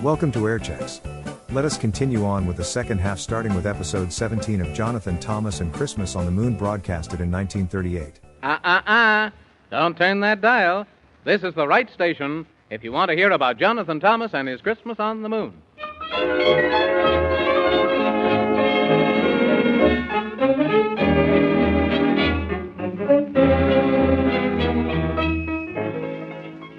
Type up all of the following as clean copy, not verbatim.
Welcome to Airchecks. Let us continue on with the second half, starting with episode 17 of Jonathan Thomas and Christmas on the Moon, broadcasted in 1938. Don't turn that dial. This is the right station if you want to hear about Jonathan Thomas and his Christmas on the Moon.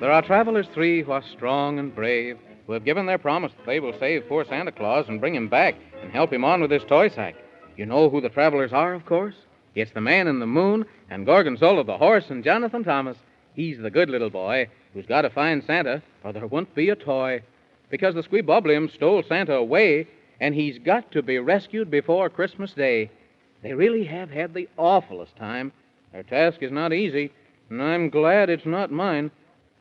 There are travelers three who are strong and brave, who have given their promise that they will save poor Santa Claus and bring him back and help him on with his toy sack. You know who the travelers are, of course? It's the Man in the Moon and Gorgonzola the horse and Jonathan Thomas. He's the good little boy who's got to find Santa or there won't be a toy. Because the Squeebobliums stole Santa away, and he's got to be rescued before Christmas Day. They really have had the awfulest time. Their task is not easy, and I'm glad it's not mine.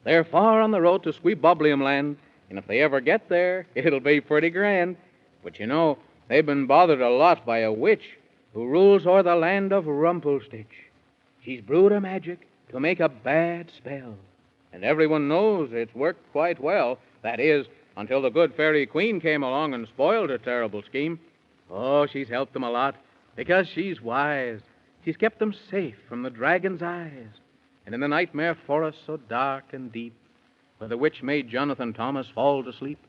They're far on the road to Squeeboblium land, and if they ever get there, it'll be pretty grand. But you know, they've been bothered a lot by a witch who rules o'er the land of Rumpelstitch. She's brewed her magic to make a bad spell, and everyone knows it's worked quite well. That is, until the good fairy queen came along and spoiled her terrible scheme. Oh, she's helped them a lot, because she's wise. She's kept them safe from the dragon's eyes. And in the nightmare forest so dark and deep, where the witch made Jonathan Thomas fall to sleep,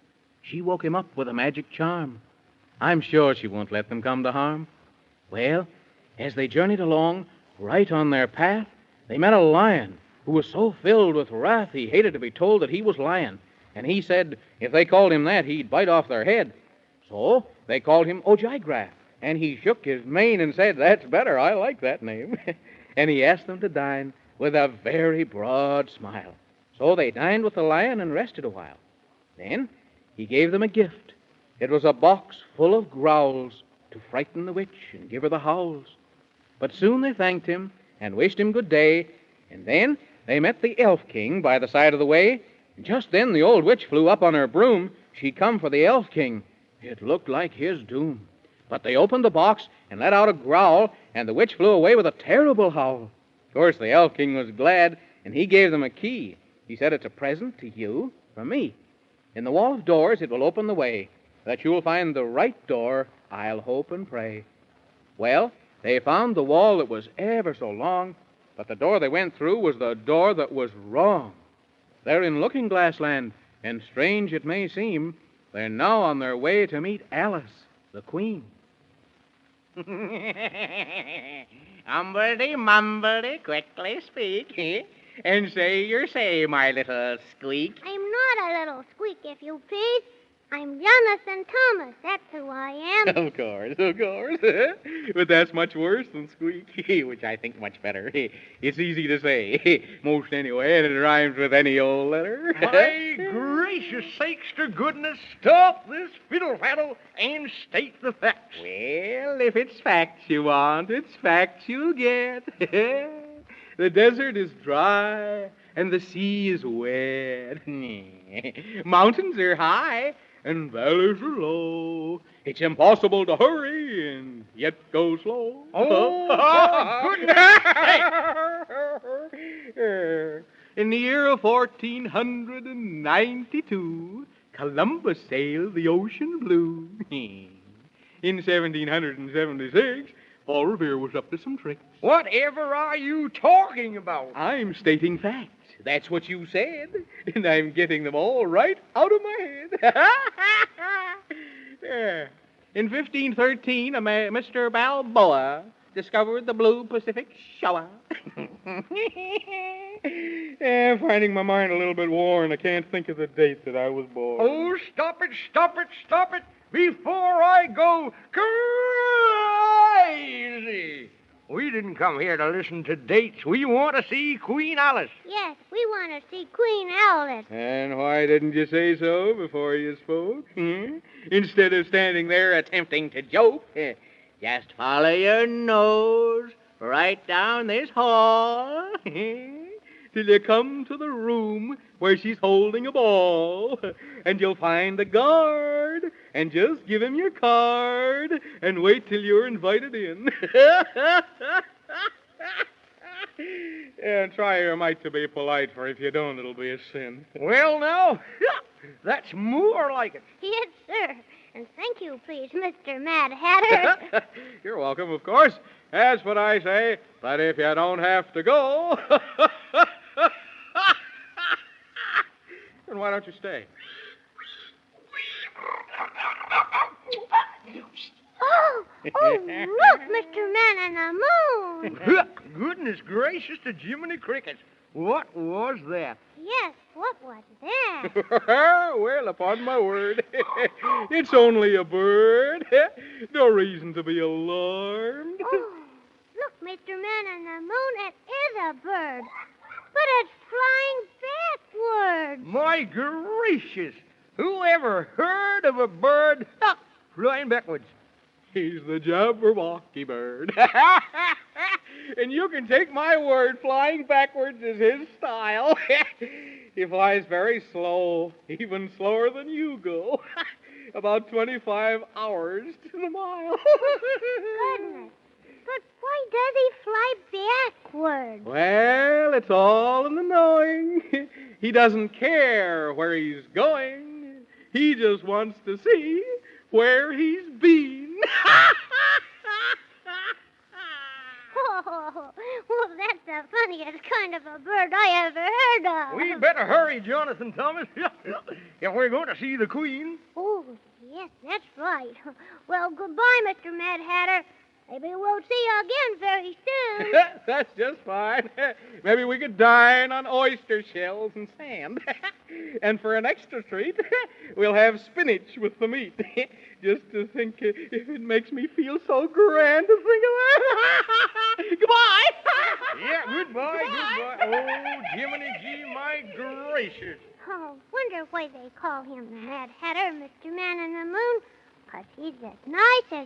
she woke him up with a magic charm. I'm sure she won't let them come to harm. Well, as they journeyed along, right on their path, they met a lion who was so filled with wrath he hated to be told that he was lying. And he said if they called him that, he'd bite off their head. So they called him Ojigraph, and he shook his mane and said, "That's better, I like that name." And he asked them to dine with a very broad smile. So they dined with the lion and rested a while. Then he gave them a gift. It was a box full of growls to frighten the witch and give her the howls. But soon they thanked him and wished him good day, and then they met the Elf King by the side of the way. And just then the old witch flew up on her broom. She'd come for the Elf King. It looked like his doom. But they opened the box and let out a growl, and the witch flew away with a terrible howl. Of course, the Elf King was glad, and he gave them a key. He said, "It's a present to you from me. In the wall of doors it will open the way, that you will find the right door, I'll hope and pray." Well, they found the wall that was ever so long, but the door they went through was the door that was wrong. They're in Looking-Glass Land, and strange it may seem, they're now on their way to meet Alice, the Queen. Umbledy-mumbledy, quickly speak, and say your say, my little squeak. I'm not a little squeak, if you please. I'm Jonathan Thomas, that's who I am. Of course. But that's much worse than squeak, which I think much better. It's easy to say, most anyway, and it rhymes with any old letter. My gracious sakes to goodness, stop this fiddle-faddle and state the facts. Well, if it's facts you want, it's facts you'll get. The desert is dry, and the sea is wet. Mountains are high, and valleys are low. It's impossible to hurry and yet go slow. Oh, goodness! In the year of 1492, Columbus sailed the ocean blue. In 1776, Paul Revere was up to some tricks. Whatever are you talking about? I'm stating facts. That's what you said, and I'm getting them all right out of my head. Yeah. In 1513, Mr. Balboa discovered the blue Pacific shore. Yeah, I'm finding my mind a little bit worn. I can't think of the date that I was born. Oh, stop it, before I go crazy. We didn't come here to listen to dates. We want to see Queen Alice. Yes, we want to see Queen Alice. And why didn't you say so before you spoke? Instead of standing there attempting to joke, just follow your nose right down this hall till you come to the room where she's holding a ball, and you'll find the guard, and just give him your card, and wait till you're invited in. And try your might to be polite, for if you don't, it'll be a sin. Well, now, That's more like it. Yes, sir. And thank you, please, Mr. Mad Hatter. You're welcome, of course. That's what I say. But if you don't have to go, then why don't you stay? Oh, look, Mr. Man in the Moon. Goodness gracious to Jiminy Cricket. What was that? Yes, what was that? Well, upon my word, it's only a bird. No reason to be alarmed. Oh, look, Mr. Man in the Moon, it is a bird. But it's flying backwards. My gracious. Who ever heard of a bird flying backwards? He's the Jabberwocky bird. And you can take my word, flying backwards is his style. He flies very slow, even slower than you go. About 25 hours to the mile. Goodness. But why does he fly backwards? Well, it's all in the knowing. He doesn't care where he's going. He just wants to see where he's been. Oh, well, that's the funniest kind of a bird I ever heard of. We better hurry, Jonathan Thomas, if we're going to see the Queen. Oh, yes, that's right. Well, goodbye, Mr. Mad Hatter. Maybe we'll see you again very soon. That's just fine. Maybe we could dine on oyster shells and sand. And for an extra treat, we'll have spinach with the meat. Just to think if it makes me feel so grand to think of that. Goodbye. Yeah, goodbye. Oh, Jiminy G, my gracious. Oh, wonder why they call him the Mad Hatter, Mr. Man in the Moon. 'Cause he's as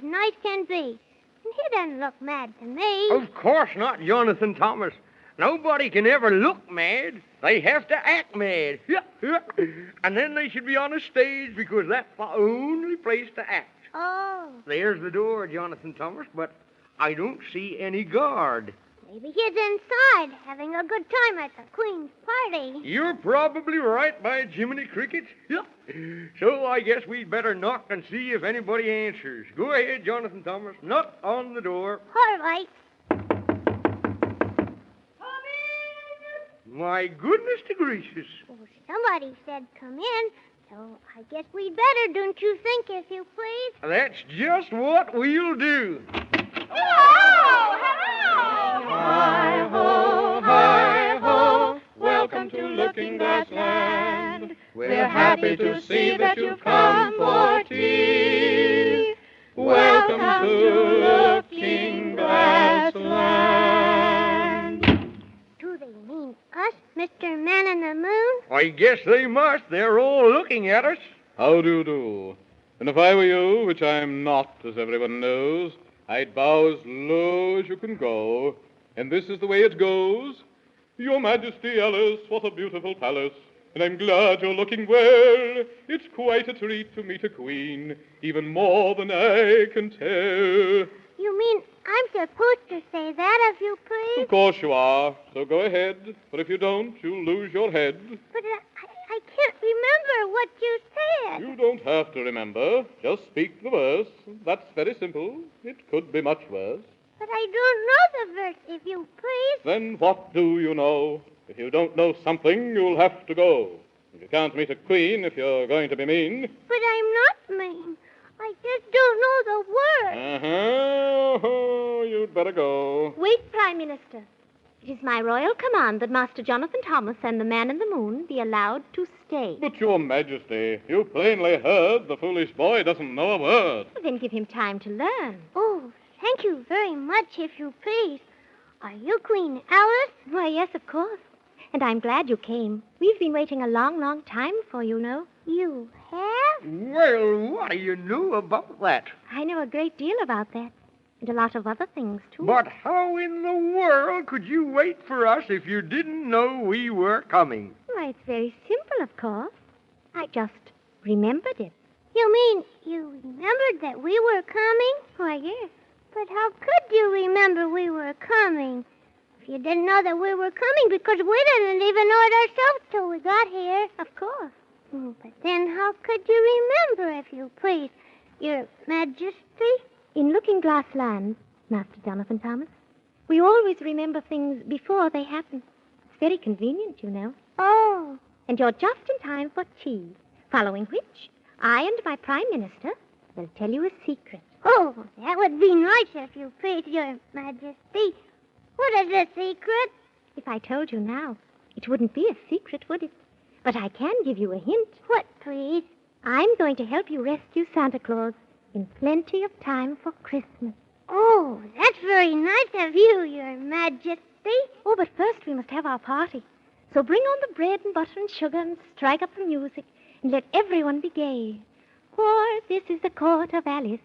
nice can be. And he doesn't look mad to me. Of course not, Jonathan Thomas. Nobody can ever look mad. They have to act mad. And then they should be on a stage because that's the only place to act. Oh, There's the door, Jonathan Thomas, but I don't see any guard. maybe he's inside having a good time at the Queen's party. You're probably right by Jiminy Cricket. So I guess we'd better knock and see if anybody answers. Go ahead, Jonathan Thomas. Knock on the door. All right. My goodness to gracious. Well, somebody said come in, so I guess we'd better, don't you think, if you please? That's just what we'll do. Hi-ho, welcome to Looking Glass Land. We're happy to see that you've come for tea. Welcome to Looking Glass Land. Do they mean us, Mr. Man in the Moon? I guess they must. They're all looking at us. How do you do? And if I were you, which I'm not, as everyone knows, I'd bow as low as you can go. And this is the way it goes. Your Majesty, Alice, what a beautiful palace. And I'm glad you're looking well. It's quite a treat to meet a queen, even more than I can tell. You mean I'm supposed to say that, if you please? Of course you are. So go ahead. For if you don't, you'll lose your head. But I can't remember what you said. You don't have to remember. Just speak the verse. That's very simple. It could be much worse. But I don't know the verse, if you please. Then what do you know? If you don't know something, you'll have to go. You can't meet a queen if you're going to be mean. But I'm not mean. I just don't know the word. Uh-huh. You'd better go. Wait, Prime Minister. It is my royal command that Master Jonathan Thomas and the Man in the Moon be allowed to stay. But, Your Majesty, you plainly heard the foolish boy doesn't know a word. Well, then give him time to learn. Oh, thank you very much, if you please. Are you Queen Alice? Why, yes, of course. And I'm glad you came. We've been waiting a long, long time for you, know. You have? Well, what do you know about that? I know a great deal about that. And a lot of other things, too. But how in the world could you wait for us if you didn't know we were coming? Why, it's very simple, of course. I just remembered it. You mean you remembered that we were coming? Why, yes. But how could you remember we were coming? If you didn't know that we were coming, because we didn't even know it ourselves till we got here. Of course. But then how could you remember, if you please, Your Majesty? In Looking Glass Land, Master Jonathan Thomas, we always remember things before they happen. It's very convenient, you know. Oh. And you're just in time for tea, following which I and my Prime Minister will tell you a secret. Oh, that would be nice, if you please, Your Majesty. What is the secret? If I told you now, it wouldn't be a secret, would it? But I can give you a hint. What, please? I'm going to help you rescue Santa Claus in plenty of time for Christmas. Oh, that's very nice of you, Your Majesty. Oh, but first we must have our party. So bring on the bread and butter and sugar and strike up the music and let everyone be gay. For this is the court of Alice,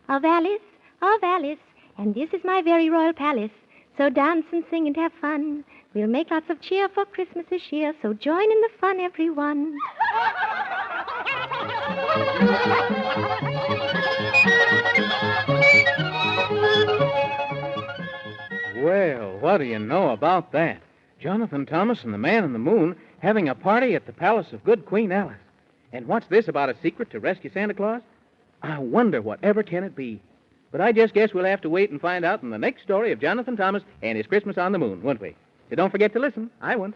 of Alice, of Alice, and this is my very royal palace. So dance and sing and have fun. We'll make lots of cheer for Christmas this year, so join in the fun, everyone. Well, what do you know about that? Jonathan Thomas and the Man in the Moon having a party at the palace of good Queen Alice. And what's this about a secret to rescue Santa Claus? I wonder whatever can it be. But I just guess we'll have to wait and find out in the next story of Jonathan Thomas and his Christmas on the Moon, won't we? So don't forget to listen. I won't.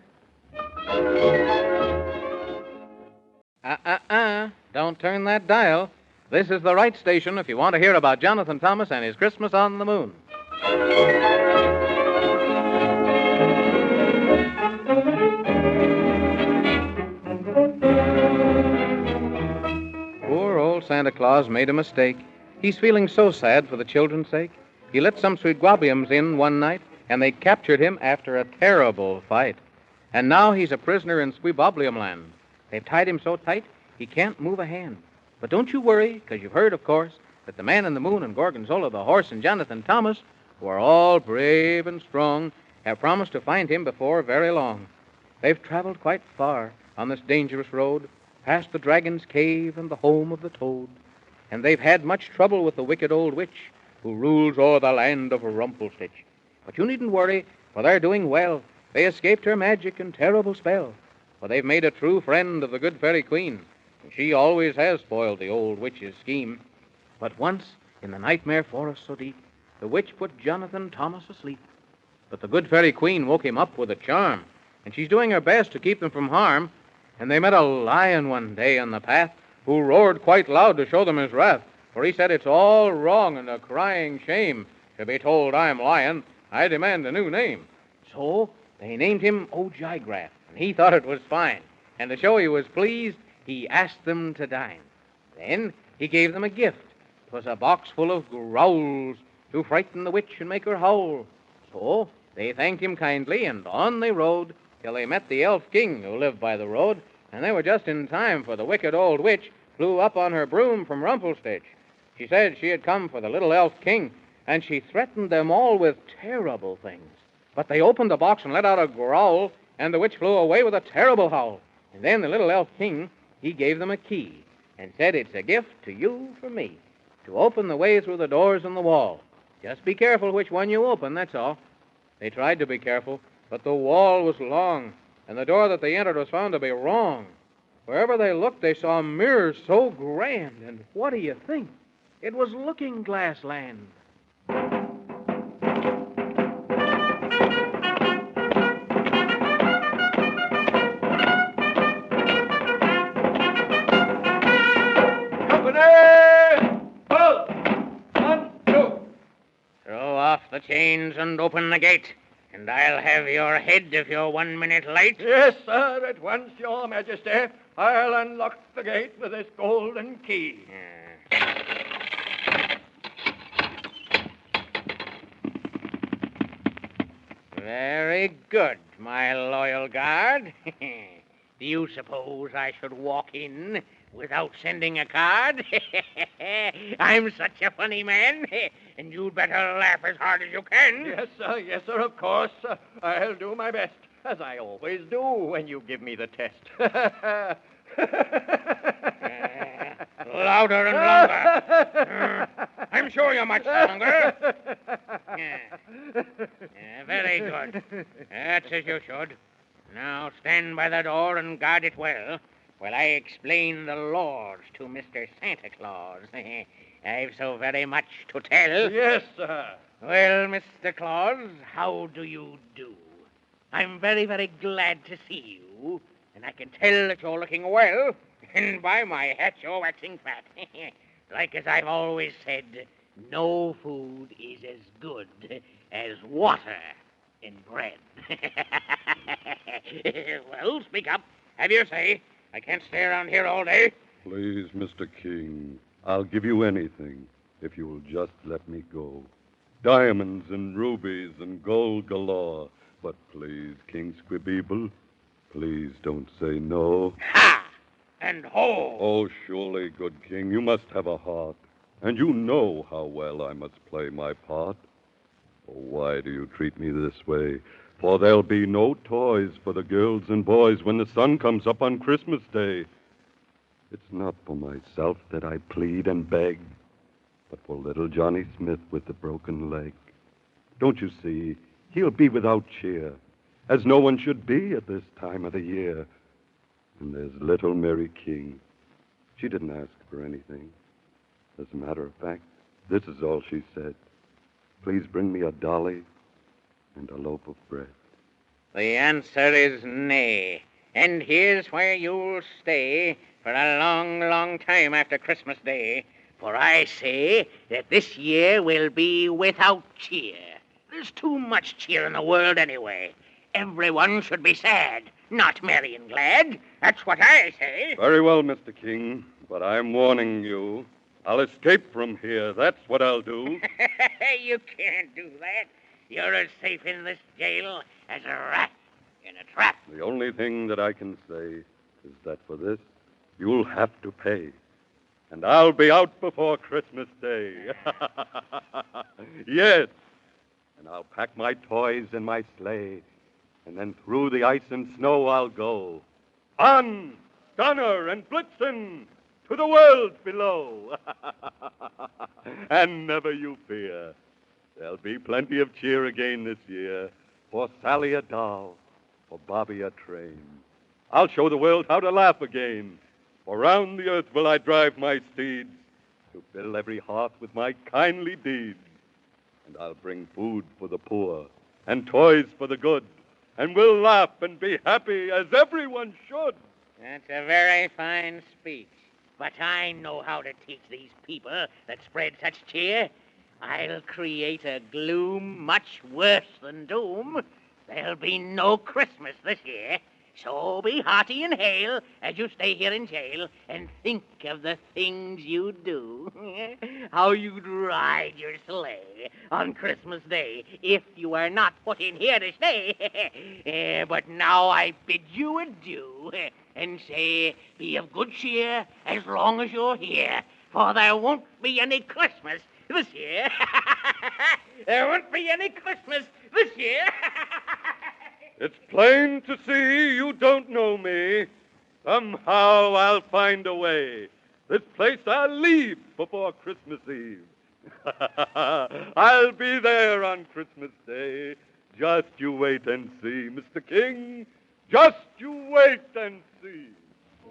Don't turn that dial. This is the right station if you want to hear about Jonathan Thomas and his Christmas on the Moon. Poor old Santa Claus made a mistake. He's feeling so sad for the children's sake. He let some Sweetgwabiums in one night, and they captured him after a terrible fight. And now he's a prisoner in Sweetboblium land. They've tied him so tight, he can't move a hand. But don't you worry, because you've heard, of course, that the Man in the Moon and Gorgonzola the horse and Jonathan Thomas, who are all brave and strong, have promised to find him before very long. They've traveled quite far on this dangerous road, past the dragon's cave and the home of the toad. And they've had much trouble with the wicked old witch who rules o'er the land of Rumpelstiltskin. But you needn't worry, for they're doing well. They escaped her magic and terrible spell. For they've made a true friend of the good fairy queen, and she always has spoiled the old witch's scheme. But once, in the nightmare forest so deep, the witch put Jonathan Thomas asleep. But the good fairy queen woke him up with a charm, and she's doing her best to keep him from harm. And they met a lion one day on the path, who roared quite loud to show them his wrath. For he said it's all wrong and a crying shame to be told I'm lion. I demand a new name. So they named him Ojigraph, and he thought it was fine. And to show he was pleased, he asked them to dine. Then he gave them a gift. 'Twas a box full of growls to frighten the witch and make her howl. So they thanked him kindly, and on they rode till they met the elf king who lived by the road. And they were just in time, for the wicked old witch flew up on her broom from Rumpelstiltskin. She said she had come for the little elf king, and she threatened them all with terrible things. But they opened the box and let out a growl, and the witch flew away with a terrible howl. And then the little elf king, he gave them a key, and said it's a gift to you from me, to open the way through the doors in the wall. Just be careful which one you open, that's all. They tried to be careful, but the wall was long, and the door that they entered was found to be wrong. Wherever they looked, they saw mirrors so grand, and what do you think? It was Looking Glass Land. Company! Halt! 1, 2. Throw off the chains and open the gate, and I'll have your head if you're 1 minute late. Yes, sir, at once, Your Majesty. I'll unlock the gate with this golden key. Very good, my loyal guard. Do you suppose I should walk in without sending a card? I'm such a funny man, and you'd better laugh as hard as you can. Yes, sir, of course. I'll do my best, as I always do when you give me the test. Louder and longer. I'm sure you're much stronger. Very good. That's as you should. Now stand by the door and guard it well. while I explain the laws to Mr. Santa Claus. I've so very much to tell. Yes, sir. Well, Mr. Claus, how do you do? I'm very, very glad to see you, and I can tell that you're looking well, and by my hat, you're waxing fat. Like as I've always said, no food is as good as water and bread. Well, speak up. Have your say. I can't stay around here all day. Please, Mr. King, I'll give you anything if you'll just let me go. Diamonds and rubies and gold galore. But please, King Squibbeeble, please don't say no. Ha! And ho! Oh, surely, good King, you must have a heart. And you know how well I must play my part. Oh, why do you treat me this way? For there'll be no toys for the girls and boys when the sun comes up on Christmas Day. It's not for myself that I plead and beg, but for little Johnny Smith with the broken leg. Don't you see, he'll be without cheer, as no one should be at this time of the year. And there's little Mary King. She didn't ask for anything. As a matter of fact, this is all she said. Please bring me a dolly and a loaf of bread. The answer is nay. And here's where you'll stay for a long, long time after Christmas Day. For I say that this year will be without cheer. There's too much cheer in the world anyway. Everyone should be sad, not merry and glad. That's what I say. Very well, Mr. King, but I'm warning you. I'll escape from here. That's what I'll do. You can't do that. You're as safe in this jail as a rat in a trap. The only thing that I can say is that for this, you'll have to pay. And I'll be out before Christmas Day. Yes. And I'll pack my toys in my sleigh, and then through the ice and snow I'll go. On, Donner and Blitzen, to the world below. And never you fear, there'll be plenty of cheer again this year for Sally a doll, for Bobby a train. I'll show the world how to laugh again, for round the earth will I drive my steeds to fill every heart with my kindly deeds. And I'll bring food for the poor and toys for the good, and we'll laugh and be happy as everyone should. That's a very fine speech. But I know how to teach these people that spread such cheer. I'll create a gloom much worse than doom. There'll be no Christmas this year. So be hearty and hale as you stay here in jail, and think of the things you'd do. How you'd ride your sleigh on Christmas Day if you were not put in here to stay. But now I bid you adieu, and say, be of good cheer as long as you're here, for there won't be any Christmas this year. There won't be any Christmas this year. It's plain to see you don't know me. Somehow I'll find a way. This place I'll leave before Christmas Eve. I'll be there on Christmas Day. Just you wait and see, Mr. King. Just you wait and see.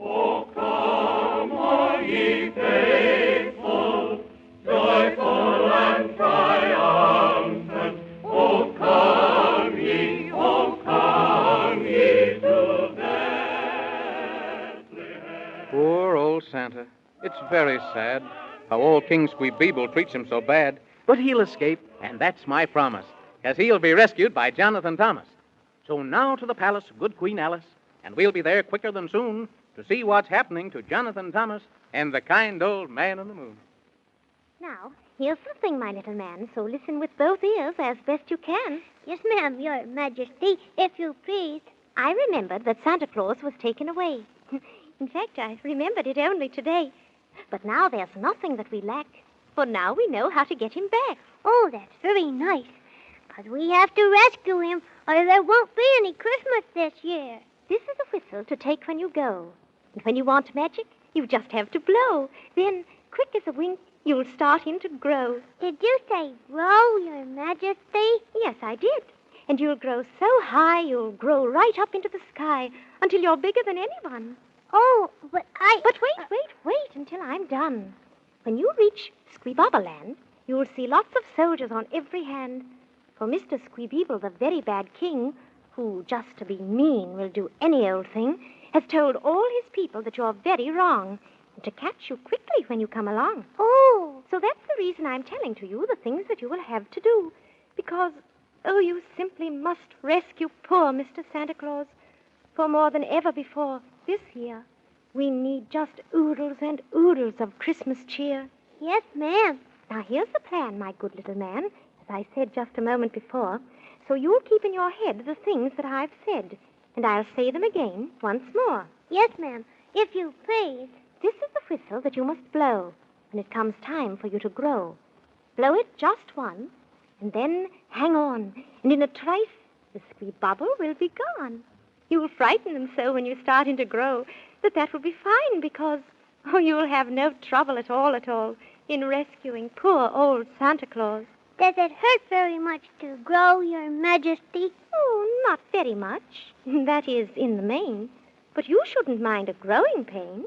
Oh, come, all ye faithful, joyful and triumphant. Oh, come ye, oh, come ye to Bethlehem. Poor old Santa. It's very sad how old King Squeebeeble treats him so bad. But he'll escape, and that's my promise, because he'll be rescued by Jonathan Thomas. So now to the palace of good Queen Alice, and we'll be there quicker than soon to see what's happening to Jonathan Thomas and the kind old man in the moon. Now, here's something, my little man, so listen with both ears as best you can. Yes, ma'am, Your Majesty, if you please. I remembered that Santa Claus was taken away. In fact, I remembered it only today. But now there's nothing that we lack, for now we know how to get him back. Oh, that's very nice. Because we have to rescue him, or there won't be any Christmas this year. This is a whistle to take when you go. And when you want magic, you just have to blow. Then, quick as a wink, you'll start him to grow. Did you say grow, Your Majesty? Yes, I did. And you'll grow so high, you'll grow right up into the sky until you're bigger than anyone. Oh, but But wait until I'm done. When you reach Squeebobberland, you'll see lots of soldiers on every hand. For Mr. Squeebeeble, the very bad king, who, just to be mean, will do any old thing, has told all his people that you're very wrong, and to catch you quickly when you come along. Oh. So that's the reason I'm telling to you the things that you will have to do. Because, you simply must rescue poor Mr. Santa Claus. For more than ever before this year, we need just oodles and oodles of Christmas cheer. Yes, ma'am. Now, here's the plan, my good little man, as I said just a moment before. So you'll keep in your head the things that I've said, and I'll say them again once more. Yes, ma'am, if you please. This is the whistle that you must blow when it comes time for you to grow. Blow it just once, and then hang on, and in a trice the Squeebobble will be gone. You'll frighten them so when you're starting to grow that will be fine because, you'll have no trouble at all in rescuing poor old Santa Claus. Does it hurt very much to grow, Your Majesty? Oh, not very much. That is, in the main. But you shouldn't mind a growing pain.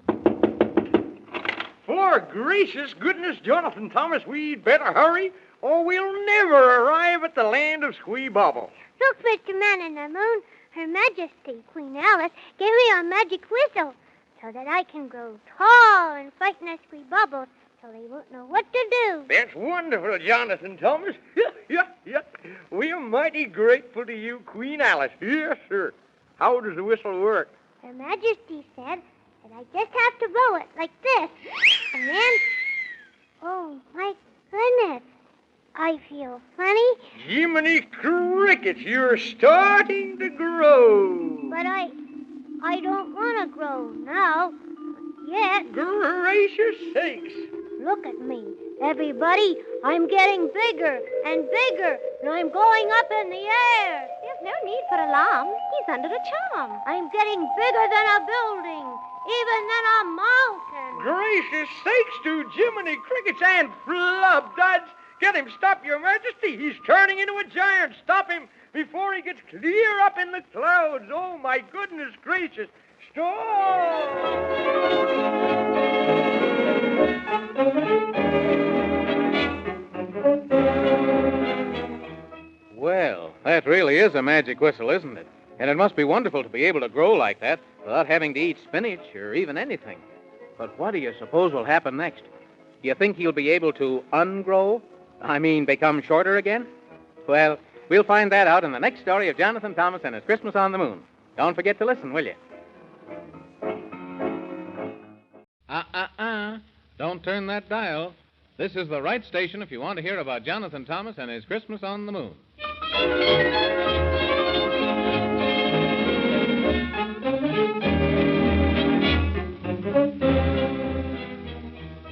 For gracious goodness, Jonathan Thomas, we'd better hurry, or we'll never arrive at the land of Squeebobble. Look, Mr. Man in the Moon, Her Majesty, Queen Alice, gave me a magic whistle so that I can grow tall and frighten the Squeebobbles so they won't know what to do. That's wonderful, Jonathan Thomas. Yeah. We're mighty grateful to you, Queen Alice. Yes, sir. How does the whistle work? Her Majesty said that I just have to blow it like this. And then, oh, my goodness, I feel funny. Jiminy crickets, you're starting to grow. But I don't want to grow now. Not yet. Gracious sakes. Look at me. Everybody, I'm getting bigger and bigger, and I'm going up in the air. There's no need for alarm. He's under a charm. I'm getting bigger than a building, even than a mountain. Gracious sakes to Jiminy crickets and flubduds. Get him, stop, Your Majesty. He's turning into a giant. Stop him before he gets clear up in the clouds. Oh, my goodness gracious. Stop! Well, that really is a magic whistle, isn't it? And it must be wonderful to be able to grow like that without having to eat spinach or even anything. But what do you suppose will happen next? Do you think he'll be able to ungrow? I mean, become shorter again? Well, we'll find that out in the next story of Jonathan Thomas and his Christmas on the Moon. Don't forget to listen, will you? Don't turn that dial. This is the right station if you want to hear about Jonathan Thomas and his Christmas on the Moon.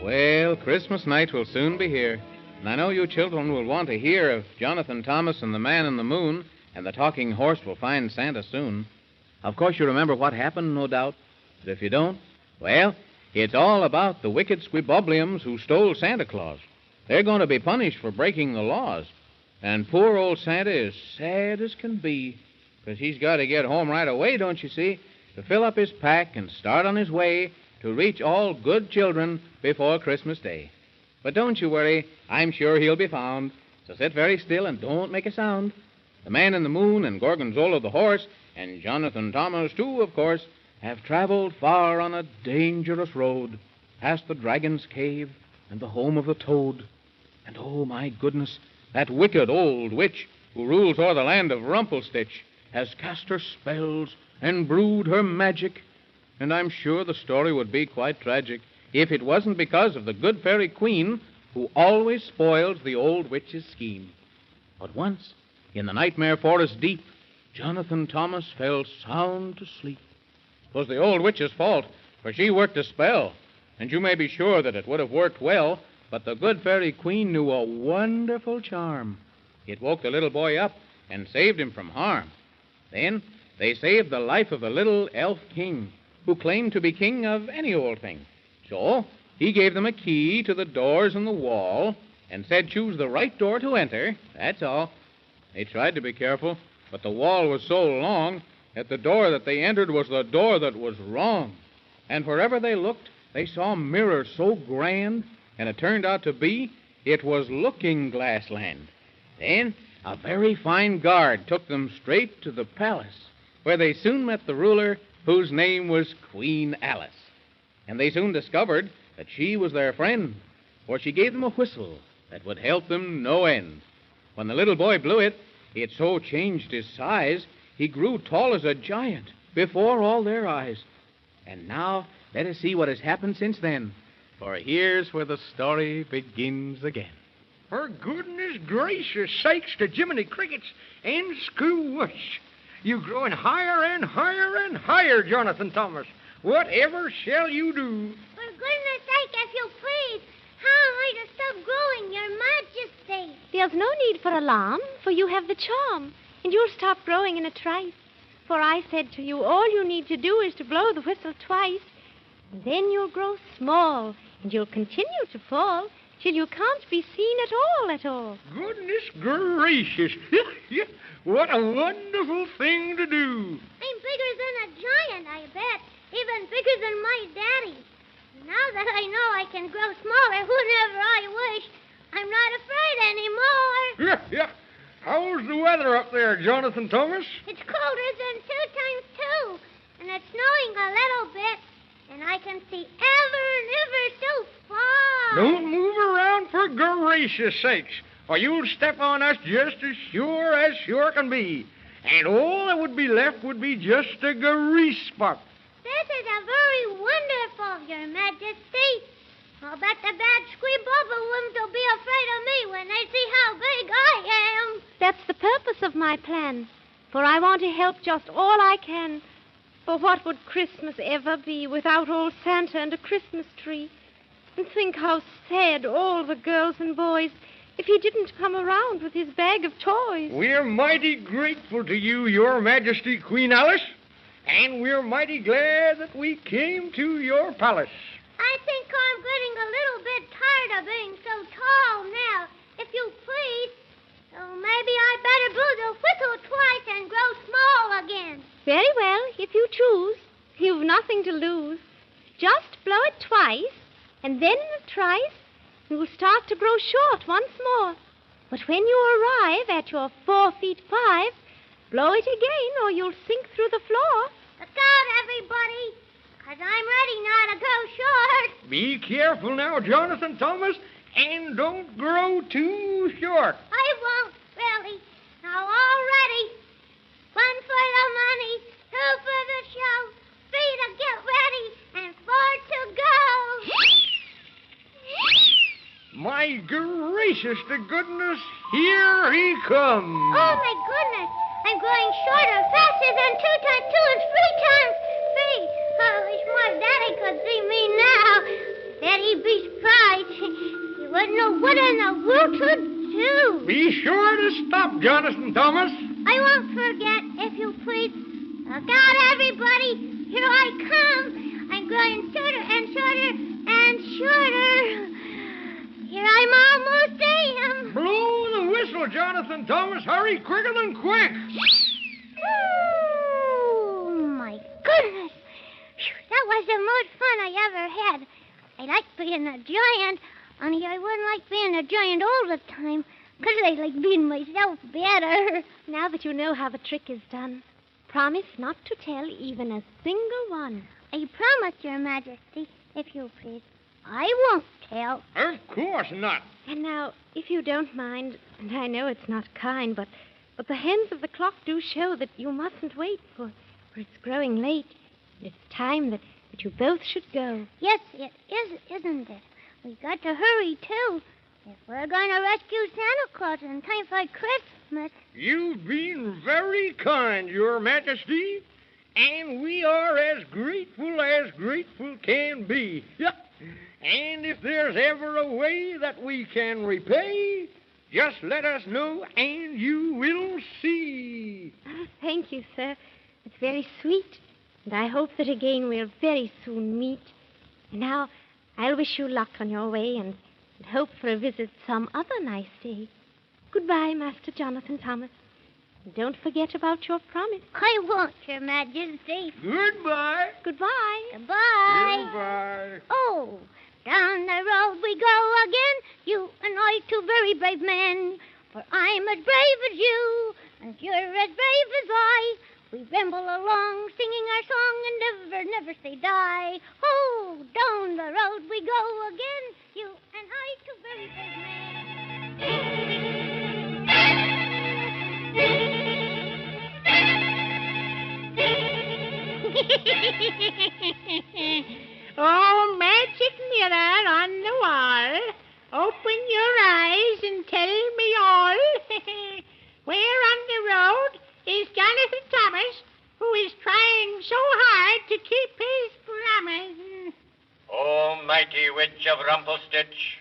Well, Christmas night will soon be here, and I know you children will want to hear of Jonathan Thomas and the Man in the Moon, and the talking horse will find Santa soon. Of course, you remember what happened, no doubt. But if you don't, well, it's all about the wicked Squeebobliums who stole Santa Claus. They're going to be punished for breaking the laws. And poor old Santa is sad as can be, because he's got to get home right away, don't you see, to fill up his pack and start on his way to reach all good children before Christmas Day. But don't you worry, I'm sure he'll be found. So sit very still and don't make a sound. The Man in the Moon and Gorgonzola the horse, and Jonathan Thomas, too, of course, have traveled far on a dangerous road, past the dragon's cave and the home of the toad. And oh, my goodness, that wicked old witch who rules o'er the land of Rumpelstitch has cast her spells and brewed her magic. And I'm sure the story would be quite tragic if it wasn't because of the good fairy queen who always spoils the old witch's scheme. But once, in the nightmare forest deep, Jonathan Thomas fell sound to sleep. 'Twas the old witch's fault, for she worked a spell, and you may be sure that it would have worked well, but the good fairy queen knew a wonderful charm. It woke the little boy up and saved him from harm. Then they saved the life of the little elf king, who claimed to be king of any old thing. So he gave them a key to the doors in the wall and said choose the right door to enter, that's all. They tried to be careful, but the wall was so long that the door that they entered was the door that was wrong. And wherever they looked, they saw mirrors so grand, and it turned out to be it was Looking Glass Land. Then a very fine guard took them straight to the palace, where they soon met the ruler, whose name was Queen Alice. And they soon discovered that she was their friend, for she gave them a whistle that would help them no end. When the little boy blew it, it so changed his size, he grew tall as a giant before all their eyes. And now let us see what has happened since then, for here's where the story begins again. For goodness gracious sakes to Jiminy Crickets and Squoosh. You're growing higher and higher and higher, Jonathan Thomas. Whatever shall you do? For goodness sake, if you please, how am I to stop growing, Your Majesty? There's no need for alarm, for you have the charm, and you'll stop growing in a trice. For I said to you, all you need to do is to blow the whistle twice, and then you'll grow small, and you'll continue to fall till you can't be seen at all. Goodness gracious. What a wonderful thing to do. I'm bigger than a giant, I bet. Even bigger than my daddy. Now that I know I can grow smaller whenever I wish, I'm not afraid anymore. Yeah. How's the weather up there, Jonathan Thomas? It's colder than 2 times 2, and it's snowing a little bit, and I can see ever so far. Don't move around for gracious sakes, or you'll step on us just as sure can be. And all that would be left would be just a grease spot. This is a very wonderful, Your Majesty. I'll bet the bad squee-bubble-worms will be afraid of me when they see how big I am. That's the purpose of my plan, for I want to help just all I can. For what would Christmas ever be without old Santa and a Christmas tree? And think how sad all the girls and boys if he didn't come around with his bag of toys. We're mighty grateful to you, Your Majesty, Queen Alice, and we're mighty glad that we came to your palace. I think I'm getting a little bit tired of being so tall now, if you please. So maybe I'd better blow the whistle twice and grow small again. Very well, if you choose. You've nothing to lose. Just blow it twice, and then in a trice, you'll start to grow short once more. But when you arrive at your 4 feet 5, blow it again or you'll sink through the floor. Look out, everybody, 'cause I'm ready now to grow short. Be careful now, Jonathan Thomas, and don't grow too short. I won't, really. Now, all ready. 1 for the money, 2 for the show, 3 to get ready, and 4 to go. My gracious to goodness, here he comes. Oh, my goodness. I'm going shorter, faster than 2 times 2 is 3 times 3. I wish my daddy could see me now. Daddy'd be surprised. He wouldn't know what in the world to do. Be sure to stop, Jonathan Thomas. I won't forget, if you please. Look out, everybody. Here I come. I'm growing shorter and shorter and shorter. Here I'm almost am. Blow the whistle, Jonathan Thomas. Hurry, quicker than quick. Oh, my goodness. That was the most fun I ever had. I like being a giant, only I wouldn't like being a giant all the time, because I like being myself better. Now that you know how the trick is done, promise not to tell even a single one. I promise, Your Majesty, if you please. I won't tell. Of course not. And now, if you don't mind, and I know it's not kind, but the hands of the clock do show that you mustn't wait, for it's growing late. And it's time that you both should go. Yes, it is, isn't it? We've got to hurry, too, if we're going to rescue Santa Claus in time for Christmas. You've been very kind, Your Majesty, and we are as grateful can be. And if there's ever a way that we can repay, just let us know and you will see. Oh, thank you, sir. It's very sweet, and I hope that again we'll very soon meet. And now I'll wish you luck on your way and hope for a visit some other nice day. Goodbye, Master Jonathan Thomas. Don't forget about your promise. I won't, Your Majesty. Goodbye. Goodbye. Goodbye. Goodbye. Oh, down the road we go again, you and I, two very brave men. For I'm as brave as you, and you're as brave as I. We ramble along, singing our song, and never, never say die. Oh, down the road we go again, you and I, two very brave men. Oh, magic mirror on the wall, open your eyes and tell me all. Where on the road is Jonathan Thomas, who is trying so hard to keep his promise? Oh, mighty witch of Rumpelstitch,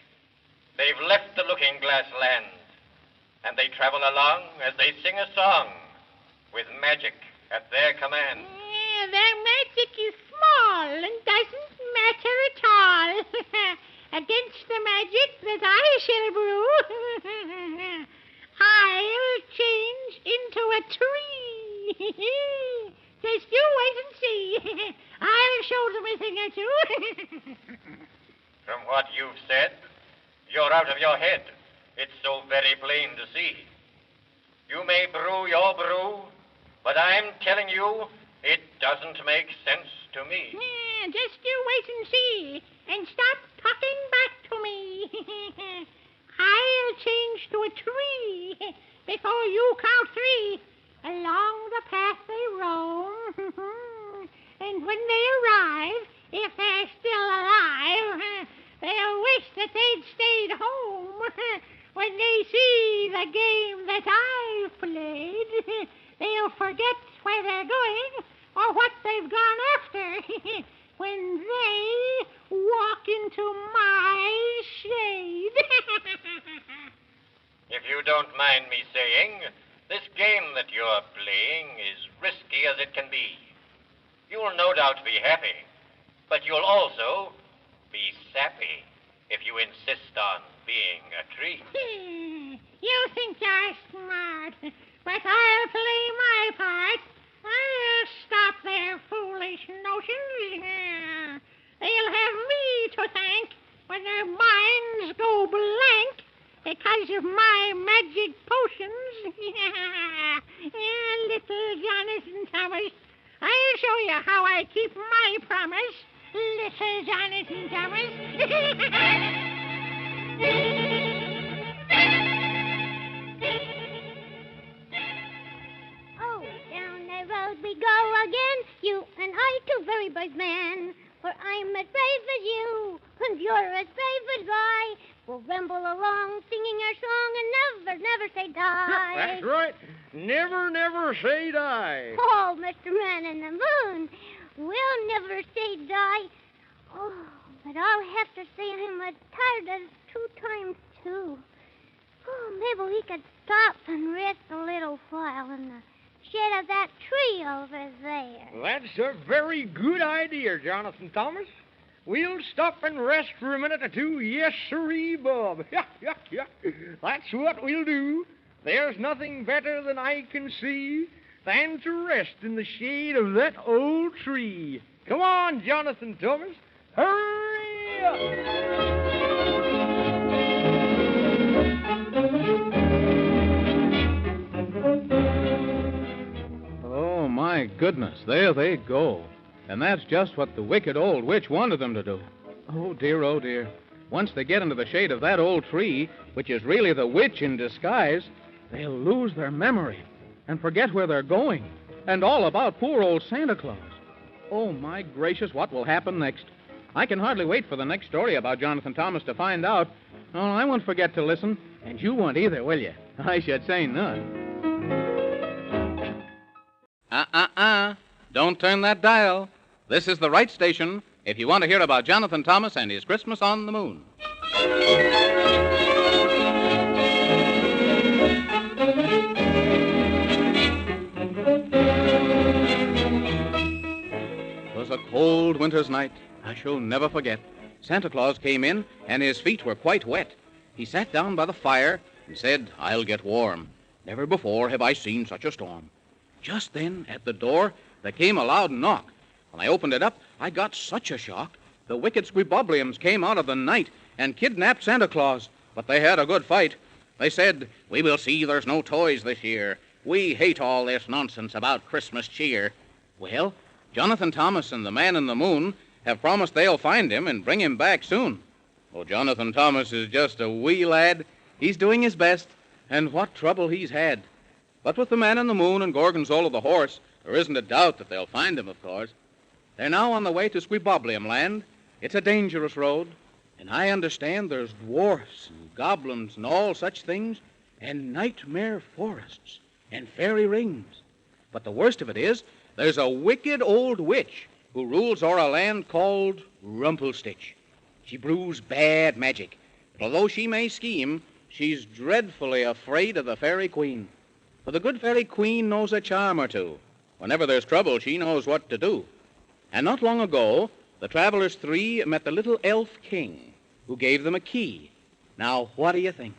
they've left the looking-glass land, and they travel along as they sing a song, with magic at their command. Their magic is small and doesn't matter at all against the magic that I shall brew. I'll change into a tree. Just you wait and see. I'll show them a thing or two. From what you've said, you're out of your head. It's so very plain to see. You may brew your brew, but I'm telling you, it doesn't make sense to me. Just you wait and see, and stop talking back to me. I'll change to a tree before you count three. Along the path they roam, and when they arrive, if they're still alive, they'll wish that they'd stayed home. When they see the game that I've played, they'll forget where they're going or what they've gone after when they walk into my shade. If you don't mind me saying, this game that you're playing is risky as it can be. You'll no doubt be happy, but you'll also be sappy if you insist on being a tree. You think you're smart, but I'll play my part. I'll stop their foolish notions. They'll have me to thank when their minds go blank because of my magic potions. Little Jonathan Thomas, I'll show you how I keep my promise. Little Jonathan Thomas. Oh, down the road we go again, you and I, two very brave men. For I'm as brave as you, and you're as brave as I. We'll ramble along, singing our song, and never, never say die. That's right. Never, never say die. Oh, Mr. Man in the Moon, we'll never say die. Oh, but I'll have to say I'm as tired as 2 times 2. Oh, maybe we could stop and rest a little while in the shade of that tree over there. That's a very good idea, Jonathan Thomas. We'll stop and rest for a minute or two. Yes, sirree, Bob. That's what we'll do. There's nothing better than I can see than to rest in the shade of that old tree. Come on, Jonathan Thomas. Hurry up! Oh, my goodness, there they go. And that's just what the wicked old witch wanted them to do. Oh, dear. Once they get into the shade of that old tree, which is really the witch in disguise, they'll lose their memory and forget where they're going and all about poor old Santa Claus. Oh, my gracious, what will happen next? I can hardly wait for the next story about Jonathan Thomas to find out. Oh, I won't forget to listen, and you won't either, will you? I should say none. Don't turn that dial. This is the right station if you want to hear about Jonathan Thomas and his Christmas on the Moon. It was a cold winter's night I shall never forget. Santa Claus came in, and his feet were quite wet. He sat down by the fire and said, "I'll get warm." Never before have I seen such a storm. Just then, at the door, there came a loud knock. When I opened it up, I got such a shock. The wicked squibbobliums came out of the night and kidnapped Santa Claus. But they had a good fight. They said, "We will see there's no toys this year. We hate all this nonsense about Christmas cheer." Well, Jonathan Thomas and the Man in the Moon have promised they'll find him and bring him back soon. Oh, Jonathan Thomas is just a wee lad. He's doing his best, and what trouble he's had. But with the Man in the Moon and Gorgonzola the horse, there isn't a doubt that they'll find him, of course. They're now on the way to Squibboblium land. It's a dangerous road, and I understand there's dwarfs and goblins and all such things, and nightmare forests and fairy rings. But the worst of it is, there's a wicked old witch who rules o'er a land called Rumpelstitch. She brews bad magic, but although she may scheme, she's dreadfully afraid of the Fairy Queen. For the good Fairy Queen knows a charm or two. Whenever there's trouble, she knows what to do. And not long ago, the travelers three met the little elf king, who gave them a key. Now, what do you think?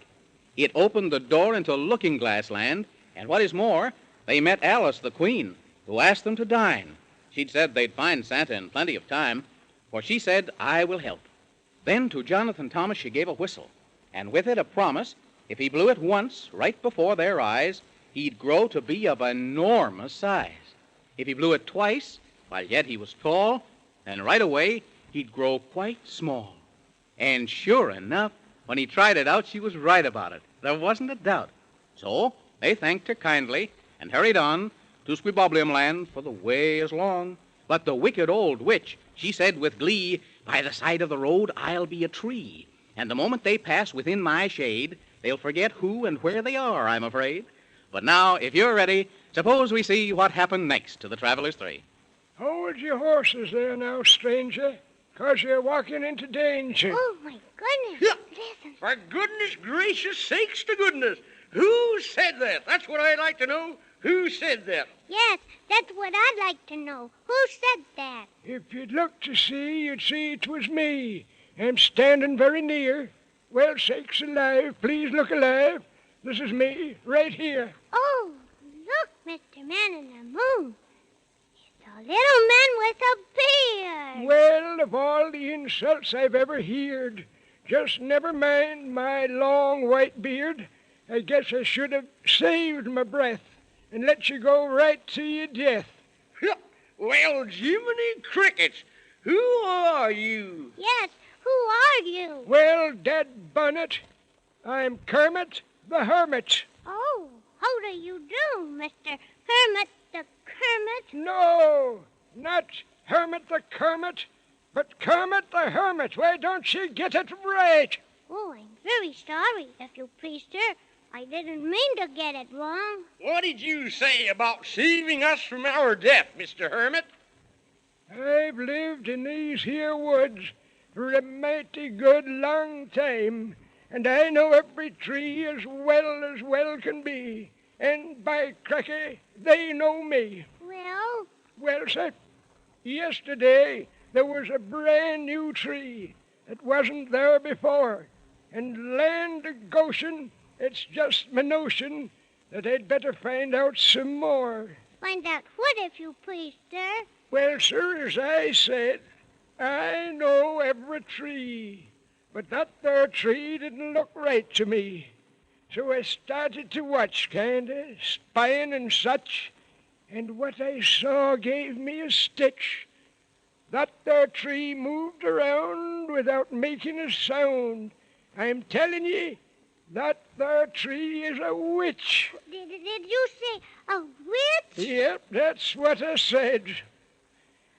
It opened the door into Looking Glass Land, and what is more, they met Alice the Queen, who asked them to dine. She'd said they'd find Santa in plenty of time, for she said, "I will help." Then to Jonathan Thomas she gave a whistle, and with it a promise, if he blew it once right before their eyes, he'd grow to be of enormous size. If he blew it twice, while yet he was tall, then right away he'd grow quite small. And sure enough, when he tried it out, she was right about it. There wasn't a doubt. So they thanked her kindly and hurried on to Squibboblium land, for the way is long. But the wicked old witch, she said with glee, "By the side of the road I'll be a tree, and the moment they pass within my shade, they'll forget who and where they are, I'm afraid." But now, if you're ready, suppose we see what happened next to the travelers three. Hold your horses there now, stranger, 'cause you're walking into danger. Oh, my goodness. Yeah. Listen. For goodness gracious sakes to goodness. Who said that? That's what I'd like to know. Who said that? Yes, that's what I'd like to know. Who said that? If you'd look to see, you'd see 'twas me. I'm standing very near. Well, sakes alive, please look alive. This is me, right here. Oh, look, Mr. Man in the Moon. It's a little man with a beard. Well, of all the insults I've ever heard, just never mind my long white beard. I guess I should have saved my breath and let you go right to your death. Well, Jiminy Crickets, who are you? Yes, who are you? Well, Dad Bonnet, I'm Kermit the Hermit. Oh, how do you do, Mr. Hermit the Kermit? No, not Hermit the Kermit, but Kermit the Hermit. Why don't you get it right? Oh, I'm very sorry, if you please, sir. I didn't mean to get it wrong. What did you say about saving us from our death, Mr. Hermit? I've lived in these here woods for a mighty good long time, and I know every tree as well can be. And by cracky, they know me. Well, sir, yesterday there was a brand new tree that wasn't there before. And land of Goshen, it's just my notion that I'd better find out some more. Find out what, if you please, sir? Well, sir, as I said, I know every tree, but that there tree didn't look right to me. So I started to watch, kinda, spying and such, and what I saw gave me a stitch. That there tree moved around without making a sound. I'm telling ye, that there tree is a witch. Did you say a witch? Yep, that's what I said.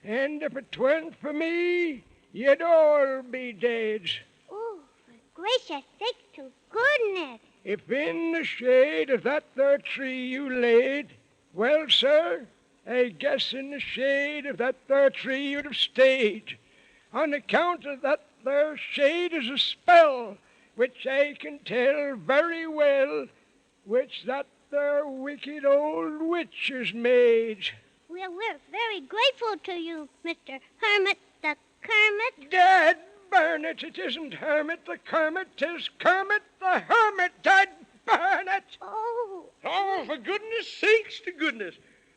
And if it weren't for me, you'd all be dead. Oh, for gracious sake to goodness. If in the shade of that there tree you laid, well, sir, I guess in the shade of that there tree you'd have stayed. On account of that there shade is a spell, which I can tell very well, which that there wicked old witch has made. Well, we're very grateful to you, Mr. Hermit the Kermit. Dad burn it, it isn't Hermit the Kermit, 'tis Kermit the Hermit, Dad Barnett! Oh. Oh, for goodness sakes to goodness.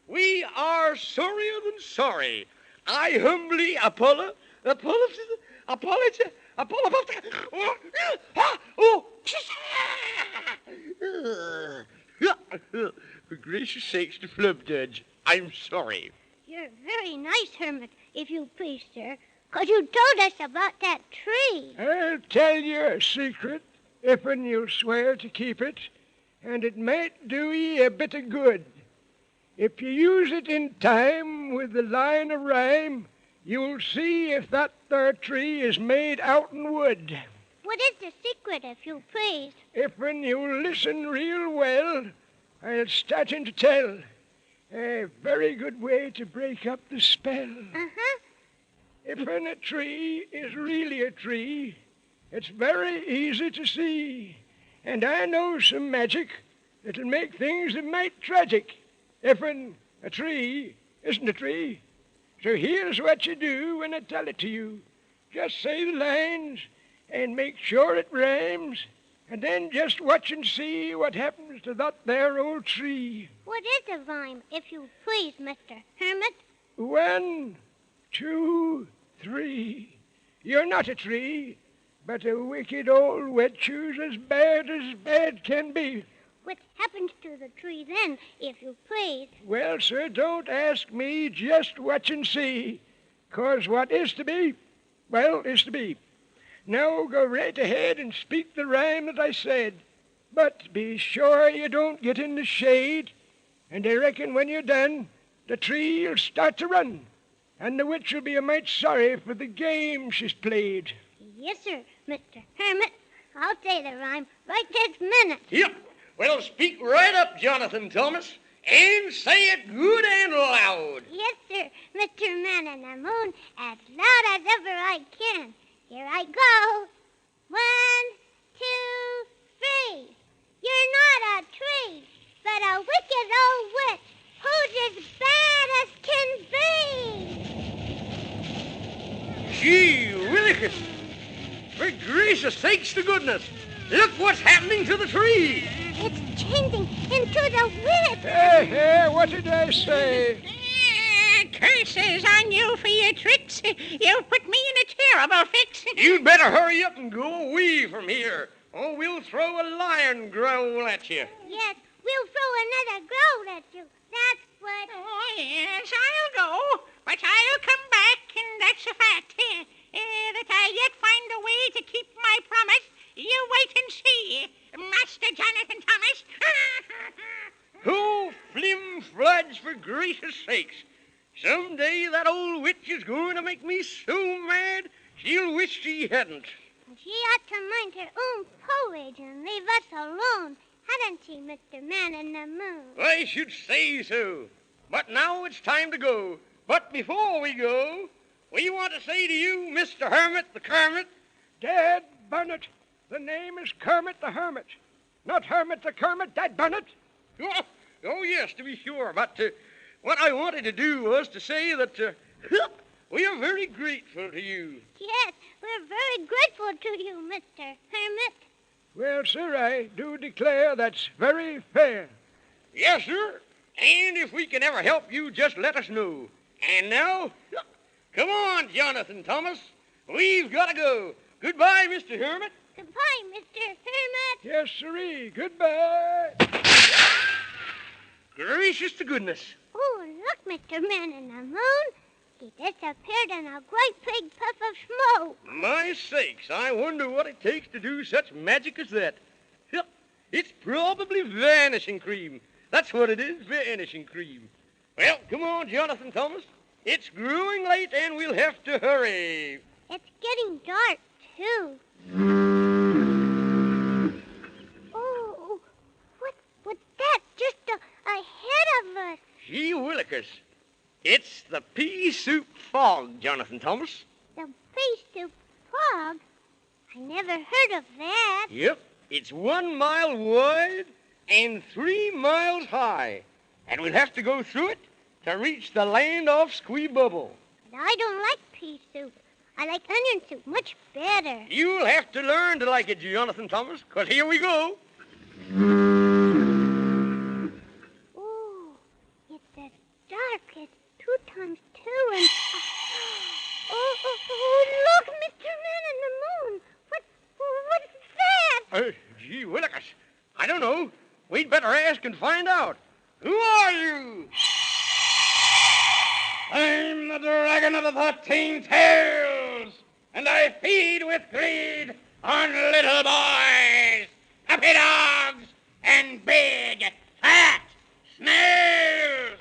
We are sorrier than sorry. I humbly apologize. For gracious sakes to Flubdudge, I'm sorry. You're very nice, Hermit, if you please, sir, 'cause you told us about that tree. I'll tell you a secret, if'n you'll swear to keep it, and it might do ye a bit of good. If you use it in time with the line of rhyme, you'll see if that there tree is made outen wood. What is the secret, if you please? If'n you'll listen real well, I'll start in to tell. A very good way to break up the spell. Uh-huh. If'n a tree is really a tree, it's very easy to see. And I know some magic that'll make things a mite tragic. If'n a tree isn't a tree. So here's what you do when I tell it to you. Just say the lines and make sure it rhymes, and then just watch and see what happens to that there old tree. What is a rhyme, if you please, Mr. Hermit? 1, 2, 3. You're not a tree, but a wicked old wet shoes as bad can be. What happens to the tree then, if you please? Well, sir, don't ask me, just watch and see. 'Cause what is to be, well, is to be. Now go right ahead and speak the rhyme that I said. But be sure you don't get in the shade, and I reckon when you're done, the tree'll start to run, and the witch will be a mite sorry for the game she's played. Yes, sir, Mr. Hermit. I'll say the rhyme right this minute. Yep. Well, speak right up, Jonathan Thomas, and say it good and loud. Yes, sir, Mr. Man in the Moon, as loud as ever I can. Here I go. 1, 2, 3. You're not a tree, but a wicked old witch who's as bad as can be. Gee willikers. For gracious sakes to goodness, look what's happening to the tree. It's changing into the witch. Hey, what did I say? Curses on you for your tricks. You've put me in a terrible fix. You'd better hurry up and go away from here, or we'll throw a lion growl at you. Yes, we'll throw another growl at you. That's what... Oh, yes, I'll go, but I'll come back, and that's a fact. That I'll yet find a way to keep my promise. You wait and see, Master Jonathan Thomas. Oh, flim floods, for gracious sakes. Someday that old witch is going to make me so mad she'll wish she hadn't. She ought to mind her own porridge and leave us alone, hadn't she, Mr. Man in the Moon? I should say so. But now it's time to go. But before we go, we want to say to you, Mr. Hermit the Kermit. Dad Burnett, the name is Kermit the Hermit. Not Hermit the Kermit, Dad Burnett. Oh, yes, to be sure. But what I wanted to do was to say that we are very grateful to you. Yes, we're very grateful to you, Mr. Hermit. Well, sir, I do declare that's very fair. Yes, sir. And if we can ever help you, just let us know. And now, come on, Jonathan Thomas. We've got to go. Goodbye, Mr. Hermit. Goodbye, Mr. Hermit. Yes, sirree. Goodbye. Gracious to goodness. Oh, look, Mr. Man in the Moon. He disappeared in a great big puff of smoke. My sakes, I wonder what it takes to do such magic as that. Yep, it's probably vanishing cream. That's what it is, vanishing cream. Well, come on, Jonathan Thomas. It's growing late and we'll have to hurry. It's getting dark, too. Oh, what's that just ahead of us? Gee willikers. It's the pea soup fog, Jonathan Thomas. The pea soup fog? I never heard of that. Yep, it's 1 mile wide and 3 miles high. And we'll have to go through it to reach the land of Squeebubble. But I don't like pea soup. I like onion soup much better. You'll have to learn to like it, Jonathan Thomas, 'cause here we go. Oh, it's as dark as 2 times 2 and... Oh, look, Mr. Man in the Moon. What's that? Gee willikers. I don't know. We'd better ask and find out. Who are you? I'm the Dragon of the 13 Tails, and I feed with greed on little boys, puppy dogs, and big, fat snails.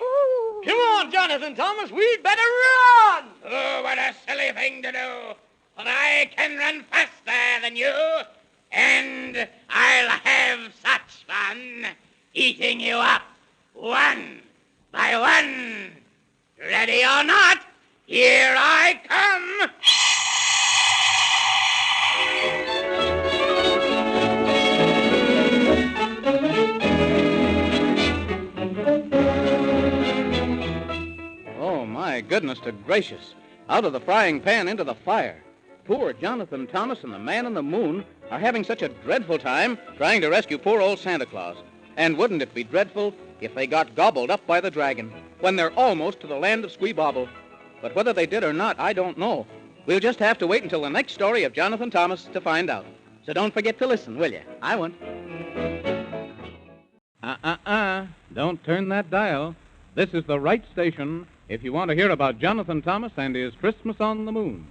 Ooh. Come on, Jonathan Thomas, we'd better run. Oh, what a silly thing to do. But I can run faster than you, and I'll have such fun eating you up one by one. Ready or not, here I come. Oh, my goodness to gracious. Out of the frying pan into the fire. Poor Jonathan Thomas and the Man in the Moon are having such a dreadful time trying to rescue poor old Santa Claus. And wouldn't it be dreadful if they got gobbled up by the dragon when they're almost to the land of Squeebobble? But whether they did or not, I don't know. We'll just have to wait until the next story of Jonathan Thomas to find out. So don't forget to listen, will you? I won't. Don't turn that dial. This is the right station if you want to hear about Jonathan Thomas and his Christmas on the Moon.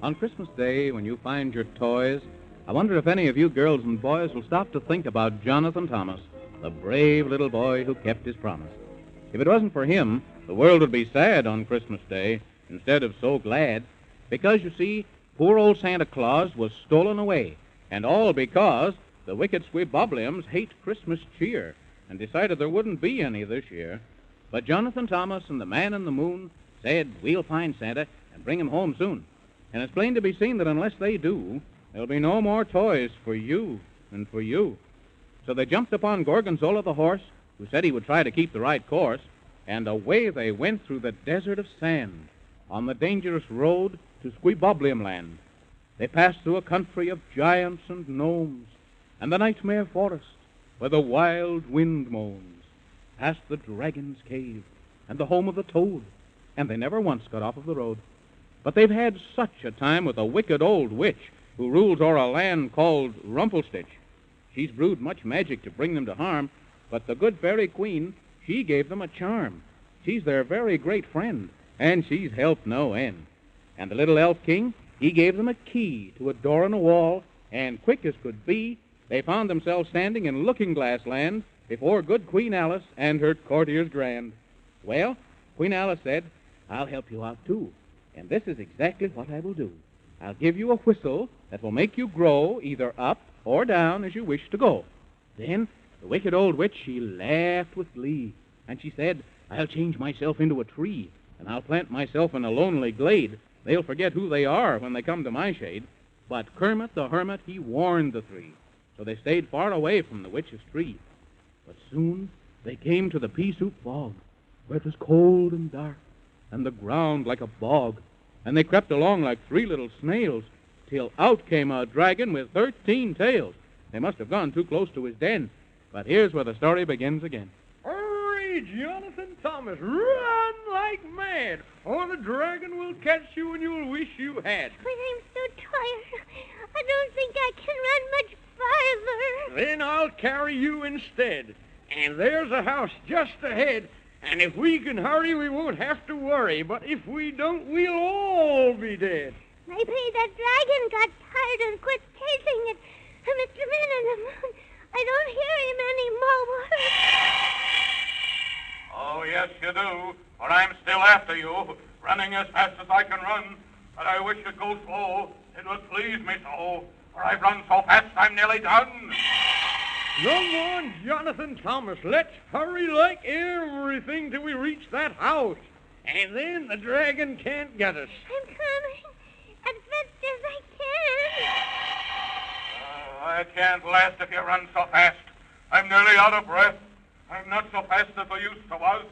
On Christmas Day, when you find your toys, I wonder if any of you girls and boys will stop to think about Jonathan Thomas, the brave little boy who kept his promise. If it wasn't for him, the world would be sad on Christmas Day instead of so glad, because, you see, poor old Santa Claus was stolen away, and all because the wicked Squeebobliums hate Christmas cheer and decided there wouldn't be any this year. But Jonathan Thomas and the Man in the Moon said, we'll find Santa and bring him home soon. And it's plain to be seen that unless they do, there'll be no more toys for you and for you. So they jumped upon Gorgonzola the horse, who said he would try to keep the right course, and away they went through the desert of sand on the dangerous road to Squeeboblium land. They passed through a country of giants and gnomes, and the nightmare forest where the wild wind moans, past the dragon's cave and the home of the toad, and they never once got off of the road. But they've had such a time with a wicked old witch who rules o'er a land called Rumplestitch. She's brewed much magic to bring them to harm, but the good fairy queen, she gave them a charm. She's their very great friend, and she's helped no end. And the little elf king, he gave them a key to a door in a wall, and quick as could be, they found themselves standing in Looking-Glass Land before good Queen Alice and her courtiers grand. Well, Queen Alice said, I'll help you out too, and this is exactly what I will do. I'll give you a whistle that will make you grow either up or down as you wish to go. Then the wicked old witch, she laughed with glee, and she said, I'll change myself into a tree, and I'll plant myself in a lonely glade. They'll forget who they are when they come to my shade. But Kermit the Hermit, he warned the three, so they stayed far away from the witch's tree. But soon they came to the pea-soup bog, where it was cold and dark, and the ground like a bog, and they crept along like 3 little snails, till out came a dragon with 13 tails. They must have gone too close to his den, but here's where the story begins again. Hurry, Jonathan Thomas, run like mad, or the dragon will catch you and you'll wish you had. But I'm so tired. I don't think I can run much farther. Then I'll carry you instead. And there's a house just ahead, and if we can hurry, we won't have to worry. But if we don't, we'll all be dead. Maybe that dragon got tired and quit chasing it. Mr. Man in the Moon, I don't hear him anymore. Oh, yes, you do. For I'm still after you, running as fast as I can run. But I wish you'd go slow. It would please me so. For I've run so fast, I'm nearly done. Come on, Jonathan Thomas. Let's hurry like everything till we reach that house. And then the dragon can't get us. I'm coming as fast as I can. I can't last if you run so fast. I'm nearly out of breath. I'm not so fast as I used to was.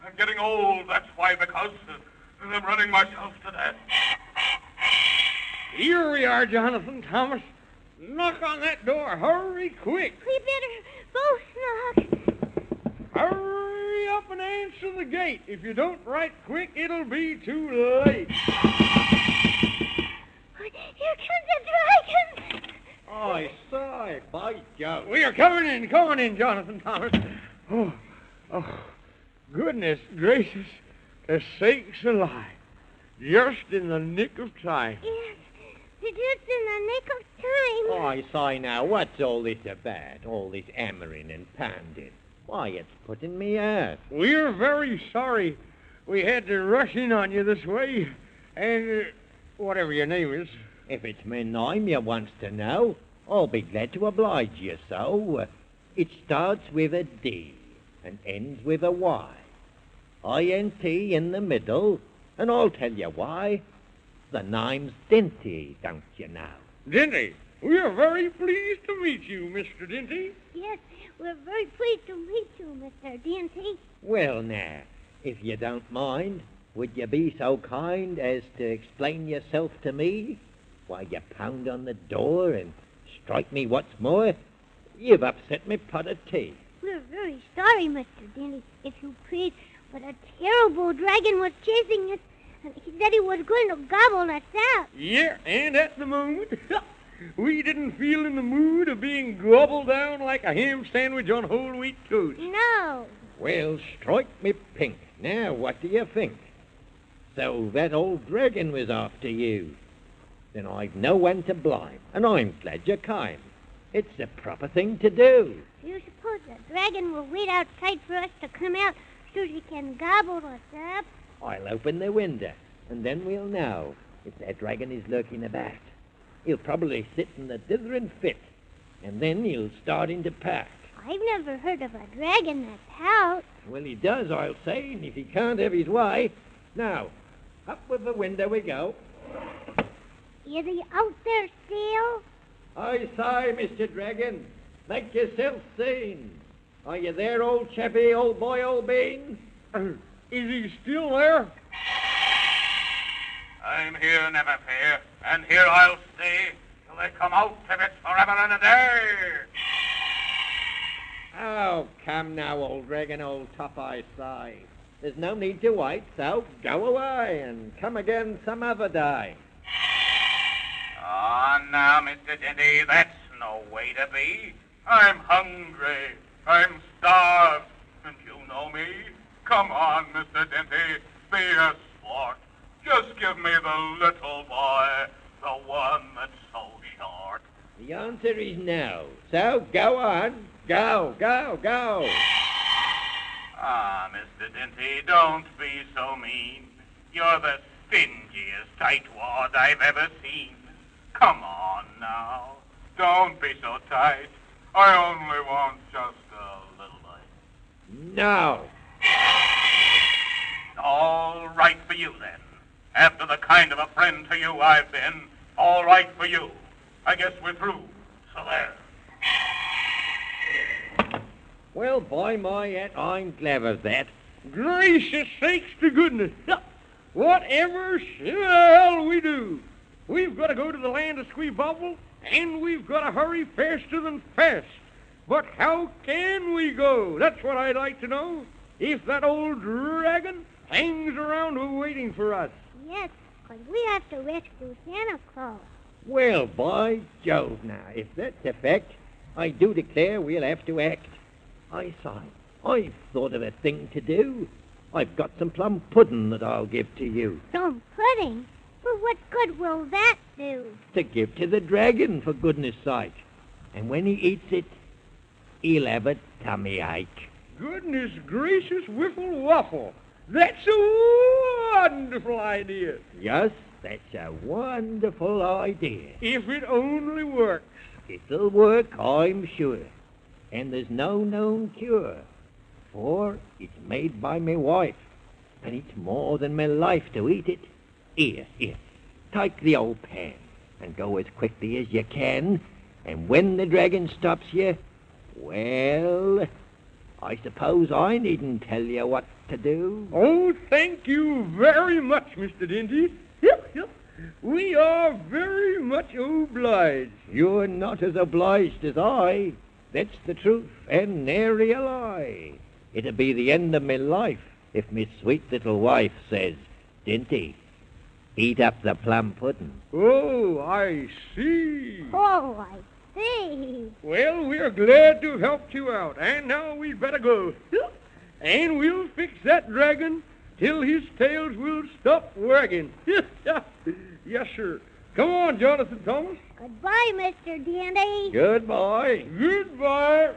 I'm getting old, that's why, because I'm running myself to death. Here we are, Jonathan Thomas. Knock on that door. Hurry quick. We better both knock. Hurry up and answer the gate. If you don't right quick, it'll be too late. Here comes the dragon. I say, by Jove. We are coming in. Come on in, Jonathan Thomas. Oh, goodness gracious. The sakes alive. Just in the nick of time. Yes, just in the nick of time. I say now, what's all this about? All this hammering and pounding? Why, it's putting me out. We're very sorry we had to rush in on you this way. And whatever your name is. If it's my name you wants to know, I'll be glad to oblige you, so. It starts with a D and ends with a Y. I-N-T in the middle, and I'll tell you why. The name's Dinty, don't you know? Dinty, we are very pleased to meet you, Mr. Dinty. Yes, we're very pleased to meet you, Mr. Dinty. Well, now, if you don't mind, would you be so kind as to explain yourself to me while you pound on the door and strike me what's more? You've upset me pot of tea. We're very sorry, Mr. Dinty, if you please, but a terrible dragon was chasing us, and he said he was going to gobble us out. Yeah, and at the moment, we didn't feel in the mood of being gobbled down like a ham sandwich on whole wheat toast. No. Well, strike me pink. Now, what do you think? So that old dragon was after you. Then I've no one to blame, and I'm glad you came. It's the proper thing to do. Do you suppose the dragon will wait outside for us to come out so he can gobble us up? I'll open the window, and then we'll know if that dragon is lurking about. He'll probably sit in the dithering fit, and then he'll start in to pack. I've never heard of a dragon that pouts. Well, he does, I'll say, and if he can't have his way. Now, up with the window we go. Is he out there still? I say, Mr. Dragon, make yourself seen. Are you there, old chappie, old boy, old bean? Is he still there? I'm here, never fear, and here I'll stay till they come out if it's forever and a day. Oh, come now, old dragon, old top, I say. There's no need to wait, so go away and come again some other day. Oh, now, Mr. Dinty, that's no way to be. I'm hungry, I'm starved, and you know me. Come on, Mr. Dinty, be a sport. Just give me the little boy, the one that's so short. The answer is no, so go on. Go, go, go. Ah, Mr. Dinty, don't be so mean. You're the stingiest tightwad I've ever seen. Come on now. Don't be so tight. I only want just a little bite. No. All right for you, then. After the kind of a friend to you I've been, all right for you. I guess we're through. So there. Well, by my hat, I'm glad of that. Gracious sakes to goodness. Whatever shall we do? We've got to go to the land of Squeebobble, and we've got to hurry faster than fast. But how can we go? That's what I'd like to know. If that old dragon hangs around waiting for us. Yes, because we have to rescue Santa Claus. Well, by Jove now, if that's a fact, I do declare we'll have to act. I say, I've thought of a thing to do. I've got some plum pudding that I'll give to you. Plum pudding? Well, what good will that do? To give to the dragon, for goodness sake. And when he eats it, he'll have a tummy ache. Goodness gracious, Whiffle Waffle. That's a wonderful idea. Yes, that's a wonderful idea. If it only works. It'll work, I'm sure. And there's no known cure. For it's made by me wife, and it's more than my life to eat it. Here, take the old pan, and go as quickly as you can, and when the dragon stops you, well, I suppose I needn't tell you what to do. Oh, thank you very much, Mr. Dinty. We are very much obliged. You're not as obliged as I. That's the truth, and nary a lie. It'll be the end of me life if me sweet little wife says, Dinty, eat up the plum pudding. Oh, I see. Oh, I see. Well, we're glad to have helped you out, and now we'd better go. And we'll fix that dragon till his tails will stop wagging. Yes, sir. Come on, Jonathan Thomas. Goodbye, Mr. Dandy. Goodbye. Goodbye.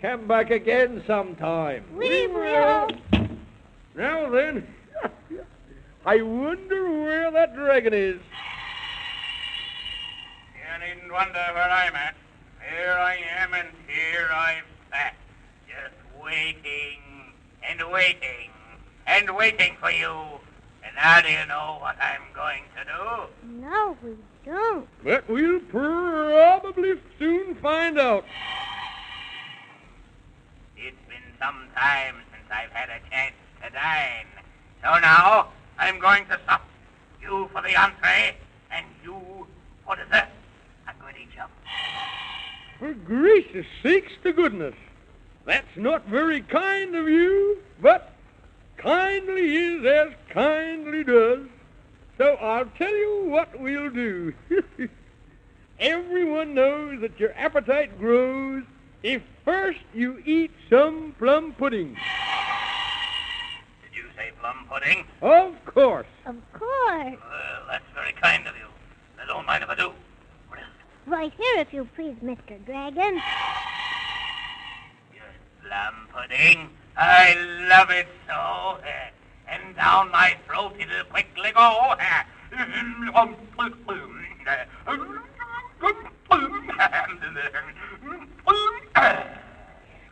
Come back again sometime. We will. Now then, I wonder where that dragon is. You needn't wonder where I'm at. Here I am, and here I've sat, just waiting and waiting and waiting for you. And now do you know what I'm going to do? No, we don't. But we'll probably soon find out. It's been some time since I've had a chance to dine. So now I'm going to sup. You for the entree, and you for dessert. A goody jump. For gracious sakes to goodness. That's not very kind of you, but kindly is as kindly does. So I'll tell you what we'll do. Everyone knows that your appetite grows if first you eat some plum pudding. Did you say plum pudding? Of course. Of course. Well, that's very kind of you. I don't mind if I do. What is it? Right here, if you please, Mr. Dragon. Just plum pudding. I love it so. And down my throat it'll quickly go.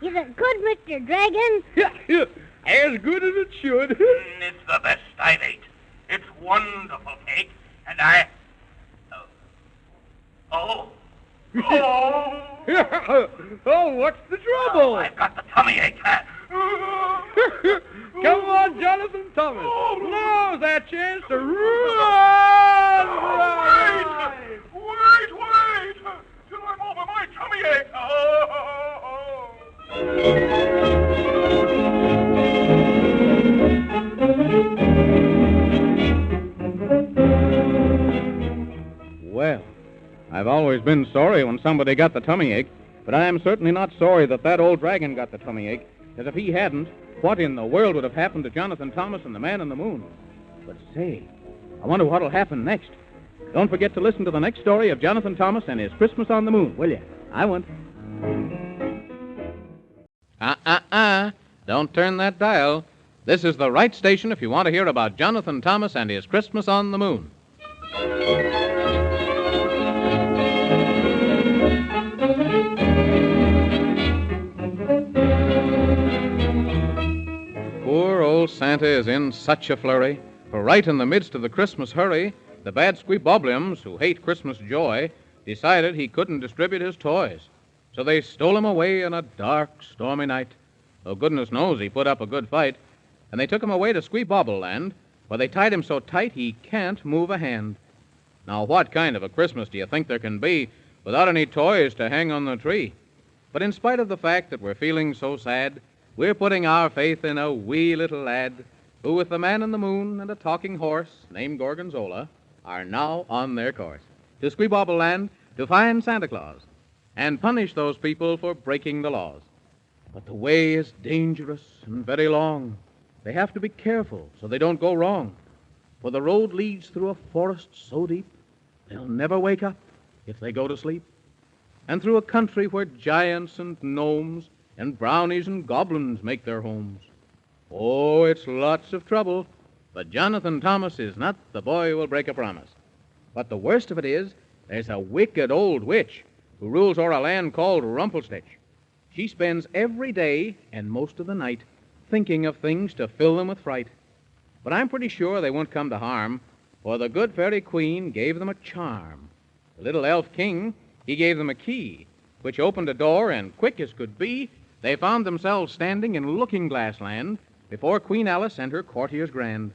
Is it good, Mr. Dragon? Yeah, as good as it should. It's the best I've ate. It's wonderful cake, and I... Oh. Oh, what's the trouble? Oh, I've got the tummy ache. Come on, Jonathan Thomas. Now's our chance to run! Wait! Till I'm over my tummy ache. Well, I've always been sorry when somebody got the tummy ache, but I am certainly not sorry that old dragon got the tummy ache, because if he hadn't, what in the world would have happened to Jonathan Thomas and the Man in the Moon? But say, I wonder what'll happen next. Don't forget to listen to the next story of Jonathan Thomas and his Christmas on the Moon, will you? I won't. Don't turn that dial. This is the right station if you want to hear about Jonathan Thomas and his Christmas on the Moon. Poor old Santa is in such a flurry, for right in the midst of the Christmas hurry, the bad squeebobliums, who hate Christmas joy, decided he couldn't distribute his toys. So they stole him away on a dark, stormy night. Though goodness knows he put up a good fight. And they took him away to Squeebobble Land, where they tied him so tight he can't move a hand. Now, what kind of a Christmas do you think there can be without any toys to hang on the tree? But in spite of the fact that we're feeling so sad, we're putting our faith in a wee little lad who, with the Man in the Moon and a talking horse named Gorgonzola, are now on their course to Squeebobble Land to find Santa Claus and punish those people for breaking the laws. But the way is dangerous and very long. They have to be careful so they don't go wrong, for the road leads through a forest so deep they'll never wake up if they go to sleep, and through a country where giants and gnomes and brownies and goblins make their homes. Oh, it's lots of trouble, but Jonathan Thomas is not the boy who will break a promise. But the worst of it is, there's a wicked old witch who rules o'er a land called Rumplestitch. She spends every day and most of the night thinking of things to fill them with fright. But I'm pretty sure they won't come to harm, for the good fairy queen gave them a charm. The little elf king, he gave them a key, which opened a door, and quick as could be, they found themselves standing in Looking-Glass Land before Queen Alice and her courtiers grand.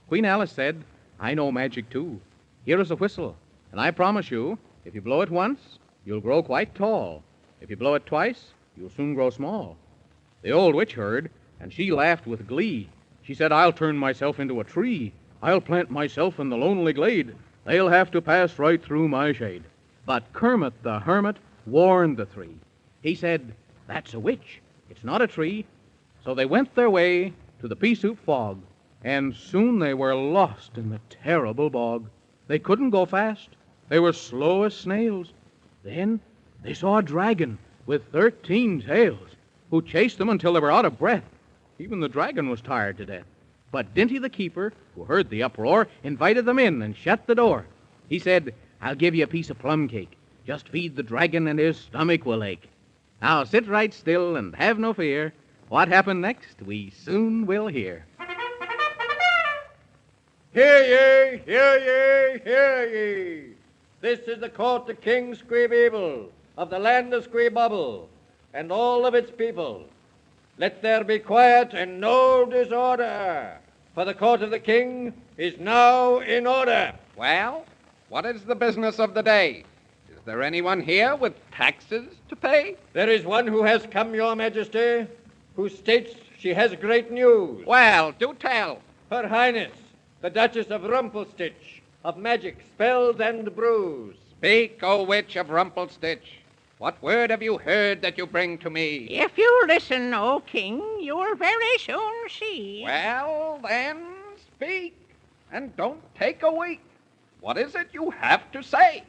Queen Alice said, "I know magic, too. Here is a whistle, and I promise you, if you blow it once, you'll grow quite tall. If you blow it twice, you'll soon grow small." The old witch heard, and she laughed with glee. She said, "I'll turn myself into a tree. I'll plant myself in the lonely glade. They'll have to pass right through my shade." But Kermit the Hermit warned the three. He said, "That's a witch. It's not a tree." So they went their way to the pea-soup fog, and soon they were lost in the terrible bog. They couldn't go fast. They were slow as snails. Then they saw a dragon with 13 tails, who chased them until they were out of breath. Even the dragon was tired to death. But Dinty the keeper, who heard the uproar, invited them in and shut the door. He said, "I'll give you a piece of plum cake. Just feed the dragon and his stomach will ache. Now sit right still and have no fear. What happened next, we soon will hear." Hear ye, hear ye, hear ye. This is the court of King Squeebeeble, of the land of Squeebubble, and all of its people. Let there be quiet and no disorder, for the court of the king is now in order. Well, what is the business of the day? Is there anyone here with taxes to pay? There is one who has come, your majesty, who states she has great news. Well, do tell. Her Highness, the Duchess of Rumpelstitch, of magic, spells, and brews. Speak, O witch of Rumpelstitch. What word have you heard that you bring to me? If you listen, O king, you'll very soon see. Well, then, speak, and don't take a week. What is it you have to say?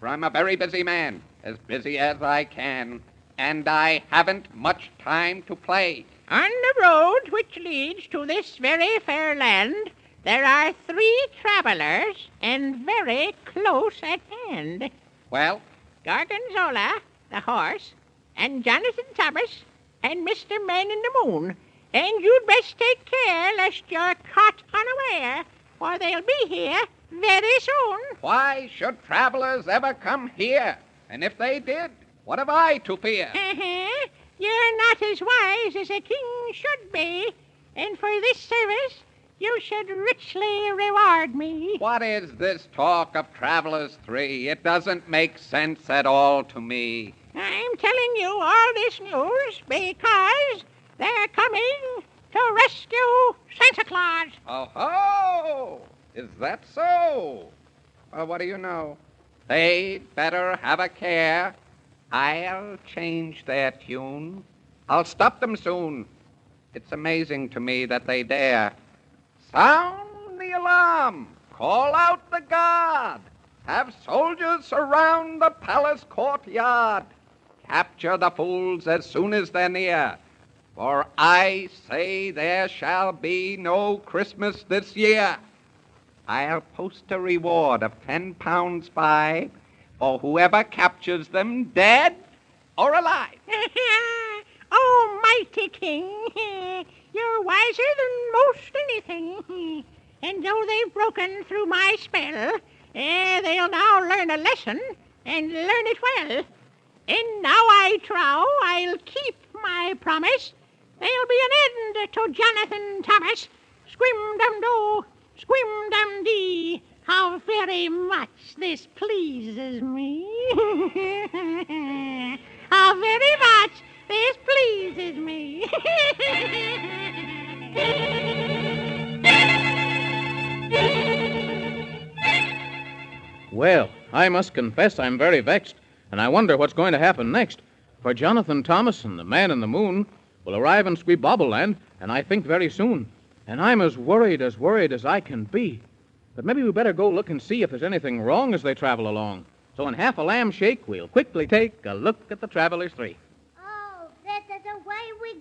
For I'm a very busy man, as busy as I can, and I haven't much time to play. On the road which leads to this very fair land, there are 3 travelers, and very close at hand. Well? Gorgonzola, the horse, and Jonathan Thomas, and Mr. Man in the Moon. And you'd best take care lest you're caught unaware, for they'll be here very soon. Why should travelers ever come here? And if they did, what have I to fear? You're not as wise as a king should be, and for this service you should richly reward me. What is this talk of travelers 3? It doesn't make sense at all to me. I'm telling you all this news because they're coming to rescue Santa Claus. Oh-ho! Is that so? Well, what do you know? They'd better have a care. I'll change their tune. I'll stop them soon. It's amazing to me that they dare. Sound the alarm. Call out the guard. Have soldiers surround the palace courtyard. Capture the fools as soon as they're near. For I say there shall be no Christmas this year. I'll post a reward of 10 pounds 5 for whoever captures them dead or alive. Oh, mighty king, you're wiser than most anything. And though they've broken through my spell, they'll now learn a lesson, and learn it well. And now I trow I'll keep my promise. There'll be an end to Jonathan Thomas. Squim-dum-doo, squim-dum-dee. How very much this pleases me. How very much this pleases me. Well, I must confess I'm very vexed, and I wonder what's going to happen next. For Jonathan Thomas and the Man in the Moon will arrive in Squeebobble Land, and I think very soon. And I'm as worried as I can be. But maybe we better go look and see if there's anything wrong as they travel along. So in half a lamb shake, we'll quickly take a look at the travelers 3. Oh, this is the way we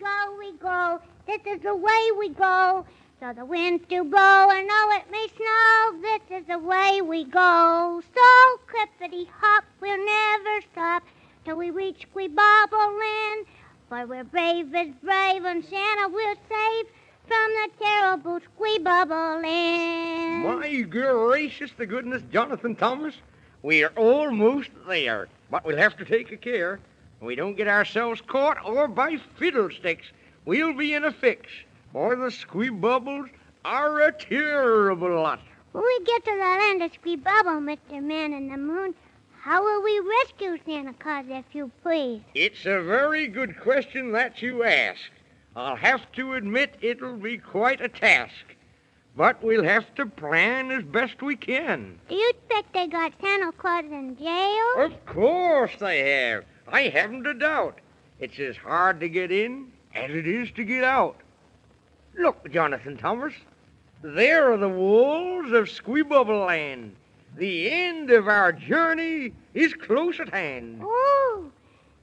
go. This is the way we go. So the winds do blow, and though it may snow, this is the way we go. So clippity-hop, we'll never stop till we reach Squeebobble Land. For we're brave as brave, and Santa will save from the terrible Squeebobble Land. My gracious, the goodness, Jonathan Thomas. We are almost there, but we'll have to take a care. we don't get ourselves caught, or by fiddlesticks, we'll be in a fix. For the Squeebubbles are a terrible lot. When we get to the land of Squeebubble, Mr. Man in the Moon, how will we rescue Santa Claus, if you please? It's a very good question that you ask. I'll have to admit it'll be quite a task. But we'll have to plan as best we can. Do you expect they got Santa Claus in jail? Of course they have. I haven't a doubt. It's as hard to get in as it is to get out. Look, Jonathan Thomas. There are the walls of Squeebubble Land. The end of our journey is close at hand. Oh,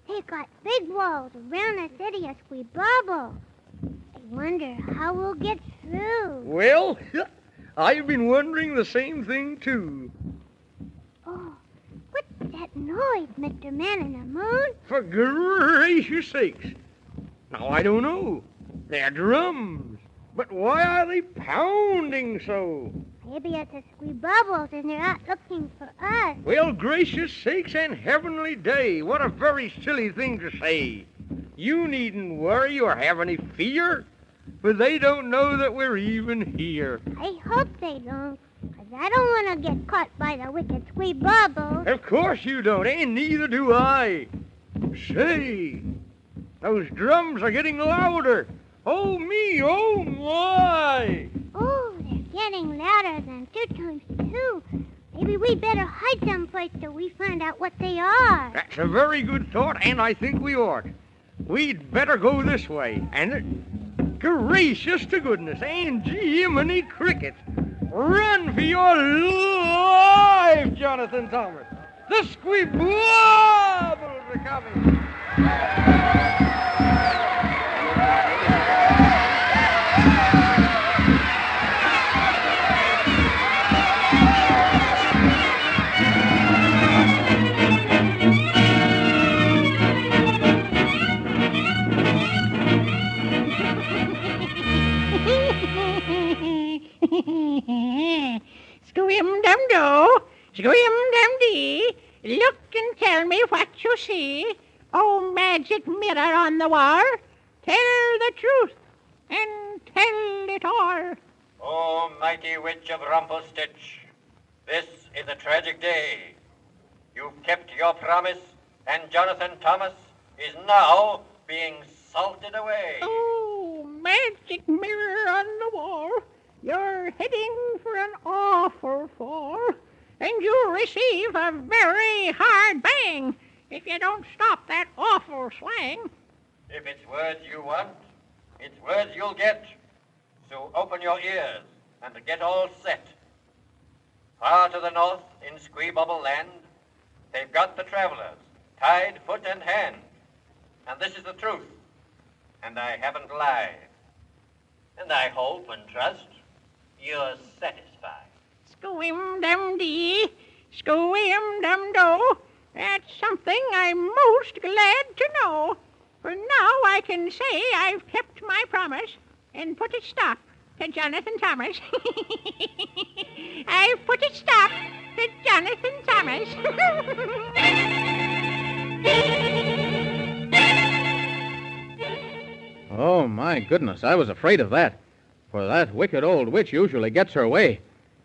they got big walls around the city of Squeebubble. I wonder how we'll get through. Well, I've been wondering the same thing, too. Oh, what's that noise, Mr. Man in the Moon? For gracious sakes. Now, I don't know. They're drums. But why are they pounding so? Maybe it's the Squeebubbles and they're out looking for us. Well, gracious sakes and heavenly day, what a very silly thing to say. You needn't worry or have any fear, for they don't know that we're even here. I hope they don't, because I don't want to get caught by the wicked Squeebubbles. Of course you don't, and neither do I. Say, those drums are getting louder. Oh, me, oh, my. Oh, they're getting louder than 2 times 2. Maybe we'd better hide someplace till we find out what they are. That's a very good thought, and I think we ought. We'd better go this way. And gracious to goodness, and Jiminy Cricket, run for your life, Jonathan Thomas. The Squeebubbles are coming. Squim-dum-do, squim-dum-dee, look and tell me what you see. Oh, magic mirror on the wall, tell the truth and tell it all. Oh, mighty witch of Rumpelstitch, this is a tragic day. You've kept your promise, and Jonathan Thomas is now being salted away. Oh, magic mirror on the wall, you're heading for an awful fall, and you'll receive a very hard bang if you don't stop that awful slang. If it's words you want, it's words you'll get. So open your ears and get all set. Far to the north in Squeebubble Land, they've got the travelers tied foot and hand. And this is the truth, and I haven't lied. And I hope and trust you're satisfied. Squim-dum-dee, squim-dum-do, that's something I'm most glad to know. For now I can say I've kept my promise and put a stop to Jonathan Thomas. I've put a stop to Jonathan Thomas. Oh, my goodness, I was afraid of that. For that wicked old witch usually gets her way.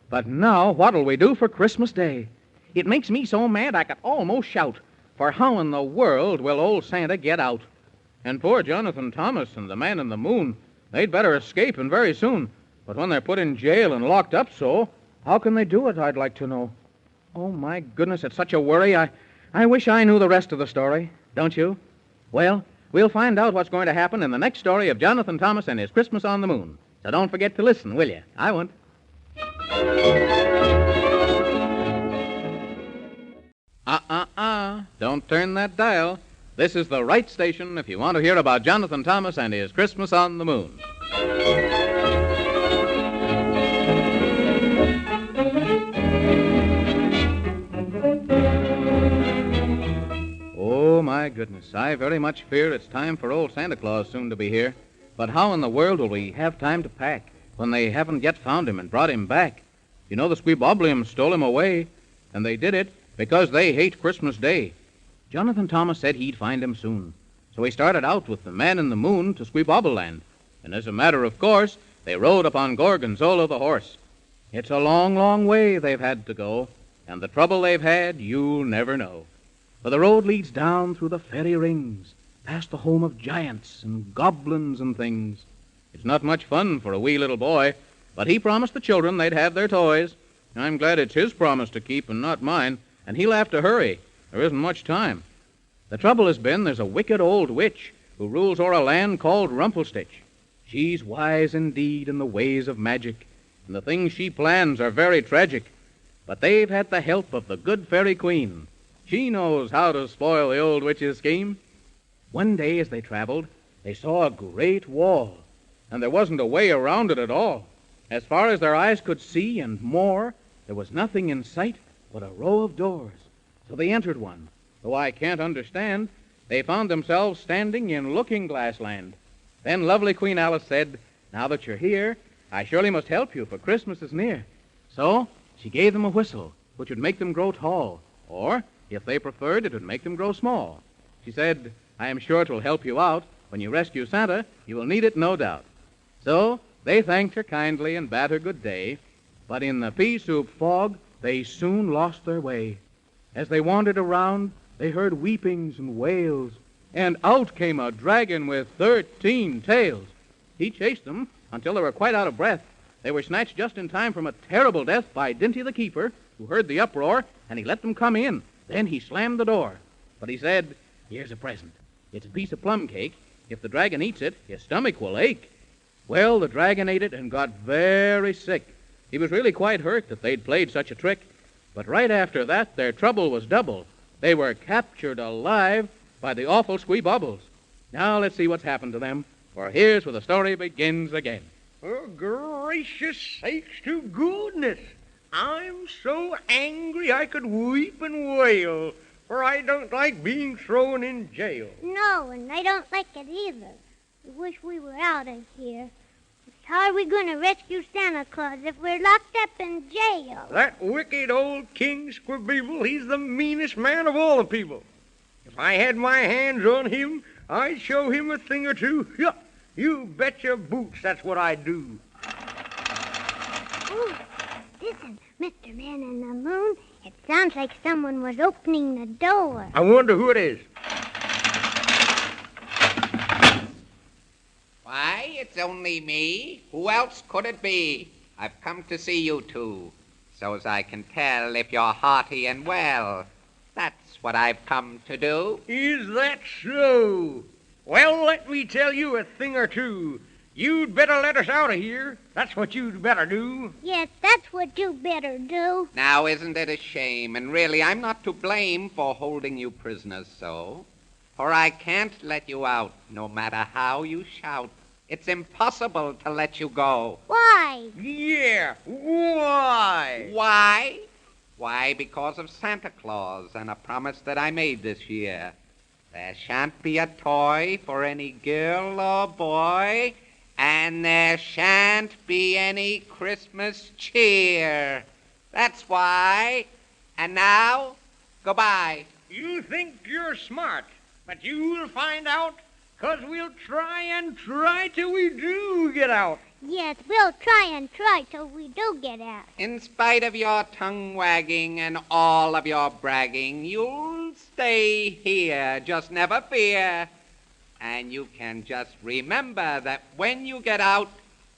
But now, what'll we do for Christmas Day? It makes me so mad I could almost shout. For how in the world will old Santa get out? And poor Jonathan Thomas and the Man in the Moon, they'd better escape and very soon. But when they're put in jail and locked up so, how can they do it, I'd like to know? Oh, my goodness, it's such a worry. I wish I knew the rest of the story. Don't you? Well, we'll find out what's going to happen in the next story of Jonathan Thomas and his Christmas on the Moon. So don't forget to listen, will you? I won't. Don't turn that dial. This is the right station if you want to hear about Jonathan Thomas and his Christmas on the Moon. Oh, my goodness. I very much fear it's time for old Santa Claus soon to be here. But how in the world will we have time to pack when they haven't yet found him and brought him back? You know, the Squeebobliums stole him away, and they did it because they hate Christmas Day. Jonathan Thomas said he'd find him soon. So he started out with the man in the moon to Squeebobble Land. And as a matter of course, they rode upon Gorgonzola the horse. It's a long, long way they've had to go, and the trouble they've had you'll never know. For the road leads down through the fairy rings, past the home of giants and goblins and things. It's not much fun for a wee little boy, but he promised the children they'd have their toys. I'm glad it's his promise to keep and not mine, and he'll have to hurry. There isn't much time. The trouble has been there's a wicked old witch who rules o'er a land called Rumpelstitch. She's wise indeed in the ways of magic, and the things she plans are very tragic. But they've had the help of the good fairy queen. She knows how to spoil the old witch's scheme. One day as they traveled, they saw a great wall, and there wasn't a way around it at all. As far as their eyes could see and more, there was nothing in sight but a row of doors. So they entered one. Though I can't understand, they found themselves standing in Looking-Glass Land. Then lovely Queen Alice said, "Now that you're here, I surely must help you, for Christmas is near." So she gave them a whistle, which would make them grow tall, or, if they preferred, it would make them grow small. She said, "I am sure it will help you out. When you rescue Santa, you will need it, no doubt." So they thanked her kindly and bade her good day, but in the pea-soup fog, they soon lost their way. As they wandered around, they heard weepings and wails, and out came a dragon with 13 tails. He chased them until they were quite out of breath. They were snatched just in time from a terrible death by Dinty the Keeper, who heard the uproar, and he let them come in. Then he slammed the door. But he said, "Here's a present. It's a piece of plum cake. If the dragon eats it, his stomach will ache." Well, the dragon ate it and got very sick. He was really quite hurt that they'd played such a trick. But right after that, their trouble was double. They were captured alive by the awful Squeebobbles. Now let's see what's happened to them, for here's where the story begins again. Oh, gracious sakes to goodness! I'm so angry I could weep and wail, for I don't like being thrown in jail. No, and I don't like it either. I wish we were out of here. How are we going to rescue Santa Claus if we're locked up in jail? That wicked old King Squibbeeble, he's the meanest man of all the people. If I had my hands on him, I'd show him a thing or two. Yeah, you bet your boots that's what I'd do. Oh, listen, Mr. Man in the Moon. It sounds like someone was opening the door. I wonder who it is. Why, it's only me. Who else could it be? I've come to see you two, so as I can tell if you're hearty and well. That's what I've come to do. Is that so? Well, let me tell you a thing or two. You'd better let us out of here. That's what you'd better do. Yes, that's what you better do. Now, isn't it a shame? And really, I'm not to blame for holding you prisoners so. For I can't let you out, no matter how you shout. It's impossible to let you go. Why? Yeah, why? Why? Why, because of Santa Claus and a promise that I made this year. There shan't be a toy for any girl or boy, and there shan't be any Christmas cheer. That's why. And now, goodbye. You think you're smart, but you'll find out, 'cause we'll try till we do get out. Yes, we'll try till we do get out. In spite of your tongue wagging and all of your bragging, you'll stay here, just never fear. And you can just remember that when you get out,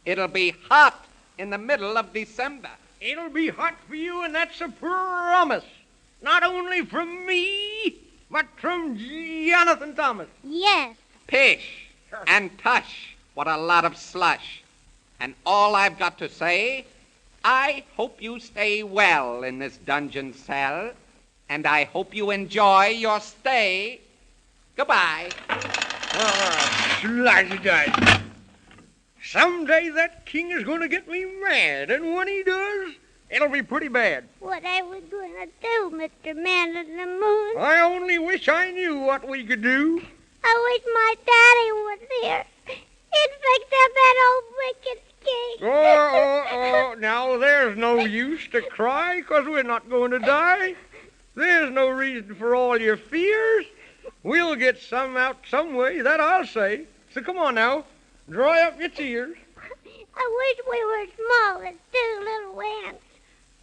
it'll be hot in the middle of December. It'll be hot for you, and that's a promise. Not only from me, but from Jonathan Thomas. Yes. Pish and tush, what a lot of slush. And all I've got to say, I hope you stay well in this dungeon cell, and I hope you enjoy your stay. Goodbye. Slice it dice. Someday that king is going to get me mad, and when he does, it'll be pretty bad. What are we going to do, Mr. Man in the Moon? I only wish I knew what we could do. I wish my daddy was here. He'd fix up that old wicked king. Oh, now there's no use to cry, 'cause we're not going to die. There's no reason for all your fears. We'll get some out some way, that I'll say. So come on now, dry up your tears. I wish we were small as 2 little ants.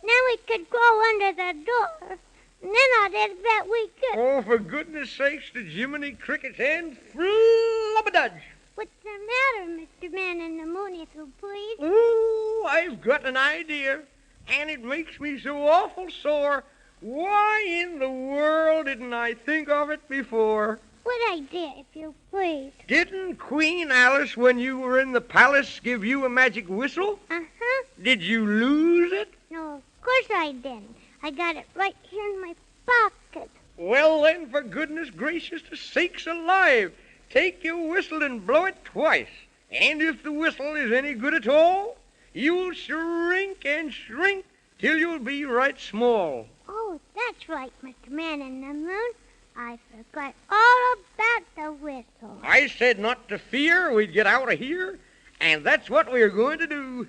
Then we could go under the door. And then I just bet we could. Oh, for goodness sakes, to Jiminy Cricket's and flub-a-dudge. What's the matter, Mr. Man in the Moon, if you please? Oh, I've got an idea, and it makes me so awful sore. Why in the world didn't I think of it before? What idea, if you please? Didn't Queen Alice, when you were in the palace, give you a magic whistle? Uh-huh. Did you lose it? No, of course I didn't. I got it right here in my pocket. Well, then, for goodness gracious sakes alive, take your whistle and blow it twice. And if the whistle is any good at all, you'll shrink and shrink till you'll be right small. Oh, that's right, Mr. Man in the Moon. I forgot all about the whistle. I said not to fear, we'd get out of here, and that's what we're going to do.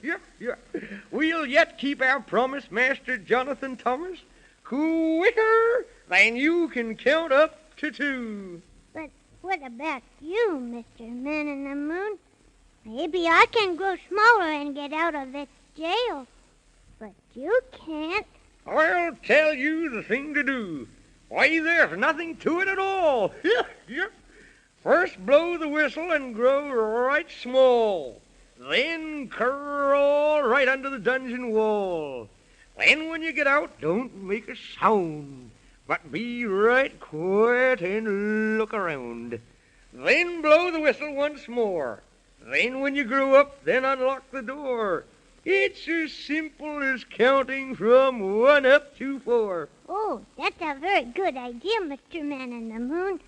Yeah. We'll yet keep our promise, Master Jonathan Thomas, quicker than you can count up to 2. But what about you, Mr. Man in the Moon? Maybe I can grow smaller and get out of this jail. But you can't. I'll tell you the thing to do. Why, there's nothing to it at all. Yeah. First blow the whistle and grow right small. Then crawl right under the dungeon wall. Then when you get out, don't make a sound, but be right quiet and look around. Then blow the whistle once more. Then when you grow up, then unlock the door. It's as simple as counting from 1 up to 4. Oh, that's a very good idea, Mr. Man in the Moon.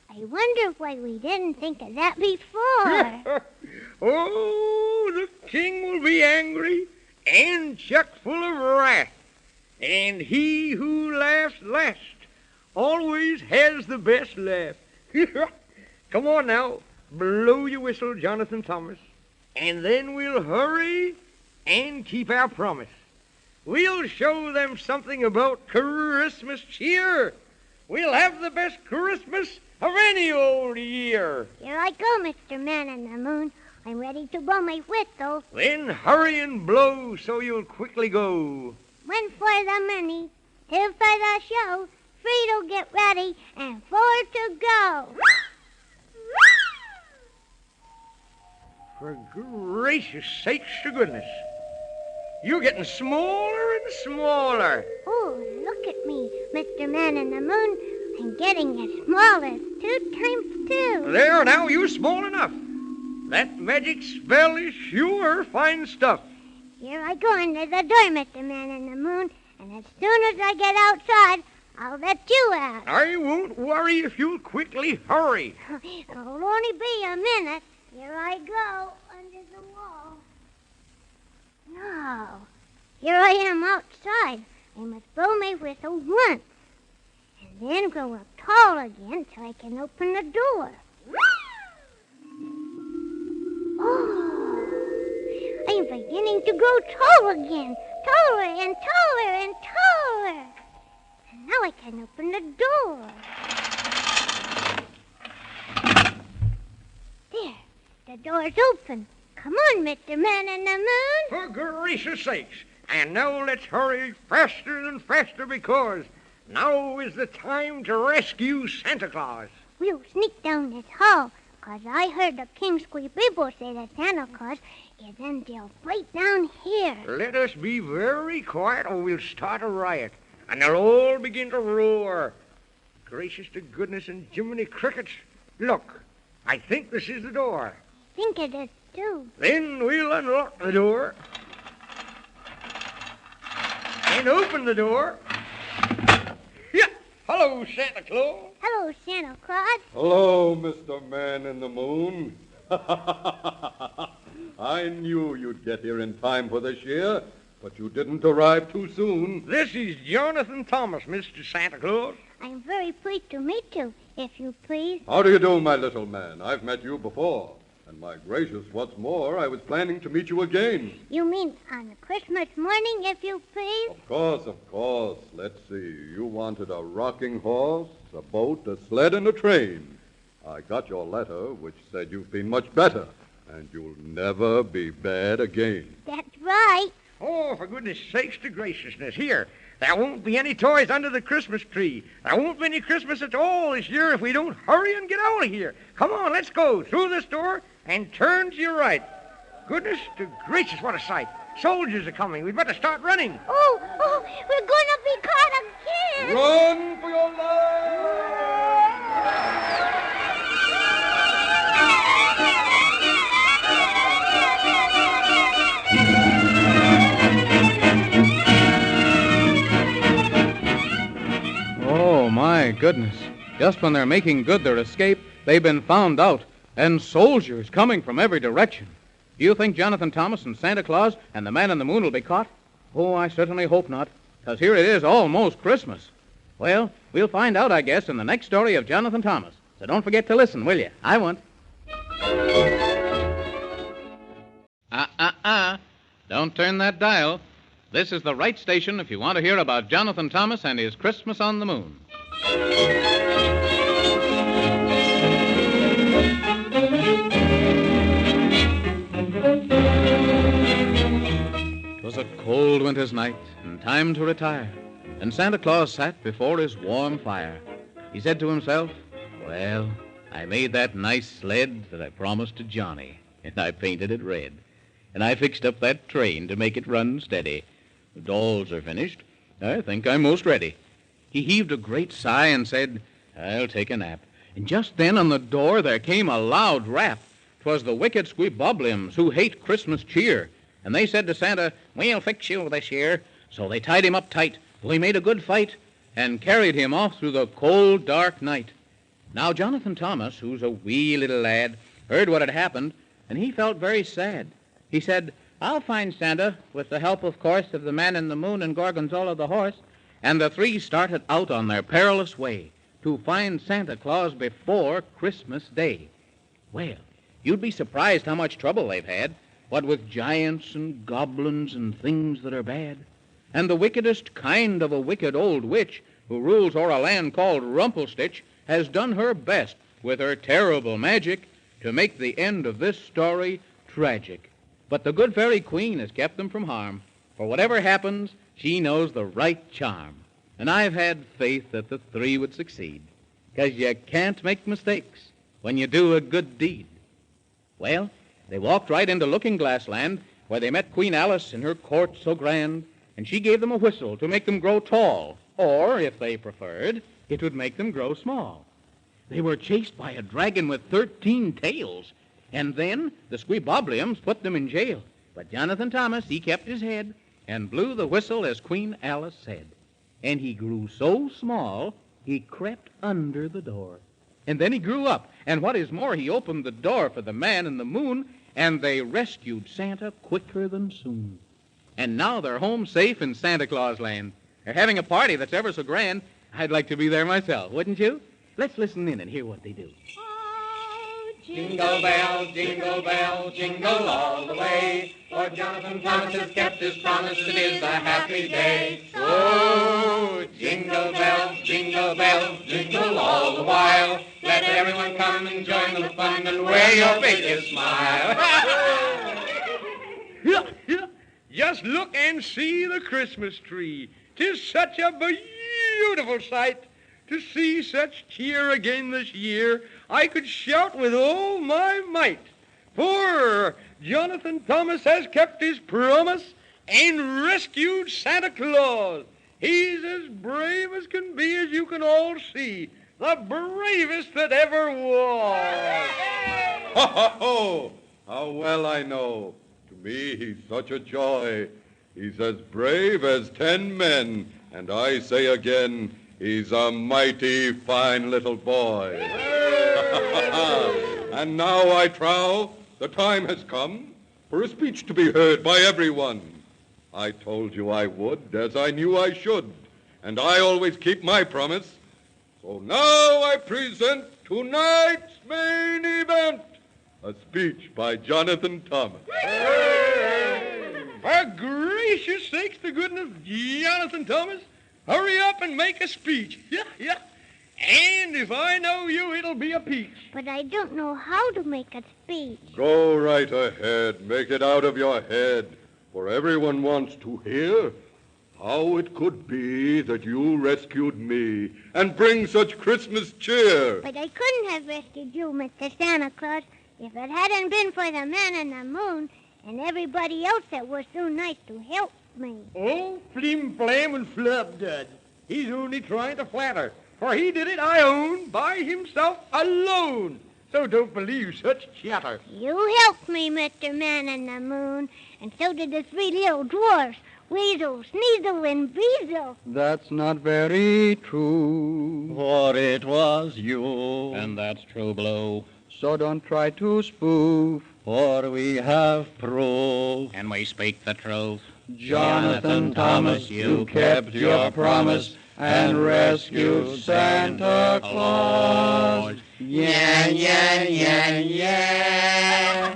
I wonder why we didn't think of that before. Oh, the king will be angry and chock full of wrath. And he who laughs last always has the best laugh. Come on now, blow your whistle, Jonathan Thomas, and then we'll hurry and keep our promise. We'll show them something about Christmas cheer. We'll have the best Christmas of any old year. Here I go, Mr. Man in the Moon. I'm ready to blow my whistle. Then hurry and blow so you'll quickly go. 1 for the money, 2 for the show, 3 to get ready, and 4 to go. For gracious sakes to goodness. You're getting smaller and smaller. Oh, look at me, Mr. Man in the Moon. I'm getting as small as 2 times 2. There, now, you're small enough. That magic spell is sure fine stuff. Here I go under the door, Mr. Man in the Moon, and as soon as I get outside, I'll let you out. I won't worry if you'll quickly hurry. It'll only be a minute. Here I go under the wall. No, here I am outside. I must blow my whistle once, and then grow up tall again so I can open the door. Oh, I'm beginning to grow tall again, taller and taller and taller. And now I can open the door. There, the door's open. Come on, Mr. Man in the Moon. For gracious sakes. And now let's hurry faster and faster because now is the time to rescue Santa Claus. We'll sneak down this hall, 'cause I heard the King Squeeble say that Santa Claus is in jail right down here. Let us be very quiet or we'll start a riot, and they'll all begin to roar. Gracious to goodness and Jiminy Crickets. Look, I think this is the door. I think it is, too. Then we'll unlock the door and open the door. Yeah. Hello, Santa Claus. Hello, Santa Claus. Hello, Mr. Man in the Moon. I knew you'd get here in time for this year, but you didn't arrive too soon. This is Jonathan Thomas, Mr. Santa Claus. I'm very pleased to meet you, if you please. How do you do, my little man? I've met you before, And my gracious, what's more, I was planning to meet you again. You mean on Christmas morning, if you please? Of course. Let's see. You wanted a rocking horse, a boat, a sled, and a train. I got your letter, which said you've been much better, and you'll never be bad again. That's right. Oh, for goodness sakes to graciousness. Here, there won't be any toys under the Christmas tree. There won't be any Christmas at all this year if we don't hurry and get out of here. Come on, let's go through this door and turn to your right. Goodness to gracious, what a sight. Soldiers are coming. We'd better start running. Oh, we're going to be caught again. Run for your life! Oh, my goodness. Just when they're making good their escape, they've been found out, and soldiers coming from every direction. Do you think Jonathan Thomas and Santa Claus and the Man in the Moon will be caught? Oh, I certainly hope not, because here it is almost Christmas. Well, we'll find out, I guess, in the next story of Jonathan Thomas. So don't forget to listen, will you? I won't. Don't turn that dial. This is the right station if you want to hear about Jonathan Thomas and his Christmas on the Moon. It was a cold winter's night and time to retire, and Santa Claus sat before his warm fire. He said to himself, "Well, I made that nice sled that I promised to Johnny, and I painted it red. And I fixed up that train to make it run steady. The dolls are finished. I think I'm most ready." He heaved a great sigh and said, "I'll take a nap." And just then on the door there came a loud rap. 'Twas the wicked Squeebobliums who hate Christmas cheer. And they said to Santa, "We'll fix you this year." So they tied him up tight, though he made a good fight, and carried him off through the cold, dark night. Now Jonathan Thomas, who's a wee little lad, heard what had happened, and he felt very sad. He said, "I'll find Santa, with the help, of course, of the Man in the Moon and Gorgonzola the horse." And the three started out on their perilous way to find Santa Claus before Christmas Day. Well, you'd be surprised how much trouble they've had, what with giants and goblins and things that are bad. And the wickedest kind of a wicked old witch who rules o'er a land called Rumpelstitch has done her best with her terrible magic to make the end of this story tragic. But the good fairy queen has kept them from harm, for whatever happens, she knows the right charm. And I've had faith that the three would succeed, 'cause you can't make mistakes when you do a good deed. Well, they walked right into Looking-Glass Land, where they met Queen Alice in her court so grand, and she gave them a whistle to make them grow tall, or, if they preferred, it would make them grow small. They were chased by a dragon with 13 tails, and then the Squeebobliums put them in jail. But Jonathan Thomas, he kept his head and blew the whistle as Queen Alice said. And he grew so small, he crept under the door. And then he grew up, and what is more, he opened the door for the Man in the Moon, and they rescued Santa quicker than soon. And now they're home safe in Santa Claus Land. They're having a party that's ever so grand. I'd like to be there myself, wouldn't you? Let's listen in and hear what they do. Jingle bells, jingle all the way. For Jonathan Thomas has kept his promise, it is a happy day. Oh, jingle bells, jingle all the while. Let everyone come and join the fun and wear your biggest smile. Just look and see the Christmas tree. 'Tis such a beautiful sight. To see such cheer again this year, I could shout with all my might. For Jonathan Thomas has kept his promise and rescued Santa Claus. He's as brave as can be, as you can all see. The bravest that ever was. Ho, ho, ho! How well I know. To me, he's such a joy. He's as brave as 10 men, and I say again, he's a mighty fine little boy. And now, I trow, the time has come for a speech to be heard by everyone. I told you I would, as I knew I should, and I always keep my promise. So now I present tonight's main event, A speech by Jonathan Thomas. For gracious sakes, to goodness, Jonathan Thomas, hurry up and make a speech. Yeah. And if I know you, it'll be a peach. But I don't know how to make a speech. Go right ahead. Make it out of your head. For everyone wants to hear how it could be that you rescued me and bring such Christmas cheer. But I couldn't have rescued you, Mr. Santa Claus, if it hadn't been for the man in the moon and everybody else that was so nice to help me. Oh, flim, flam, and flubdud. He's only trying to flatter, for he did it, I own, by himself alone. So don't believe such chatter. You helped me, Mr. Man in the Moon, and so did the three little dwarfs, Weasel, Sneasel, and Beezle. That's not very true, for it was you. And that's true, Blue. So don't try to spoof, for we have proof. And we speak the truth. Jonathan Thomas, you kept your promise and rescued Santa Claus. Yeah, yeah, yeah, yeah.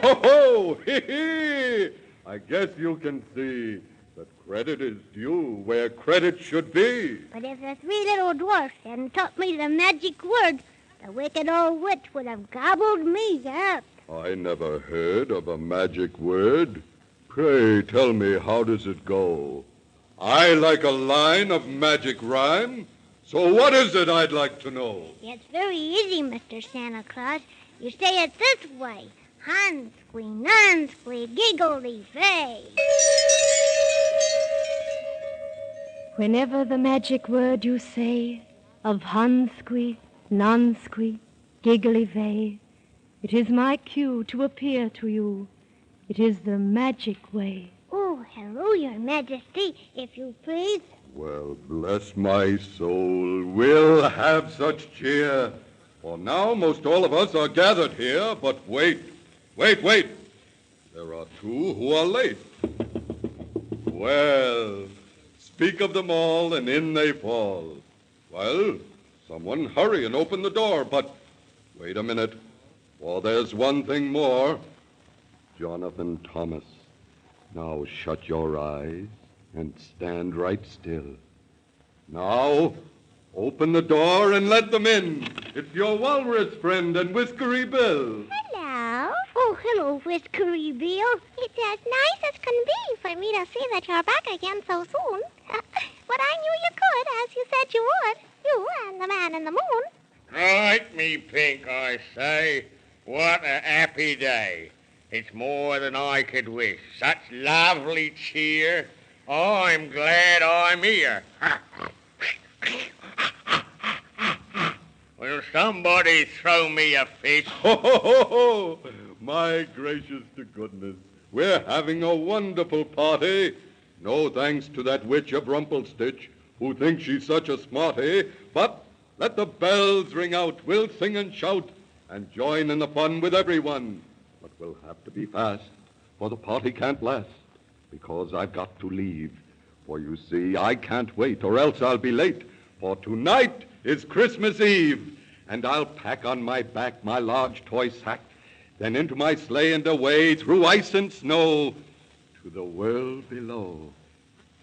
Ho, ho, hee, hee. I guess you can see that credit is due where credit should be. But if the three little dwarfs hadn't taught me the magic words, the wicked old witch would have gobbled me up. I never heard of a magic word. Pray tell me, how does it go? I like a line of magic rhyme. So what is it, I'd like to know? It's very easy, Mr. Santa Claus. You say it this way. Hansquee, nansquee, giggly fay. Whenever the magic word you say of Hansquee, nansquee, giggly vay, it is my cue to appear to you. It is the magic way. Oh, hello, Your Majesty, if you please. Well, bless my soul, we'll have such cheer. For now most all of us are gathered here, but wait. There are two who are late. Well, speak of them all, and in they fall. Well, someone hurry and open the door, but wait a minute, for there's one thing more. Jonathan Thomas, now shut your eyes and stand right still. Now, open the door and let them in. It's your walrus friend and Whiskery Bill. Hello. Oh, hello, Whiskery Bill. It's as nice as can be for me to see that you're back again so soon. But I knew you could, as you said you would. You and the man in the moon. Right, me pink, I say. What a happy day. It's more than I could wish. Such lovely cheer. I'm glad I'm here. Will somebody throw me a fish? Ho, ho, ho, ho! My gracious to goodness. We're having a wonderful party. No thanks to that witch of Rumpelstitch, who thinks she's such a smarty. But let the bells ring out. We'll sing and shout and join in the fun with everyone. But we'll have to be fast, for the party can't last, because I've got to leave. For you see, I can't wait, or else I'll be late. For tonight is Christmas Eve, and I'll pack on my back my large toy sack, then into my sleigh and away through ice and snow to the world below,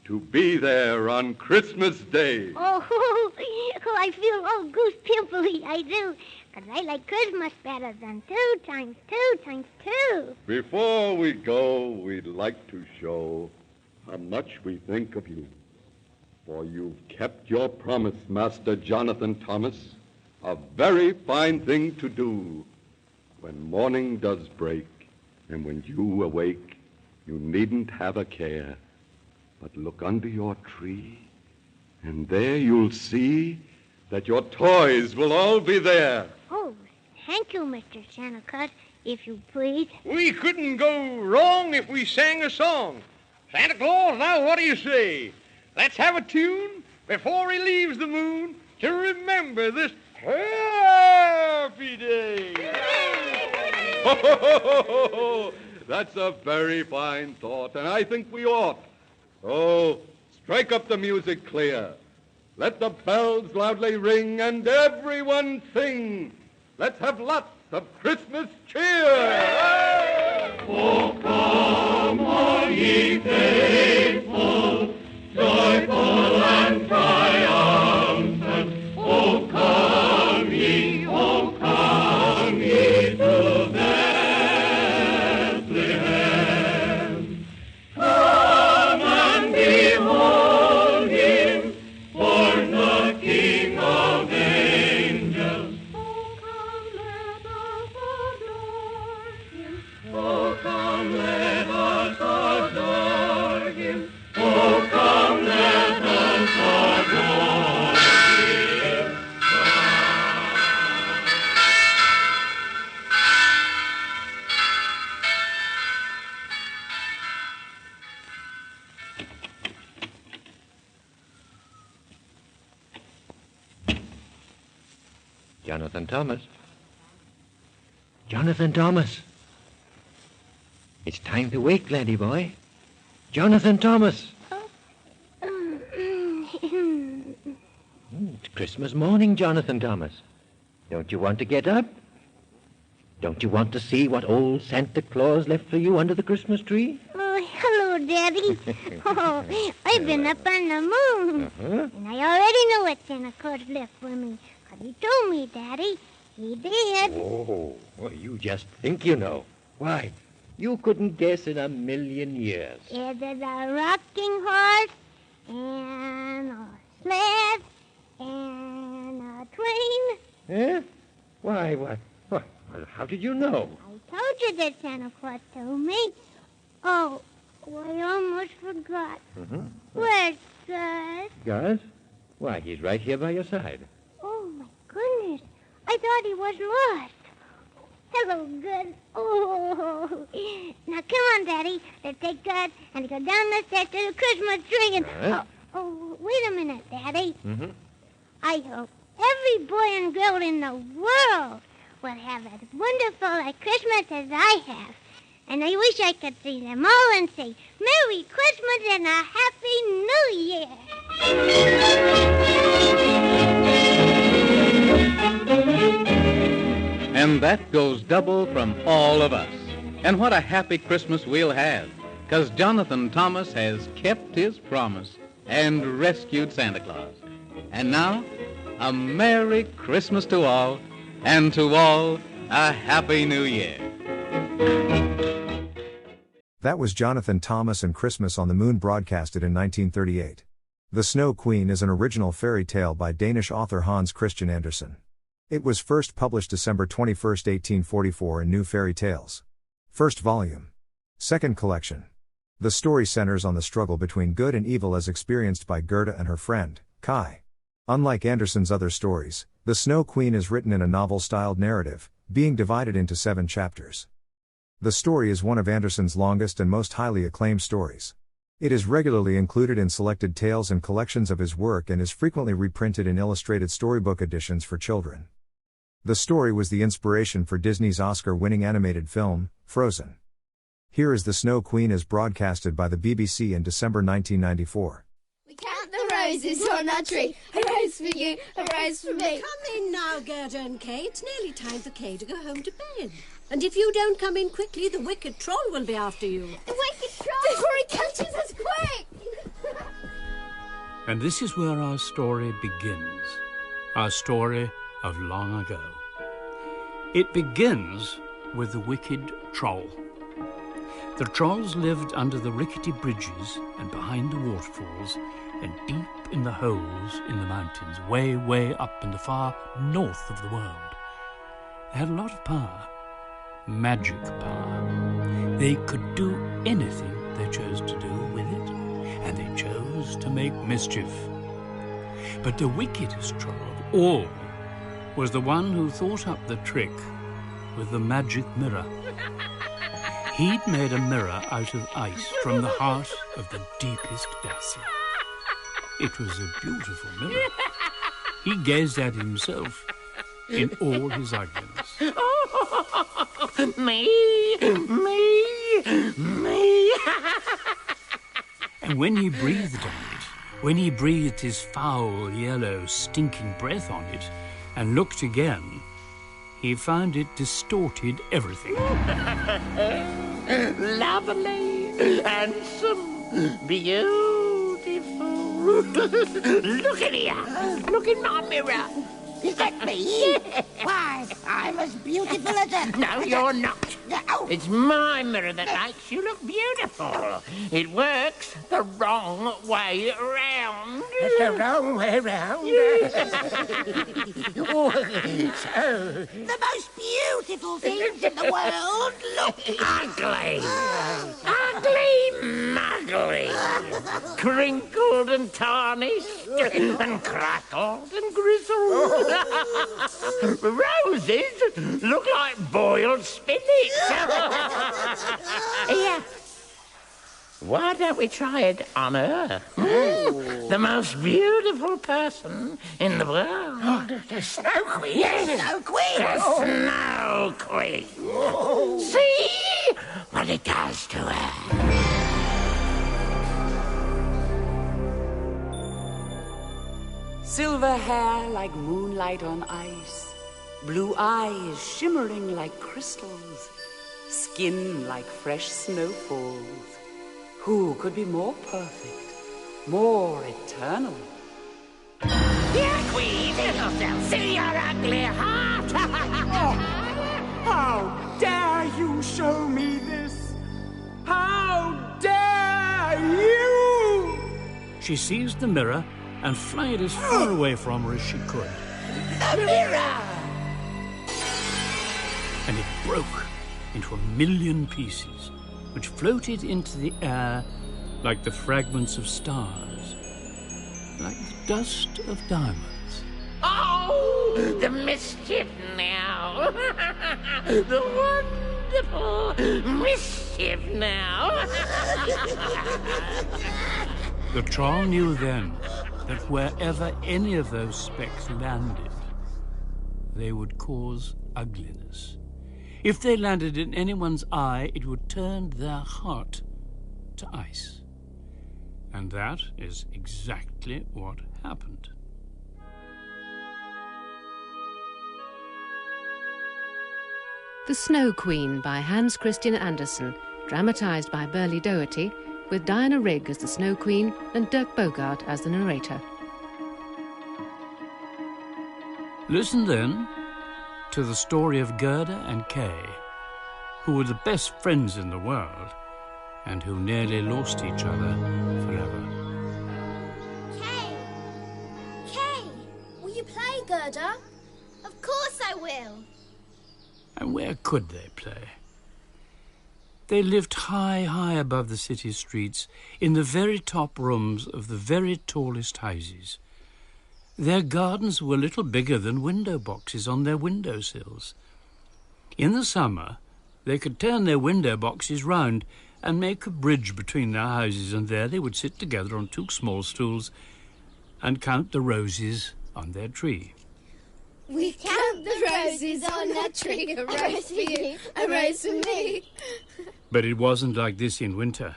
to be there on Christmas Day. Oh, I feel all goose pimply, I do. Because I like Christmas better than 2 times 2 times 2. Before we go, we'd like to show how much we think of you. For you've kept your promise, Master Jonathan Thomas, a very fine thing to do. When morning does break, and when you awake, you needn't have a care, but look under your tree, and there you'll see that your toys will all be there. Oh, thank you, Mr. Santa Claus, if you please. We couldn't go wrong if we sang a song. Santa Claus, now what do you say? Let's have a tune before he leaves the moon to remember this happy day. Ho, ho, ho, ho, ho. That's a very fine thought, and I think we ought. Oh, strike up the music clear. Let the bells loudly ring and everyone sing. Let's have lots of Christmas cheer! Oh, come all ye faithful, joyful and triumphant. Oh, come ye to Bethlehem. Come and behold him, born the King of angels. Oh, come, let us adore him. Oh, come, let us adore him. Jonathan Thomas. Jonathan Thomas. It's time to wake, laddie boy. Jonathan Thomas. It's Christmas morning, Jonathan Thomas. Don't you want to get up? Don't you want to see what old Santa Claus left for you under the Christmas tree? Oh, hello, Daddy. Oh, I've been up on the moon. And I already know what Santa Claus left for me. 'Cause he told me, Daddy. He did. Oh, well, you just think you know. Why, you couldn't guess in a million years. Is it a rocking horse and a sled and a train? Eh? Why, how did you know? I told you that Santa Claus told me. Oh, I almost forgot. Where's Gus? Gus? Why, he's right here by your side. Oh, my goodness. I thought he was lost. Hello, Gus. Oh. Now, come on, Daddy. Let's take Gus and go down the steps to the Christmas tree and... Oh, wait a minute, Daddy. I hope every boy and girl in the world will have as wonderful a Christmas as I have. And I wish I could see them all and say, Merry Christmas and a Happy New Year. And that goes double from all of us. And what a happy Christmas we'll have, 'cause Jonathan Thomas has kept his promise and rescued Santa Claus. And now, a Merry Christmas to all, and to all, a Happy New Year. That was Jonathan Thomas and Christmas on the Moon, broadcasted in 1938. The Snow Queen is an original fairy tale by Danish author Hans Christian Andersen. It was first published December 21, 1844 in New Fairy Tales. First volume. Second collection. The story centers on the struggle between good and evil as experienced by Gerda and her friend, Kai. Unlike Andersen's other stories, The Snow Queen is written in a novel-styled narrative, being divided into 7 chapters. The story is one of Andersen's longest and most highly acclaimed stories. It is regularly included in selected tales and collections of his work and is frequently reprinted in illustrated storybook editions for children. The story was the inspiration for Disney's Oscar-winning animated film, Frozen. Here is The Snow Queen as broadcasted by the BBC in December 1994. We count the roses on our tree. A rose for you, a rose for me. Come in now, Gerda and Kay. It's nearly time for Kay to go home to bed. And if you don't come in quickly, the wicked troll will be after you. The wicked troll! Before he catches us, quick! And this is where our story begins. Our story of long ago. It begins with the wicked troll. The trolls lived under the rickety bridges and behind the waterfalls and deep in the holes in the mountains, way, way up in the far north of the world. They had a lot of power. Magic power. They could do anything they chose to do with it, and they chose to make mischief. But the wickedest troll of all was the one who thought up the trick with the magic mirror. He'd made a mirror out of ice from the heart of the deepest glacier. It was a beautiful mirror. He gazed at himself in all his ugliness. Oh, me. And when he breathed on it, when he breathed his foul, yellow, stinking breath on it, and looked again, he found it distorted everything. Lovely, handsome, beautiful. Look at here. Look in my mirror. Is that me? Why, I'm as beautiful as a... No, you're not. It's my mirror that makes you look beautiful. It works the wrong way around. The wrong way round? So, The most beautiful things in the world look ugly. Ugly, muggly. Crinkled and tarnished and crackled and grizzled. Roses look like boiled spinach. Here. Why don't we try it on her? The most beautiful person in the world. the Snow Queen. Yes. Snow Queen. The Snow Queen. See what it does to her. Silver hair like moonlight on ice, blue eyes shimmering like crystals, skin like fresh snowfalls. Who could be more perfect, more eternal? Here, Queen, see your ugly heart. How dare you show me this? How dare you? She seized the mirror and flung it as far away from her as she could. The mirror! And it broke into 1,000,000 pieces, which floated into the air like the fragments of stars, like the dust of diamonds. Oh, the mischief now. The wonderful mischief now. The troll knew then that wherever any of those specks landed, they would cause ugliness. If they landed in anyone's eye, it would turn their heart to ice. And that is exactly what happened. The Snow Queen by Hans Christian Andersen, dramatised by Burley Doherty, with Diana Rigg as the Snow Queen and Dirk Bogart as the narrator. Listen then to the story of Gerda and Kay, who were the best friends in the world and who nearly lost each other forever. Kay, will you play, Gerda? Of course I will. And where could they play? They lived high, high above the city streets, in the very top rooms of the very tallest houses. Their gardens were little bigger than window boxes on their windowsills. In the summer, they could turn their window boxes round and make a bridge between their houses, and there they would sit together on 2 small stools and count the roses on their tree. We count the roses on that tree. A rose for you, a rose for me. But it wasn't like this in winter.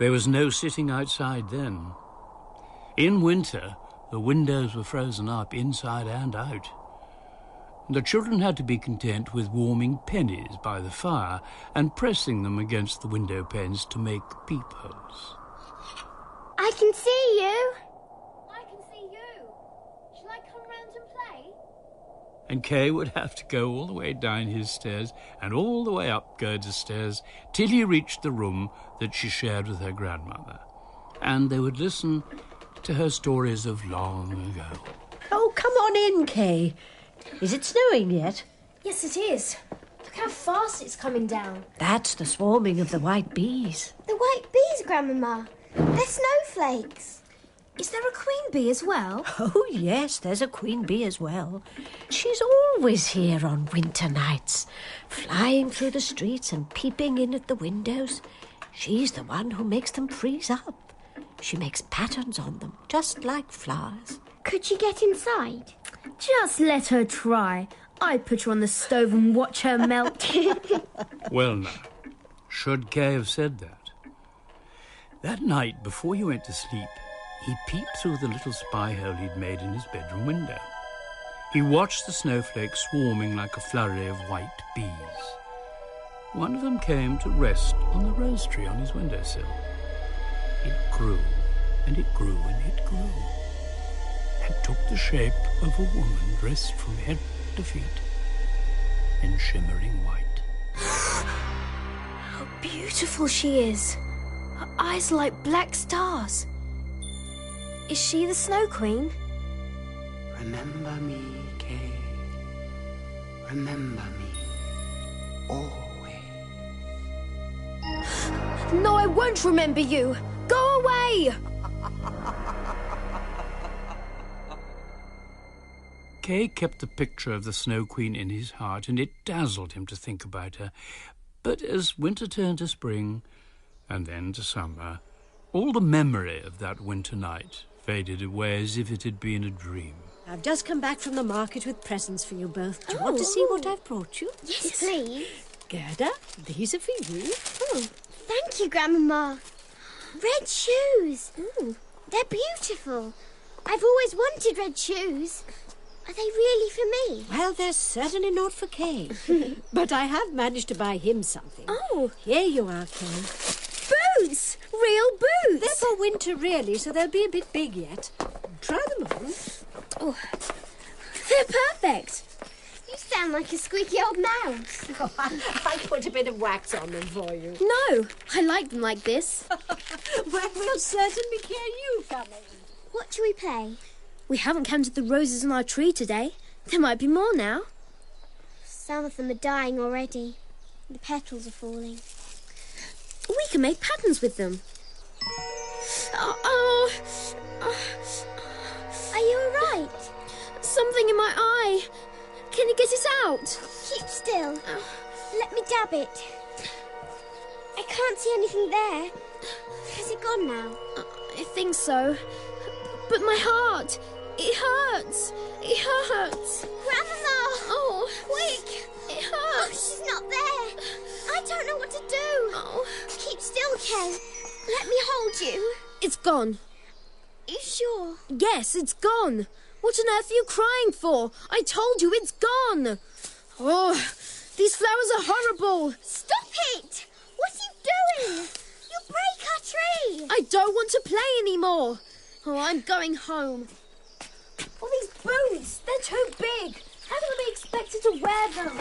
There was no sitting outside then. In winter, the windows were frozen up inside and out. The children had to be content with warming pennies by the fire and pressing them against the window panes to make peepholes. I can see you. I can see you. Shall I come round and play? And Kay would have to go all the way down his stairs and all the way up Gerda's stairs till he reached the room that she shared with her grandmother. And they would listen to her stories of long ago. Oh, come on in, Kay. Is it snowing yet? Yes, it is. Look how fast it's coming down. That's the swarming of the white bees. The white bees, Grandmama. They're snowflakes. Is there a queen bee as well? Oh, yes, there's a queen bee as well. She's always here on winter nights, flying through the streets and peeping in at the windows. She's the one who makes them freeze up. She makes patterns on them, just like flowers. Could she get inside? Just let her try. I'd put her on the stove and watch her melt. Well, now, should Kay have said that? That night, before he went to sleep, he peeped through the little spy hole he'd made in his bedroom window. He watched the snowflakes swarming like a flurry of white bees. One of them came to rest on the rose tree on his windowsill. It grew, and it grew, and it grew, and took the shape of a woman dressed from head to feet in shimmering white. How beautiful she is. Her eyes are like black stars. Is she the Snow Queen? Remember me, Kay. Remember me. Always. No, I won't remember you. Go away! Kay kept the picture of the Snow Queen in his heart, and it dazzled him to think about her. But as winter turned to spring, and then to summer, all the memory of that winter night faded away as if it had been a dream. I've just come back from the market with presents for you both. Do you want to see what I've brought you? Yes, please. Gerda, these are for you. Oh, thank you, Grandmama. Red shoes. They're beautiful. I've always wanted red shoes. Are they really for me? Well, they're certainly not for Kay. But I have managed to buy him something. Oh. Here you are, Kay. Boots! Real boots! They're for winter, really, so they'll be a bit big yet. Try them on. Oh, they're perfect. You sound like a squeaky old mouse. Oh, I put a bit of wax on them for you. No, I like them like this. Well, we'll certainly hear you coming. What shall we play? We haven't counted the roses on our tree today. There might be more now. Some of them are dying already. The petals are falling. We can make patterns with them. Are you all right? Something in my eye. Can you get it out? Keep still. Let me dab it. I can't see anything there. Has it gone now? I think so. But my heart, it hurts. It hurts. Grandma! Oh, quick! It hurts. Oh, she's not there. I don't know what to do. Oh. Keep still, Kay. Let me hold you. It's gone. You sure? Yes, it's gone. What on earth are you crying for? I told you it's gone. Oh, these flowers are horrible. Stop it! What are you doing? You'll break our tree. I don't want to play anymore. Oh, I'm going home. Oh, these boots, they're too big. How can I be expected to wear them?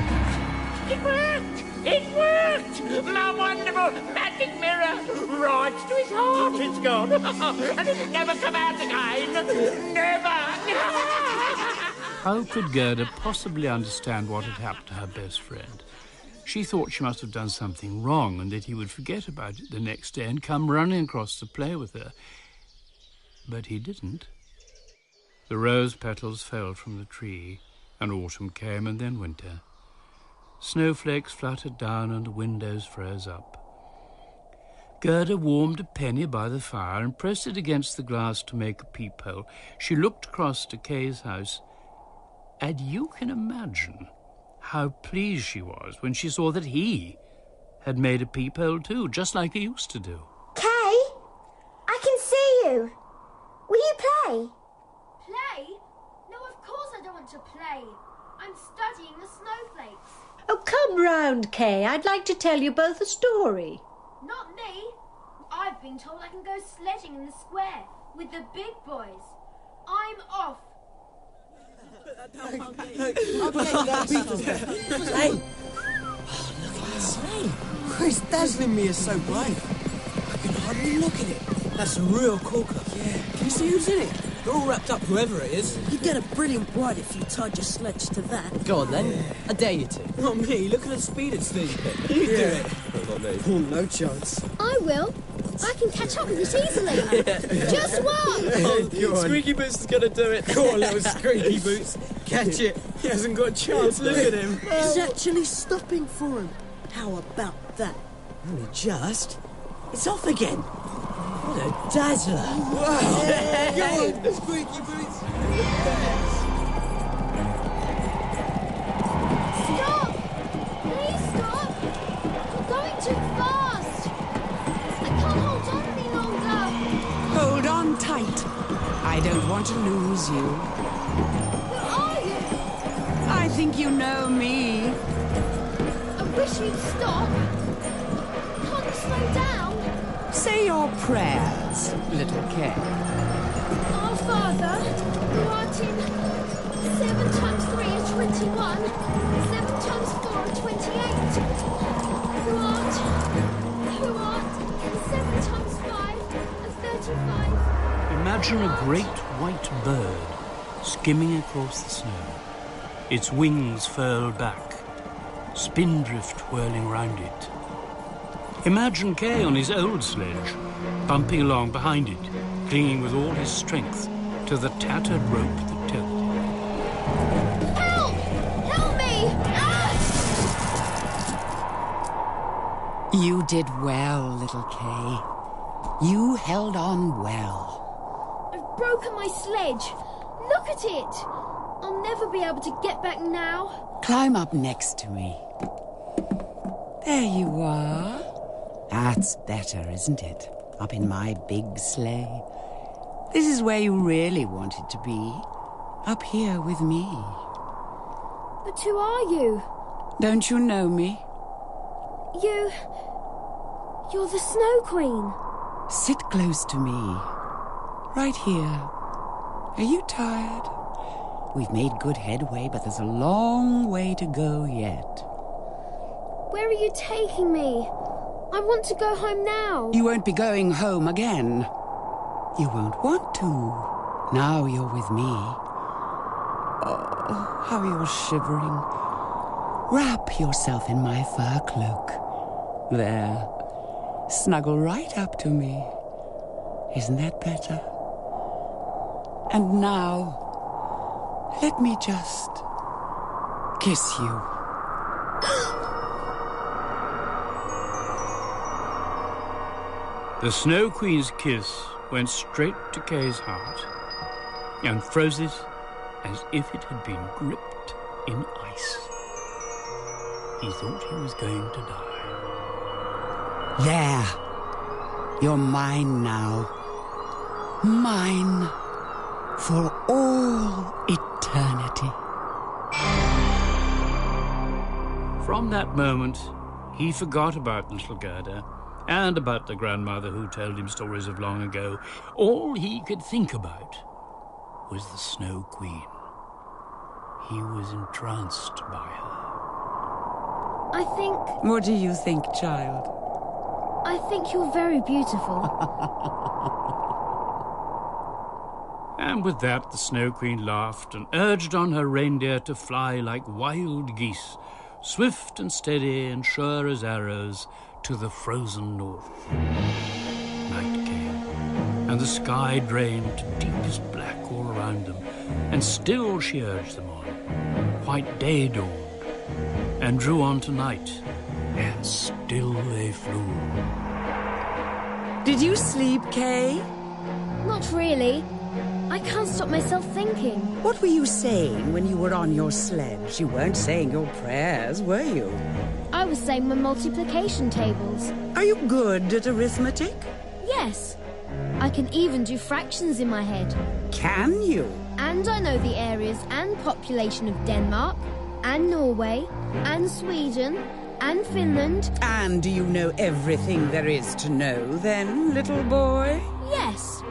It worked! It worked! My wonderful magic mirror! Right to his heart it's gone! And it'll never come out again! Never! How could Gerda possibly understand what had happened to her best friend? She thought she must have done something wrong and that he would forget about it the next day and come running across to play with her. But he didn't. The rose petals fell from the tree, and autumn came and then winter. Snowflakes fluttered down and the windows froze up. Gerda warmed a penny by the fire and pressed it against the glass to make a peephole. She looked across to Kay's house, and you can imagine how pleased she was when she saw that he had made a peephole too, just like he used to do. Kay, I can see you. Will you play? Play? No, of course I don't want to play. I'm studying the snowflakes. Oh, come round, Kay. I'd like to tell you both a story. Not me. I've been told I can go sledging in the square with the big boys. I'm off. Hey! Oh, look at this sleigh. Chris, dazzling me is so bright. I can hardly look at it. That's a real corker. Yeah. Can you see who's in it? They're all wrapped up, whoever it is. You'd get a brilliant ride if you tied your sledge to that. Go on, then. Yeah. I dare you to. Not me. Look at the speed it's moving. You do it. Not me. Oh, no chance. I will. I can catch up with it easily. Just watch. Oh, go on. Squeaky Boots is going to do it. Go on, little Squeaky Boots. Catch it. He hasn't got a chance. Look at him. He's actually stopping for him. How about that? Only just. It's off again. What a dazzler. Wow. Yeah. Go on, Squeaky Boots. Stop! Please stop! You're going too fast. I can't hold on any longer. Hold on tight. I don't want to lose you. Where are you? think you know me? I wish you'd stop. Can't you slow down? Say your prayers, little Kay. Our Father, who art in 7 times 3 is 21, 7 times 4 is 28. Who art in 7 times 5 is 35. Imagine a great white bird skimming across the snow, its wings furled back, spindrift whirling round it. Imagine Kay on his old sledge, bumping along behind it, clinging with all his strength to the tattered rope that towed him. Help! Help me! Ah! You did well, little Kay. You held on well. I've broken my sledge. Look at it. I'll never be able to get back now. Climb up next to me. There you are. That's better, isn't it? Up in my big sleigh. This is where you really wanted to be. Up here with me. But who are you? Don't you know me? You're the Snow Queen. Sit close to me. Right here. Are you tired? We've made good headway, but there's a long way to go yet. Where are you taking me? I want to go home now. You won't be going home again. You won't want to. Now you're with me. Oh, how you're shivering. Wrap yourself in my fur cloak. There. Snuggle right up to me. Isn't that better? And now, let me just kiss you. The Snow Queen's kiss went straight to Kay's heart and froze it as if it had been gripped in ice. He thought he was going to die. There. You're mine now. Mine for all eternity. From that moment, he forgot about little Gerda and about the grandmother who told him stories of long ago. All he could think about was the Snow Queen. He was entranced by her. I think... What do you think, child? I think you're very beautiful. And with that, the Snow Queen laughed and urged on her reindeer to fly like wild geese, swift and steady and sure as arrows, to the frozen north. Night came, and the sky drained to deepest black all around them, and still she urged them on. White day dawned, and drew on to night, and still they flew. Did you sleep, Kay? Not really. I can't stop myself thinking. What were you saying when you were on your sledge? You weren't saying your prayers, were you? I was saying my multiplication tables. Are you good at arithmetic? Yes. I can even do fractions in my head. Can you? And I know the areas and population of Denmark, and Norway, and Sweden, and Finland. And do you know everything there is to know, then, little boy? Yes.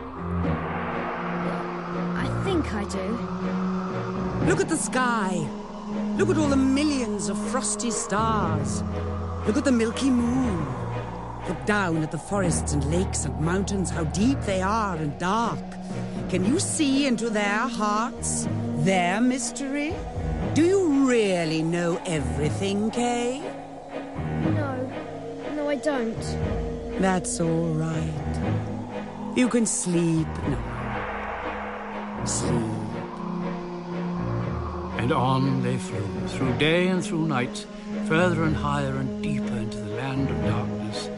I think I do. Look at the sky. Look at all the millions of frosty stars. Look at the Milky Moon. Look down at the forests and lakes and mountains, how deep they are and dark. Can you see into their hearts, their mystery? Do you really know everything, Kay? No, I don't. That's all right. You can sleep now. Sleep. And on they flew, through day and through night, further and higher and deeper into the land of darkness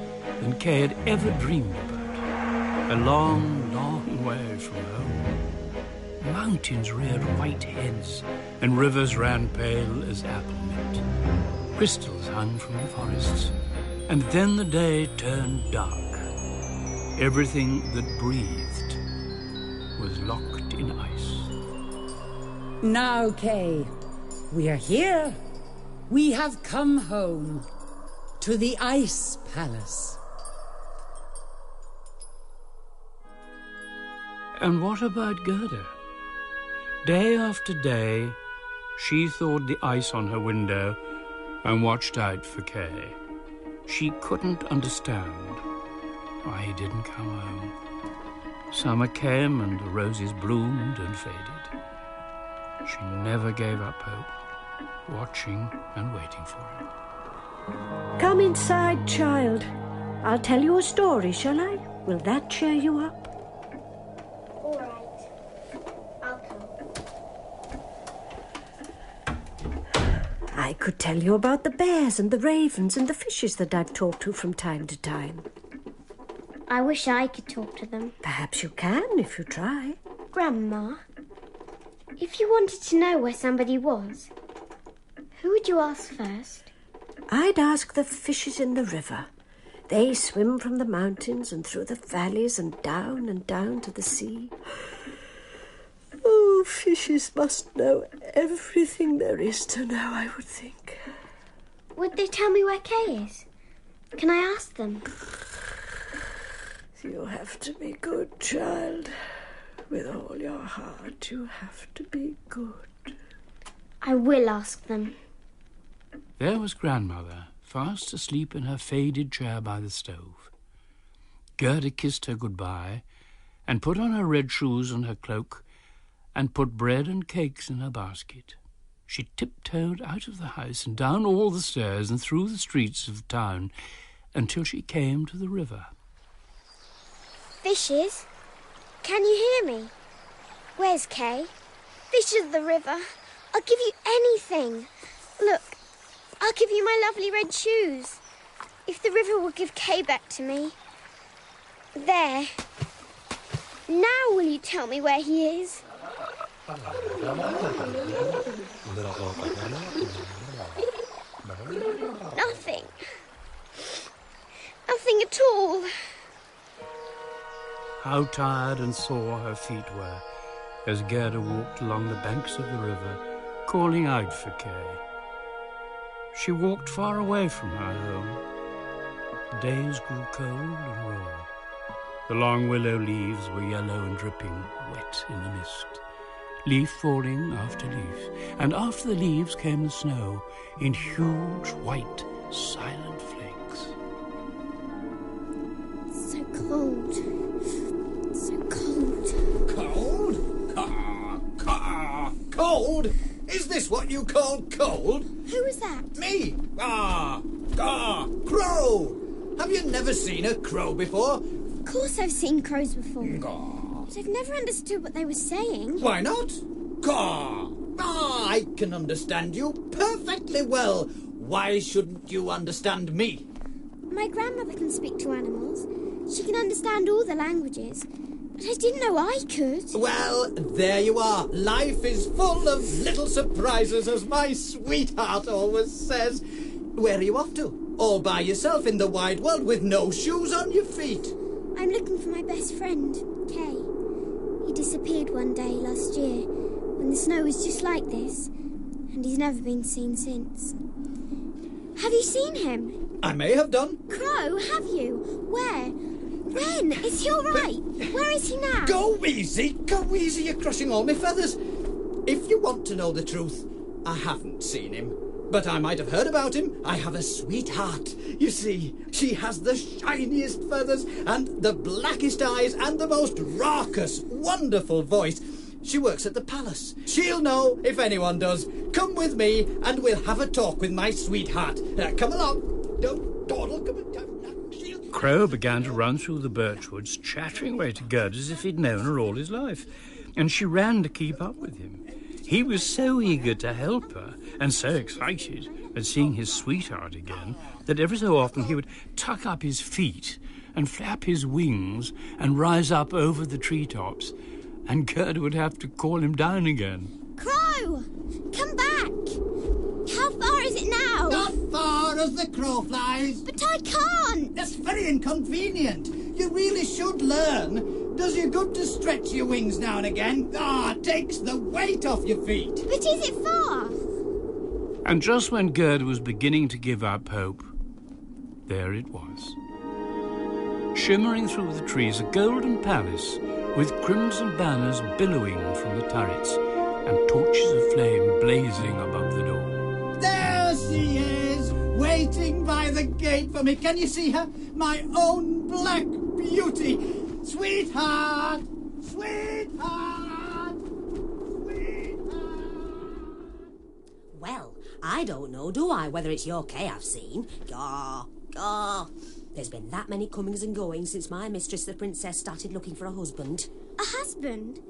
than Kay had ever dreamed about. A long, long way from home. Mountains reared white heads, and rivers ran pale as apple mint. Crystals hung from the forests, and then the day turned dark. Everything that breathed was locked in ice. Now, Kay, We are here. We have come home to the Ice Palace. And what about Gerda? Day after day, she thawed the ice on her window and watched out for Kay. She couldn't understand why he didn't come home. Summer came and the roses bloomed and faded. She never gave up hope, watching and waiting for him. Come inside, child. I'll tell you a story, shall I? Will that cheer you up? All right. I'll come. I could tell you about the bears and the ravens and the fishes that I've talked to from time to time. I wish I could talk to them. Perhaps you can if you try. Grandma, if you wanted to know where somebody was, who would you ask first? I'd ask the fishes in the river. They swim from the mountains and through the valleys and down to the sea. Oh, fishes must know everything there is to know, I would think. Would they tell me where Kay is? Can I ask them? You have to be good, child. With all your heart, you have to be good. I will ask them. There was Grandmother, fast asleep in her faded chair by the stove. Gerda kissed her goodbye and put on her red shoes and her cloak and put bread and cakes in her basket. She tiptoed out of the house and down all the stairs and through the streets of town until she came to the river. Fishes, can you hear me? Where's Kay? Fishes of the river, I'll give you anything. Look, I'll give you my lovely red shoes. If the river will give Kay back to me. There. Now will you tell me where he is? Nothing. Nothing at all. How tired and sore her feet were as Gerda walked along the banks of the river, calling out for Kay. She walked far away from her home. The days grew cold and raw. The long willow leaves were yellow and dripping, wet in the mist. Leaf falling after leaf, and after the leaves came the snow in huge, white, silent flakes. So cold. So cold. Cold? Cold? Is this what you call cold? Who was that? Me! Crow! Have you never seen a crow before? Of course I've seen crows before. But I've never understood what they were saying. Why not? I can understand you perfectly well. Why shouldn't you understand me? My grandmother can speak to animals. She can understand all the languages. But I didn't know I could. Well, there you are. Life is full of little surprises, as my sweetheart always says. Where are you off to? All by yourself in the wide world with no shoes on your feet? I'm looking for my best friend, Kay. He disappeared one day last year when the snow was just like this, and he's never been seen since. Have you seen him? I may have done. Crow, have you? Where? When? Is he all right? Where is he now? Go easy, you're crushing all my feathers. If you want to know the truth, I haven't seen him. But I might have heard about him. I have a sweetheart. You see, she has the shiniest feathers and the blackest eyes and the most raucous, wonderful voice. She works at the palace. She'll know if anyone does. Come with me and we'll have a talk with my sweetheart. Come along. Don't dawdle. Come on. Crow began to run through the birchwoods, chattering away to Gerda as if he'd known her all his life, and she ran to keep up with him. He was so eager to help her and so excited at seeing his sweetheart again that every so often he would tuck up his feet and flap his wings and rise up over the treetops, and Gerda would have to call him down again. Crow! Come back! How far is it now? Not far as the crow flies. But I can't. That's very inconvenient. You really should learn. Does you good to stretch your wings now and again. Takes the weight off your feet. But is it far? And just when Gerda was beginning to give up hope, there it was. Shimmering through the trees, a golden palace with crimson banners billowing from the turrets and torches of flame blazing above the door. There she is, waiting by the gate for me. Can you see her? My own black beauty. Sweetheart! Sweetheart! Well, I don't know, do I, whether it's your Kay I've seen? Gaw, gaw. There's been that many comings and goings since my mistress, the princess, started looking for a husband. A husband?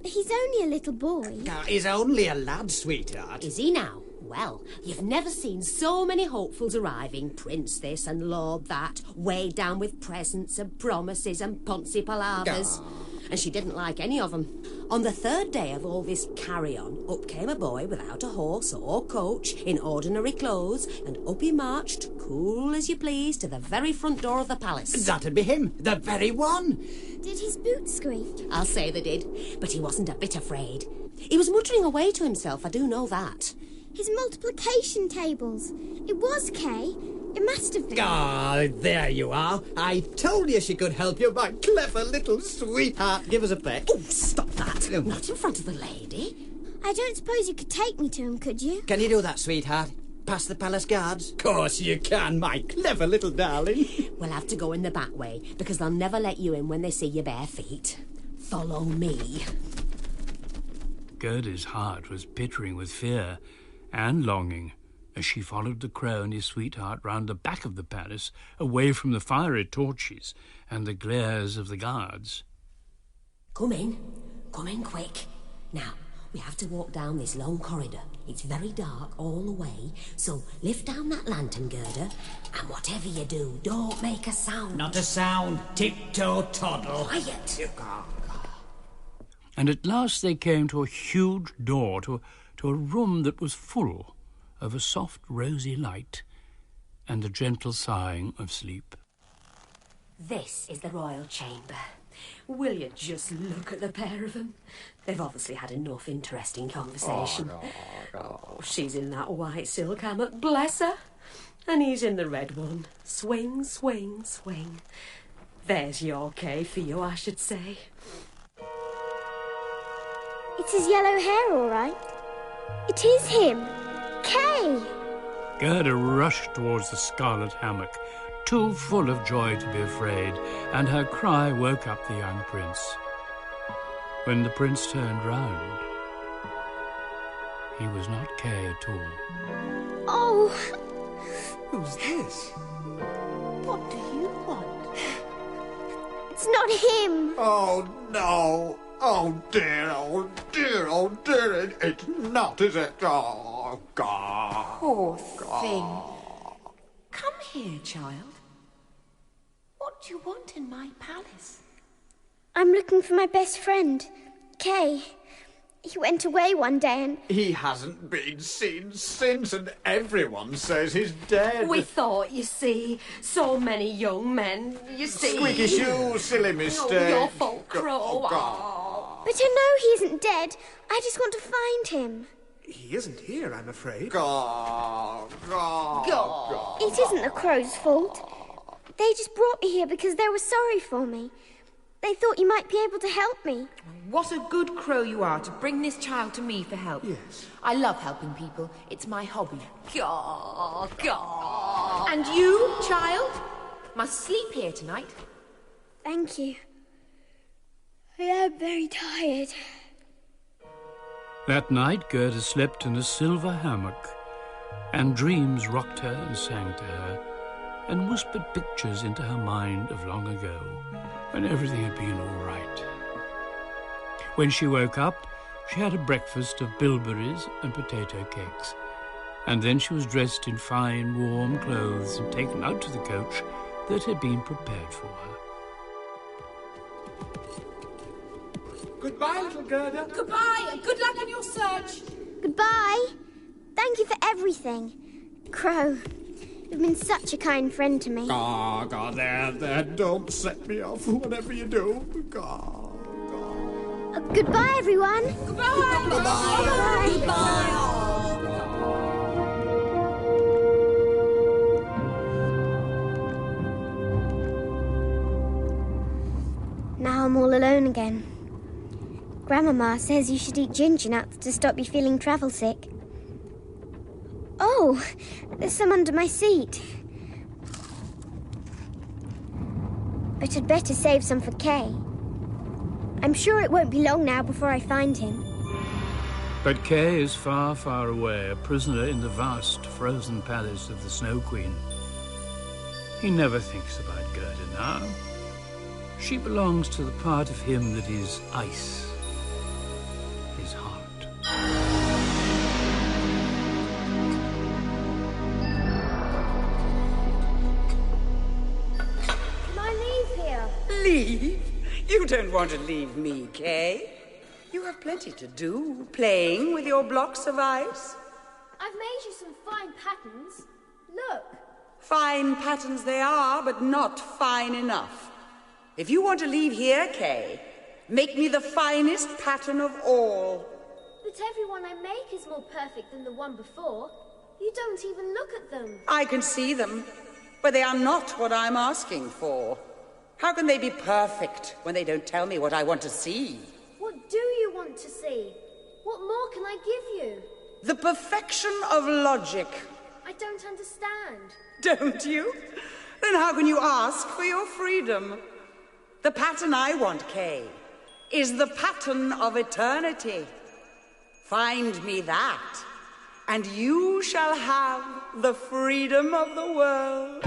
He's only a little boy. He's only a lad, sweetheart. Is he now? Well, you've never seen so many hopefuls arriving, prince this and lord that, weighed down with presents and promises and poncy palavers. And she didn't like any of them. On the third day of all this carry-on, up came a boy without a horse or coach, in ordinary clothes, and up he marched, cool as you please, to the very front door of the palace. That'd be him, the very one. Did his boots squeak? I'll say they did, but he wasn't a bit afraid. He was muttering away to himself, I do know that. His multiplication tables. It was Kay. It must have been. There you are. I told you she could help you, my clever little sweetheart. Give us a peck. Oh, stop that. Not in front of the lady. I don't suppose you could take me to him, could you? Can you do that, sweetheart? Past the palace guards? Of course you can, my clever little darling. We'll have to go in the back way, because they'll never let you in when they see your bare feet. Follow me. Gerda's heart was bittering with fear and longing as she followed the crow and his sweetheart round the back of the palace, away from the fiery torches and the glares of the guards. Come in quick. Now, we have to walk down this long corridor. It's very dark all the way, so lift down that lantern, Gerda, and whatever you do, don't make a sound. Not a sound. Tiptoe toddle. Quiet. And at last they came to a huge door, to a room that was full of a soft rosy light and the gentle sighing of sleep. This is the royal chamber. Will you just look at the pair of them? They've obviously had enough interesting conversation. Oh, she's in that white silk hammock, bless her. And he's in the red one. Swing, swing, swing. There's your Kay for you, I should say. It's his yellow hair, all right. It is him. Kay! Gerda rushed towards the scarlet hammock, too full of joy to be afraid, and her cry woke up the young prince. When the prince turned round, he was not Kay at all. Oh! Who's this? What do you want? It's not him! Oh, no! Oh, dear, oh, dear, oh, dear! It's not, is it? Oh, God! Poor thing. Come here, child. What do you want in my palace? I'm looking for my best friend, Kay. He went away one day and... He hasn't been seen since, and everyone says he's dead. We thought, you see, so many young men, you see... Squeaky shoe, silly mistake. Oh, your fault, Crow. Oh, God. But I know he isn't dead. I just want to find him. He isn't here, I'm afraid. God. It isn't the crow's fault. They just brought me here because they were sorry for me. They thought you might be able to help me. What a good crow you are to bring this child to me for help. Yes. I love helping people. It's my hobby. Gaw, gaw. And you, child, must sleep here tonight. Thank you. I am very tired. That night Gerda slept in a silver hammock, and dreams rocked her and sang to her, and whispered pictures into her mind of long ago, when everything had been all right. When she woke up, she had a breakfast of bilberries and potato cakes, and then she was dressed in fine, warm clothes and taken out to the coach that had been prepared for her. Goodbye, little Gerda. Goodbye, and good luck in your search. Goodbye. Thank you for everything. Crow, you've been such a kind friend to me. God, there, don't set me off, whatever you do. God. Goodbye, everyone. Goodbye. Goodbye. Goodbye. all alone again. Grandmama says you should eat ginger nuts to stop you feeling travel sick. Oh, there's some under my seat. But I'd better save some for Kay. I'm sure it won't be long now before I find him. But Kay is far, far away, a prisoner in the vast, frozen palace of the Snow Queen. He never thinks about Gerda now. She belongs to the part of him that is ice, his heart. Can I leave here? Leave? You don't want to leave me, Kay. You have plenty to do, playing with your blocks of ice. I've made you some fine patterns. Look. Fine patterns they are, but not fine enough. If you want to leave here, Kay, make me the finest pattern of all. But everyone I make is more perfect than the one before. You don't even look at them. I can see them, but they are not what I'm asking for. How can they be perfect when they don't tell me what I want to see? What do you want to see? What more can I give you? The perfection of logic. I don't understand. Don't you? Then how can you ask for your freedom? The pattern I want, Kay, is the pattern of eternity. Find me that, and you shall have the freedom of the world.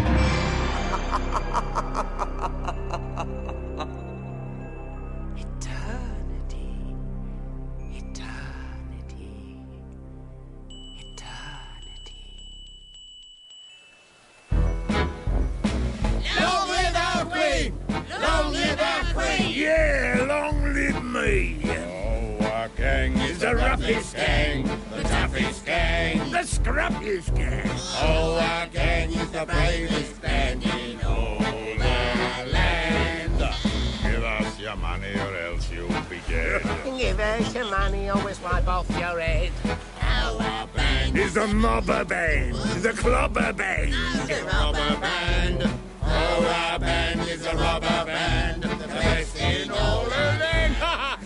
Yeah, long live me. Oh, our gang is the roughest gang, the toughest gang, the scrubbiest gang. Oh, our gang is the bravest band in all the land. Give us your money or else you'll be dead. Give us your money or we'll swipe off your head. Our band is the mobber band, the clobber band. The robber band. Oh, our band is a robber band, the best in all the land.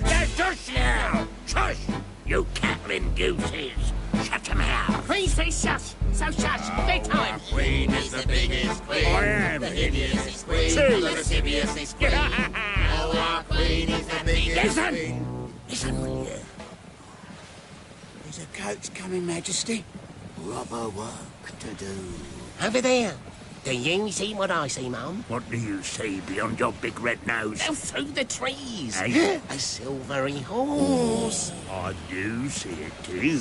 That's just now. Shush, you cackling gooses. Shut your mouth. Please say shush. So shush. Bedtime. Our queen is the biggest queen. I am. The hideousest queen. True. The lasciviousest queen. Oh, our queen is the biggest queen. Listen, will you? There's a coach coming, Majesty. Robber work to do. Over there. Do you see what I see, Mum? What do you see beyond your big red nose? Oh, through the trees. A silvery horse. I do see it too.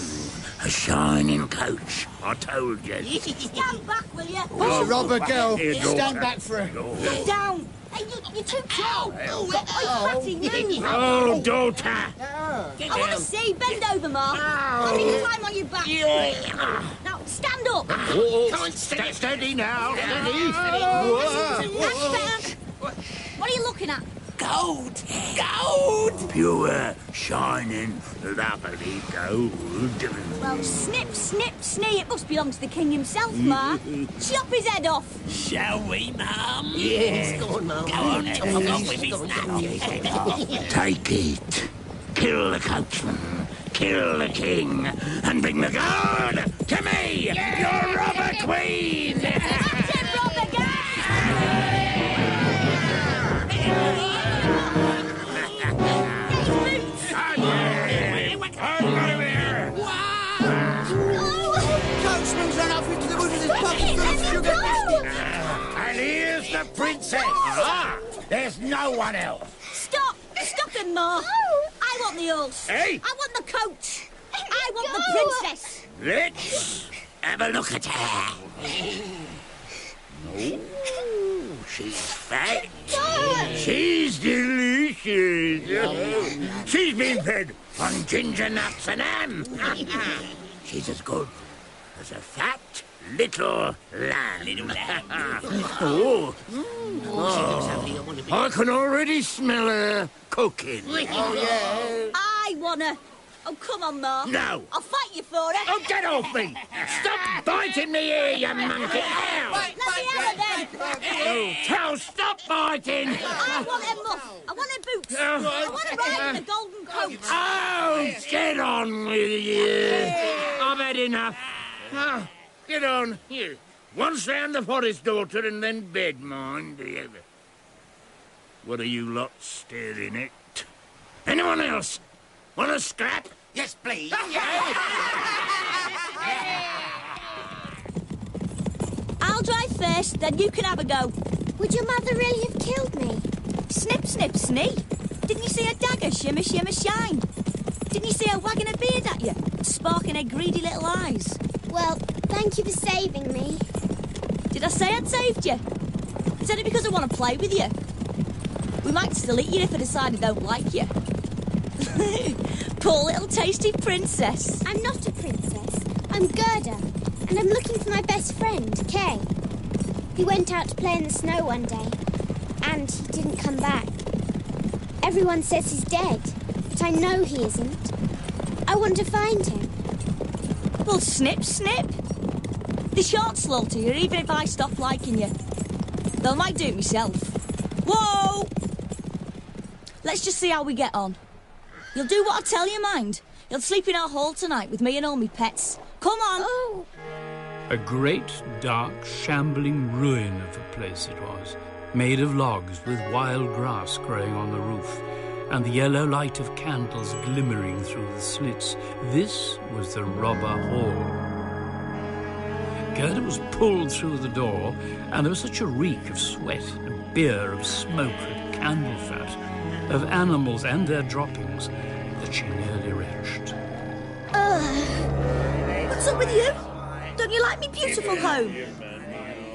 A shining coach. I told you. Stand back, will you? Oh, robber girl. Stand back for her. Get down. Hey, you're too tall. Fatty, move. Oh, daughter. I want to see. Bend over, Ma. I think you climb on your back. Now, stand up. Come on, steady now. Steady. That's better. What are you looking at? Gold. Gold. Pure, shining, lovely gold. Well, snip, snip, snee. It must belong to the king himself, Ma. Chop his head off. Shall we, Mum? Yes. Go on, Mum. Go on, chop him off with his nut. Take it. Kill the coachman. Kill the king. And bring the guard to me, your robber queen. That's it, robber Coachman's run off into the woods with his pocket full of sugar biscuits. And here's the princess. Ah, there's no one else. Stop! Stop him, Ma. I want the horse. Hey? I want the coach. I want the princess. Let's have a look at her. Oh, she's fat. She's delicious. She's been fed on ginger nuts and ham. She's as good as a fat little lamb. Oh, I can already smell her cooking. I want her. Oh, come on, Mark. No. I'll fight you for it. Oh, get off me! Stop biting me ear, you monkey! Ow! Let me have it then. Oh, tell, stop biting! I want them muff. I want them boots. Oh. I want to ride in a golden coat. Oh, get on with you! I've had enough. Oh, get on. Here. Once round the forest, daughter, and then bed, mind. What are you lot staring at? Anyone else? Want a scrap? Yes, please. I'll drive first, then you can have a go. Would your mother really have killed me? Snip, snip, snee. Didn't you see her dagger shimmer, shimmer, shine? Didn't you see her wagging her beard at you, sparking her greedy little eyes? Well, thank you for saving me. Did I say I'd saved you? Is that because I want to play with you? We might still eat you if I decide I don't like you. Poor little tasty princess. I'm not a princess. I'm Gerda, and I'm looking for my best friend, Kay. He went out to play in the snow one day, and he didn't come back. Everyone says he's dead, but I know he isn't. I want to find him. Well, snip, snip. They shan't slaughter you, even if I stop liking you. Though I might do it myself. Whoa! Let's just see how we get on. You'll do what I tell you, mind. You'll sleep in our hall tonight with me and all my pets. Come on! Oh! A great, dark, shambling ruin of a place it was, made of logs with wild grass growing on the roof, and the yellow light of candles glimmering through the slits. This was the robber hall. Gerda was pulled through the door, and there was such a reek of sweat and beer, of smoke and candle fat, of animals and their droppings, that she nearly retched. What's up with you? Don't you like me beautiful home?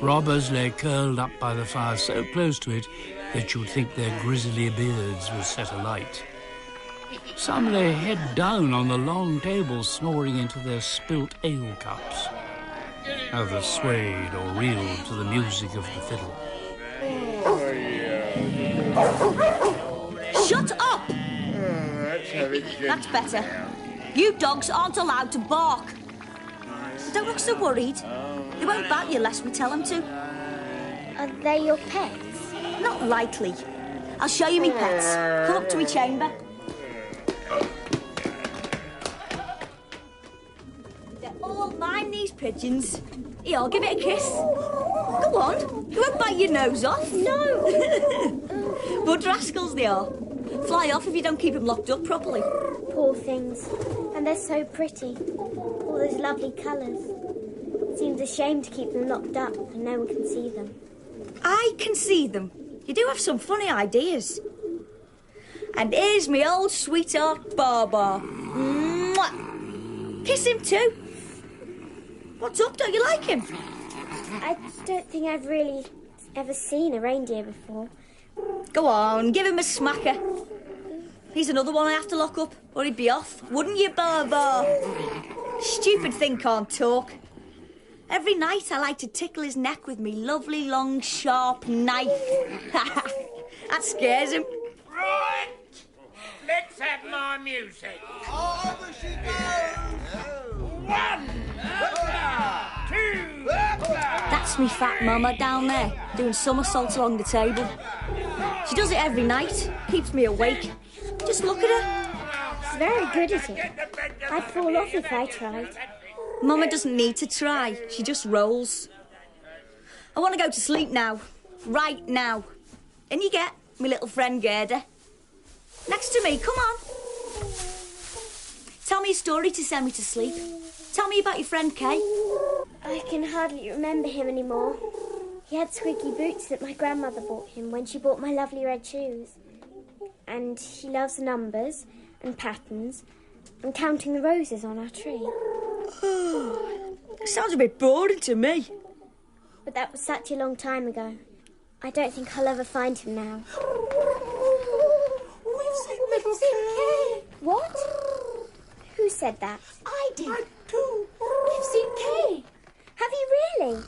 Robbers lay curled up by the fire so close to it that you'd think their grisly beards were set alight. Some lay head down on the long table, snoring into their spilt ale cups. Others swayed or reeled to the music of the fiddle. Shut up! That's better. You dogs aren't allowed to bark. Don't look so worried. They won't bite you unless we tell them to. Are they your pets? Not likely. I'll show you me pets. Come up to me chamber. They're all mine, these pigeons. Here, I'll give it a kiss. Go on. You won't bite your nose off. No. But rascals they are. Fly off if you don't keep them locked up properly. Poor things. And they're so pretty. All those lovely colours. Seems a shame to keep them locked up and no one can see them. I can see them. You do have some funny ideas. And here's me old sweetheart Baba. Mwah! Kiss him too. What's up? Don't you like him? I don't think I've really ever seen a reindeer before. Go on, give him a smacker. He's another one I have to lock up, or he'd be off. Wouldn't you, Baba? Stupid thing can't talk. Every night I like to tickle his neck with me lovely, long, sharp knife. That scares him. Right! Let's have my music. Over she goes! 1, 2, That's me fat mama down there, doing somersaults along the table. She does it every night, keeps me awake. Just look at her. She's very good at it. I'd fall off if I tried. Mama doesn't need to try, she just rolls. I want to go to sleep now. Right now. In you get, me little friend Gerda. Next to me, come on. Tell me a story to send me to sleep. Tell me about your friend Kay. I can hardly remember him anymore. He had squeaky boots that my grandmother bought him when she bought my lovely red shoes. And he loves numbers and patterns and counting the roses on our tree. Sounds a bit boring to me. But that was such a long time ago. I don't think I'll ever find him now. We've seen little Kay. What? Who said that? I did. I too. We've seen Kay. Have you really?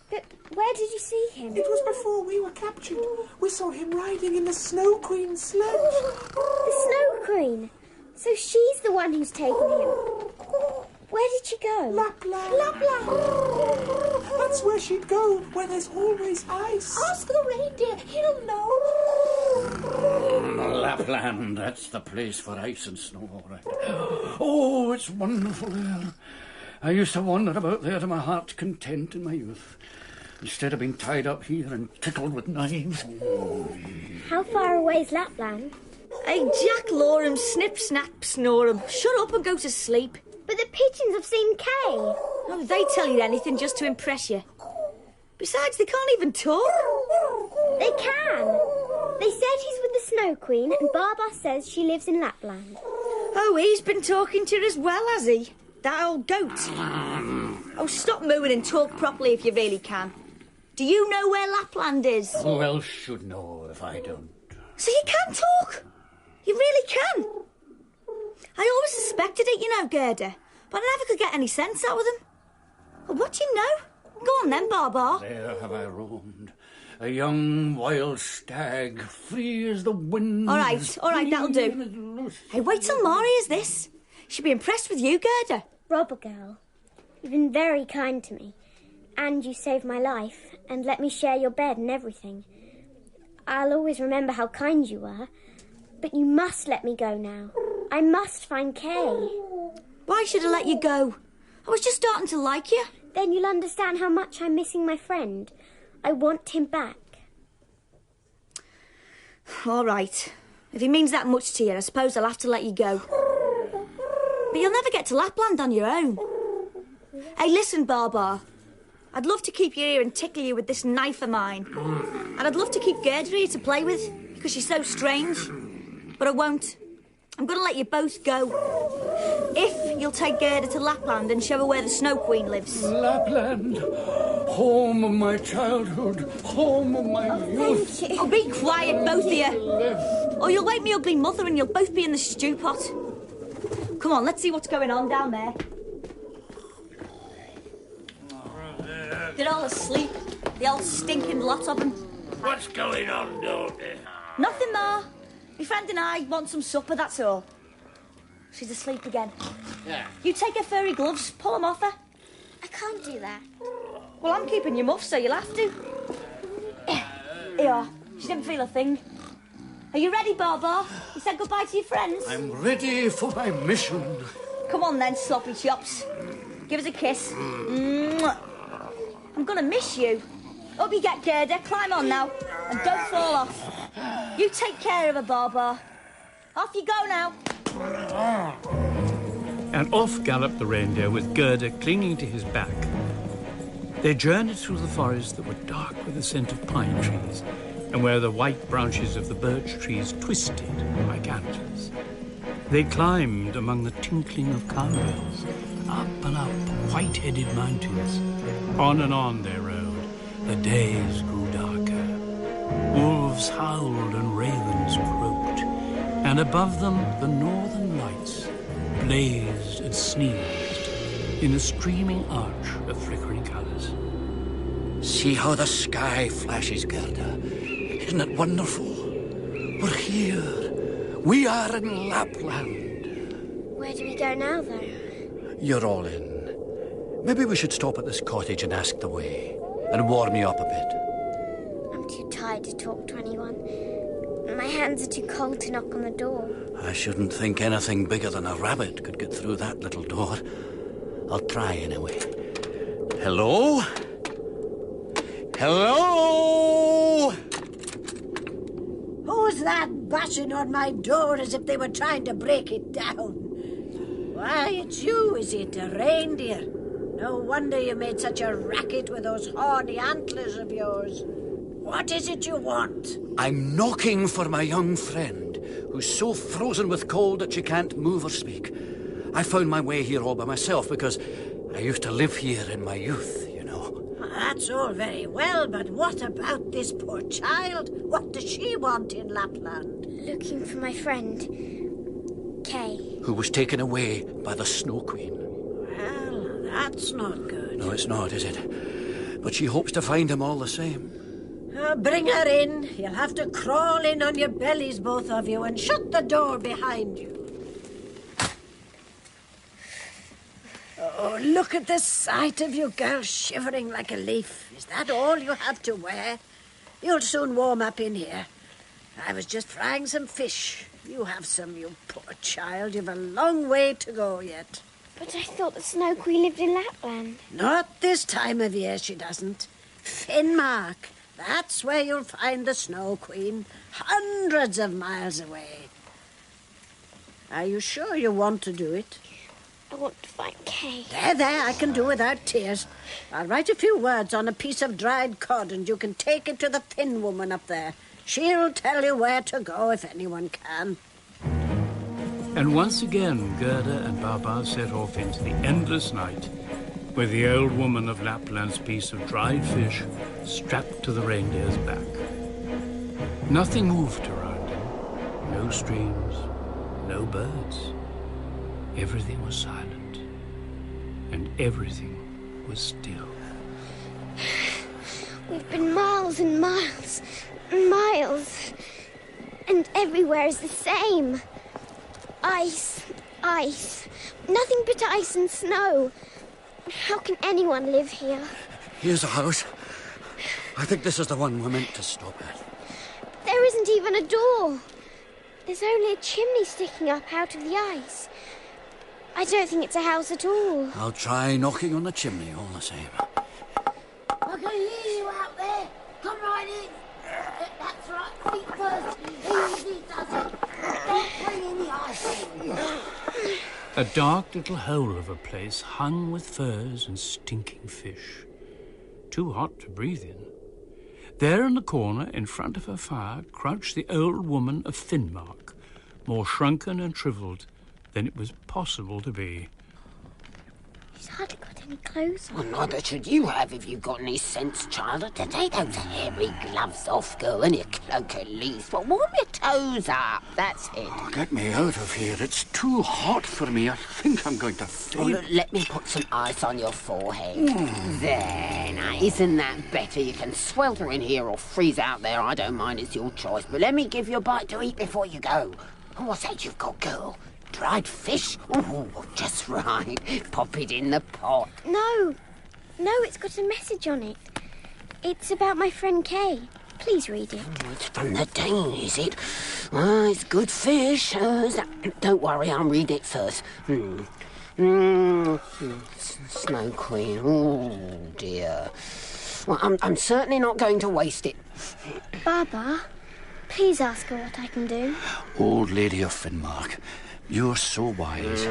But where did you see him? It was before we were captured. We saw him riding in the Snow Queen's sledge. The Snow Queen? So she's the one who's taken him. Where did she go? Lapland. Lapland. That's where she'd go, where there's always ice. Ask the reindeer. He'll know. Lapland, that's the place for ice and snow, all right. Oh, it's wonderful there. I used to wander about there to my heart's content in my youth, instead of being tied up here and tickled with knives. How far away is Lapland? Hey, Jack Lorum, snip, snap, snorum. Shut up and go to sleep. But the pigeons have seen Kay. Oh, they tell you anything just to impress you. Besides, they can't even talk. They can. They said he's with the Snow Queen, and Baba says she lives in Lapland. Oh, he's been talking to her as well, has he? That old goat. Oh, stop mooing and talk properly if you really can. Do you know where Lapland is? Who else should know if I don't? So you can talk. You really can. I always suspected it, you know, Gerda, but I never could get any sense out of them. Well, what do you know? Go on then, Baba. There have I roamed, a young wild stag, free as the wind. All right, that'll do. Hey, wait till Mari hears this. She'll be impressed with you, Gerda. Robber girl, you've been very kind to me, and you saved my life and let me share your bed and everything. I'll always remember how kind you were, but you must let me go now. I must find Kay. Why should I let you go? I was just starting to like you. Then you'll understand how much I'm missing my friend. I want him back. All right. If he means that much to you, I suppose I'll have to let you go. But you'll never get to Lapland on your own. Hey, listen, Baba. I'd love to keep you here and tickle you with this knife of mine. And I'd love to keep Gerda here to play with, because she's so strange. But I won't. I'm going to let you both go. If you'll take Gerda to Lapland and show her where the Snow Queen lives. Lapland, home of my childhood, home of my youth. Oh, be quiet, both of you. Or you'll wake me ugly mother and you'll both be in the stew pot. Come on, let's see what's going on down there. They're all asleep. The old stinking lot of them. What's going on down there? Nothing, Ma. My friend and I want some supper, that's all. She's asleep again. Yeah. You take her furry gloves, pull them off her. I can't do that. Well, I'm keeping you muffed, so you'll have to. Here you are. She didn't feel a thing. Are you ready, Baba? You said goodbye to your friends? I'm ready for my mission. Come on then, sloppy chops. Give us a kiss. Mwah. I'm gonna miss you. Up you get, Gerda. Climb on now. And don't fall off. You take care of her, Baba. Off you go now. And off galloped the reindeer with Gerda clinging to his back. They journeyed through the forest that were dark with the scent of pine trees, and where the white branches of the birch trees twisted like antlers. They climbed among the tinkling of cowbells, up and up white-headed mountains. On and on they rode. The days grew darker. Wolves howled and ravens croaked, and above them the northern lights blazed and sneezed in a streaming arch of flickering colours. See how the sky flashes, Gerda. Isn't it wonderful? We're here. We are in Lapland. Where do we go now, though? You're all in. Maybe we should stop at this cottage and ask the way, and warm you up a bit. I'm too tired to talk to anyone. My hands are too cold to knock on the door. I shouldn't think anything bigger than a rabbit could get through that little door. I'll try anyway. Hello? Hello? Who's that bashing on my door as if they were trying to break it down? Why, it's you, is it, a reindeer? No wonder you made such a racket with those horny antlers of yours. What is it you want? I'm knocking for my young friend, who's so frozen with cold that she can't move or speak. I found my way here all by myself because I used to live here in my youth, you know. That's all very well, but what about this poor child? What does she want in Lapland? Looking for my friend, Kay. Who was taken away by the Snow Queen. Well, that's not good. No, it's not, is it? But she hopes to find him all the same. Bring her in. You'll have to crawl in on your bellies, both of you, and shut the door behind you. Oh, look at the sight of you girls shivering like a leaf. Is that all you have to wear? You'll soon warm up in here. I was just frying some fish. You have some, you poor child. You've a long way to go yet. But I thought the Snow Queen lived in Lapland. Not this time of year, she doesn't. Finnmark. That's where you'll find the Snow Queen. Hundreds of miles away. Are you sure you want to do it? I want to find Kay. There, I can do without tears. I'll write a few words on a piece of dried cod and you can take it to the Finn woman up there. She'll tell you where to go if anyone can. And once again, Gerda and Baba set off into the endless night with the old woman of Lapland's piece of dried fish strapped to the reindeer's back. Nothing moved around him. No streams, no birds. Everything was silent, and everything was still. We've been miles and miles and miles, and everywhere is the same. Ice, ice, nothing but ice and snow. How can anyone live here? Here's a house. I think this is the one we're meant to stop at. There isn't even a door. There's only a chimney sticking up out of the ice. I don't think it's a house at all. I'll try knocking on the chimney all the same. I can hear you out there. Come right in. That's right, feet first. Easy does it. Don't bring any ice in. A dark little hole of a place hung with furs and stinking fish. Too hot to breathe in. There in the corner, in front of her fire, crouched the old woman of Finnmark, more shrunken and shriveled than it was possible to be. He's hardly got any clothes on. Well, neither should you have if you've got any sense, child. Take those hairy gloves off, girl, and your cloak at least. Well, warm your toes up, that's it. Oh, get me out of here. It's too hot for me. I think I'm going to faint. Oh, look, let me put some ice on your forehead. There, now, isn't that better? You can swelter in here or freeze out there. I don't mind, it's your choice. But let me give you a bite to eat before you go. Oh, what's that you've got, girl? Dried fish? Oh, just right. Pop it in the pot. No, it's got a message on it. It's about my friend Kay. Please read it. Oh, it's from the Dane, is it? Well, it's good fish. Don't worry, I'll read it first. Snow Queen. Oh, dear. Well, I'm certainly not going to waste it. Baba, please ask her what I can do. Old Lady of Finnmark, you're so wise.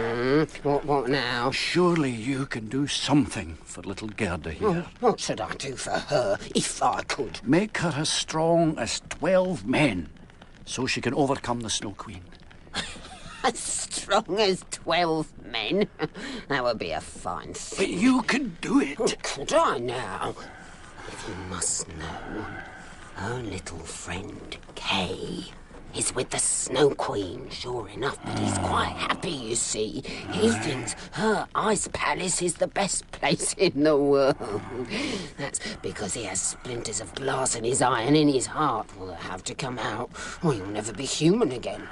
What now? Surely you can do something for little Gerda here. Oh, what should I do for her, if I could? Make her as strong as 12 men, so she can overcome the Snow Queen. As strong as 12 men? That would be a fine thing. But you can do it. Oh, could I now? If you must know, her little friend, Kay, is with the Snow Queen, sure enough, but he's quite happy, you see. He thinks her ice palace is the best place in the world. That's because he has splinters of glass in his eye and in his heart will have to come out, or he'll never be human again.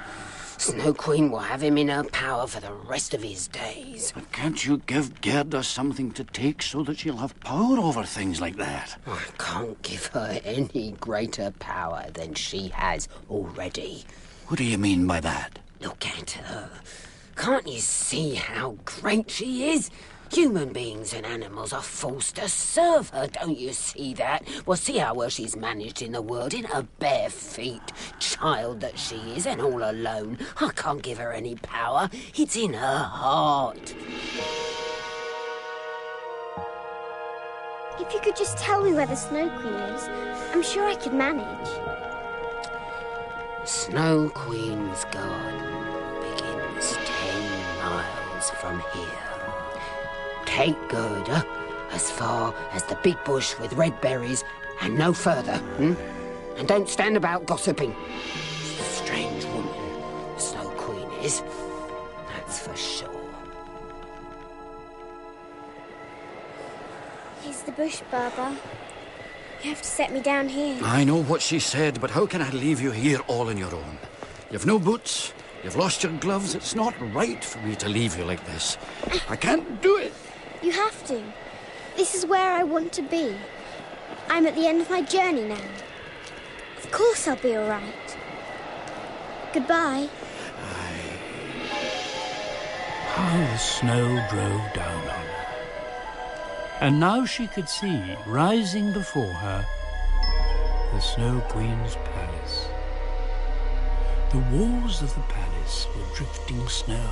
Snow Queen will have him in her power for the rest of his days. But can't you give Gerda something to take so that she'll have power over things like that? I can't give her any greater power than she has already. What do you mean by that? Look at her. Can't you see how great she is? Human beings and animals are forced to serve her, don't you see that? Well, see how well she's managed in the world, in her bare feet. Child that she is, and all alone. I can't give her any power. It's in her heart. If you could just tell me where the Snow Queen lives, I'm sure I could manage. Snow Queen's garden begins 10 miles from here. Take Gerda as far as the big bush with red berries and no further. And don't stand about gossiping. She's a strange woman, Snow Queen is. That's for sure. Here's the bush, Baba. You have to set me down here. I know what she said, but how can I leave you here all on your own? You've no boots, you've lost your gloves. It's not right for me to leave you like this. I can't do it. You have to. This is where I want to be. I'm at the end of my journey now. Of course I'll be all right. Goodbye. How the snow drove down on her. And now she could see, rising before her, the Snow Queen's palace. The walls of the palace were drifting snow.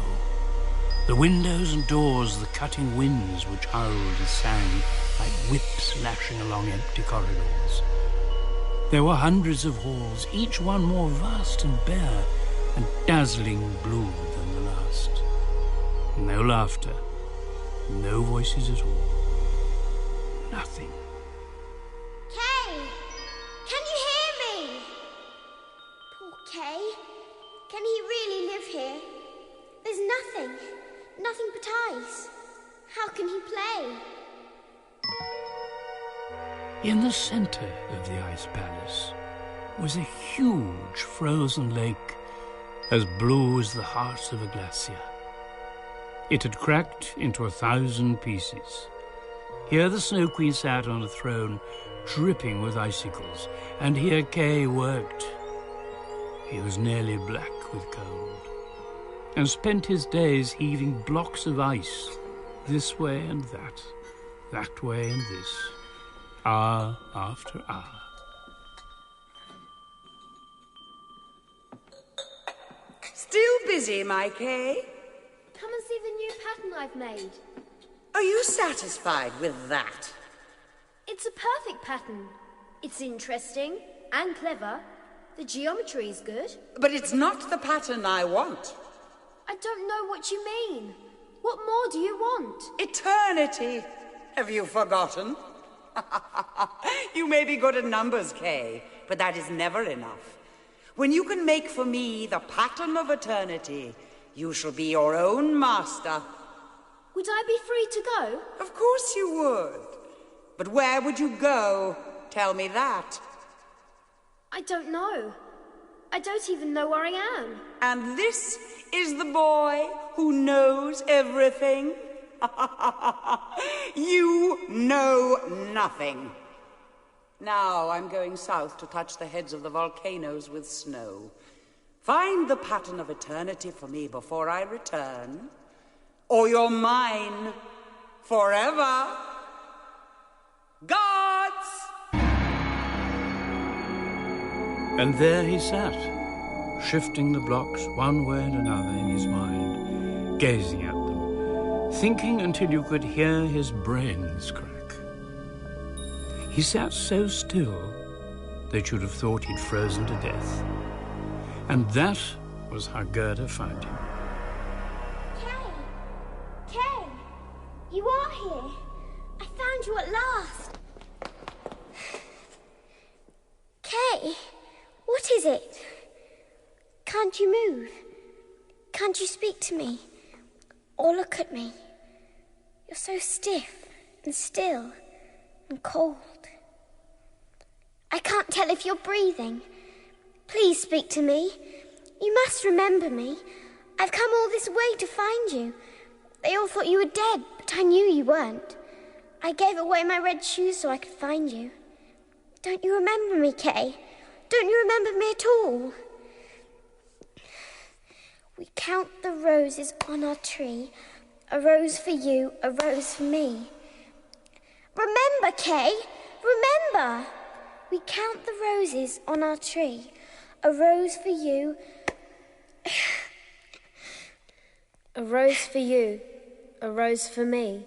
The windows and doors, the cutting winds which howled and sang like whips lashing along empty corridors. There were hundreds of halls, each one more vast and bare and dazzling blue than the last. No laughter, no voices at all. Nothing. Kay! Can you hear me? Poor Kay. Can he really live here? There's nothing but ice. How can he play? In the center of the ice palace was a huge frozen lake, as blue as the heart of a glacier. It had cracked into 1,000 pieces. Here the Snow Queen sat on a throne, dripping with icicles, and here Kay worked. He was nearly black with cold, and spent his days heaving blocks of ice, this way and that way and this, hour after hour. Still busy, my Kay? Come and see the new pattern I've made. Are you satisfied with that? It's a perfect pattern. It's interesting and clever. The geometry is good. But it's not the pattern I want. I don't know what you mean. What more do you want? Eternity. Have you forgotten? You may be good at numbers, Kay, but that is never enough. When you can make for me the pattern of eternity, you shall be your own master. Would I be free to go? Of course you would. But where would you go? Tell me that. I don't know. I don't even know where I am. And this is the boy who knows everything? You know nothing. Now I'm going south to touch the heads of the volcanoes with snow. Find the pattern of eternity for me before I return, or you're mine forever. Gods! And there he sat, shifting the blocks one way and another in his mind, gazing at them, thinking until you could hear his brains crack. He sat so still that you'd have thought he'd frozen to death. And that was how Gerda found him. Kay! You are here. I found you at last. Kay, what is it? Can't you move? Can't you speak to me? Or look at me? You're so stiff and still and cold. I can't tell if you're breathing. Please speak to me. You must remember me. I've come all this way to find you. They all thought you were dead, but I knew you weren't. I gave away my red shoes so I could find you. Don't you remember me, Kay? Don't you remember me at all? We count the roses on our tree. A rose for you, a rose for me. Remember, Kay, remember. We count the roses on our tree. A rose for you. A rose for you, a rose for me.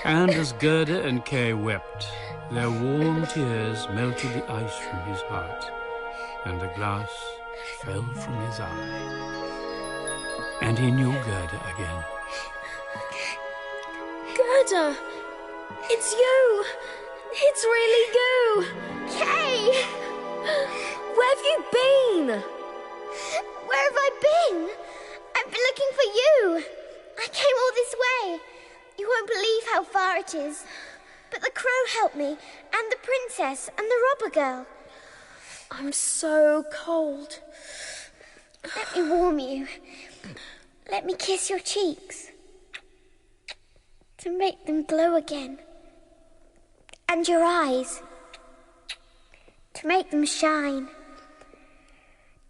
And as Gerda and Kay wept, their warm tears melted the ice from his heart, and the glass fell from his eye. And he knew Gerda again. Gerda! It's you! It's really you! Kay! Where have you been? Where have I been? I've been looking for you. I came all this way. You won't believe how far it is. But the crow helped me, and the princess, and the robber girl. I'm so cold. Let me warm you. Let me kiss your cheeks to make them glow again. And your eyes to make them shine.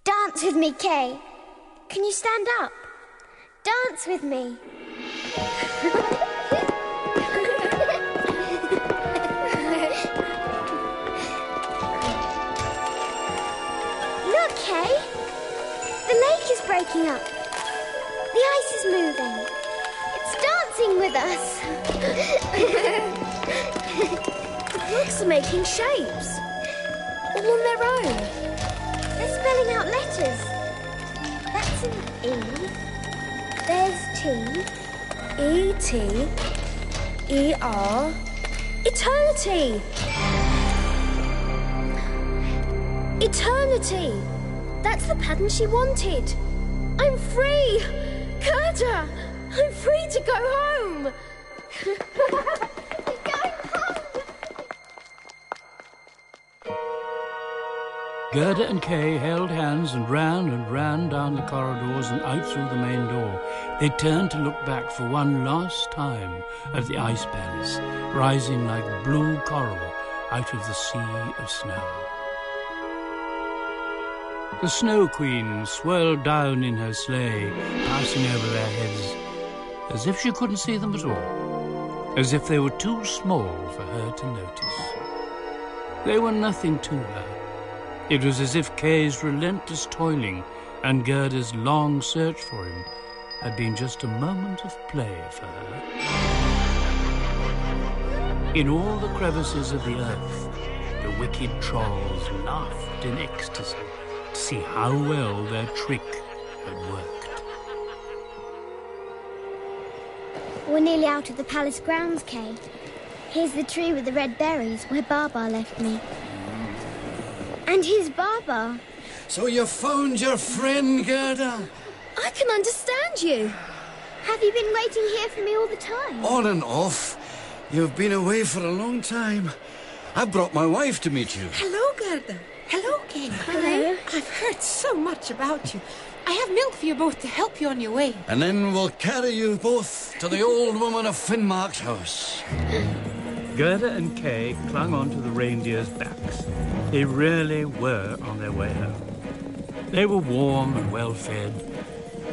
Dance with me, Kay. Can you stand up? Dance with me. Look, Kay. The lake is breaking up. The ice is moving. It's dancing with us. The blocks are making shapes. All on their own. They're spelling out letters. That's an E. There's T. E-T. E-R. Eternity! Eternity! That's the pattern she wanted. I'm free! Gerda! I'm free to go home! Gerda and Kay held hands and ran down the corridors and out through the main door. They turned to look back for one last time at the ice palace, rising like blue coral out of the sea of snow. The Snow Queen swirled down in her sleigh, passing over their heads, as if she couldn't see them at all, as if they were too small for her to notice. They were nothing to her. It was as if Kay's relentless toiling and Gerda's long search for him had been just a moment of play for her. In all the crevices of the earth, the wicked trolls laughed in ecstasy to see how well their trick had worked. We're nearly out of the palace grounds, Kay. Here's the tree with the red berries where Baba left me. And here's Baba. So you found your friend, Gerda? I can understand you. Have you been waiting here for me all the time? On and off. You've been away for a long time. I brought my wife to meet you. Hello, Gerda. Hello, Kay. Hello. I've heard so much about you. I have milk for you both to help you on your way. And then we'll carry you both to the old woman of Finnmark's house. Gerda and Kay clung onto the reindeers' backs. They really were on their way home. They were warm and well-fed,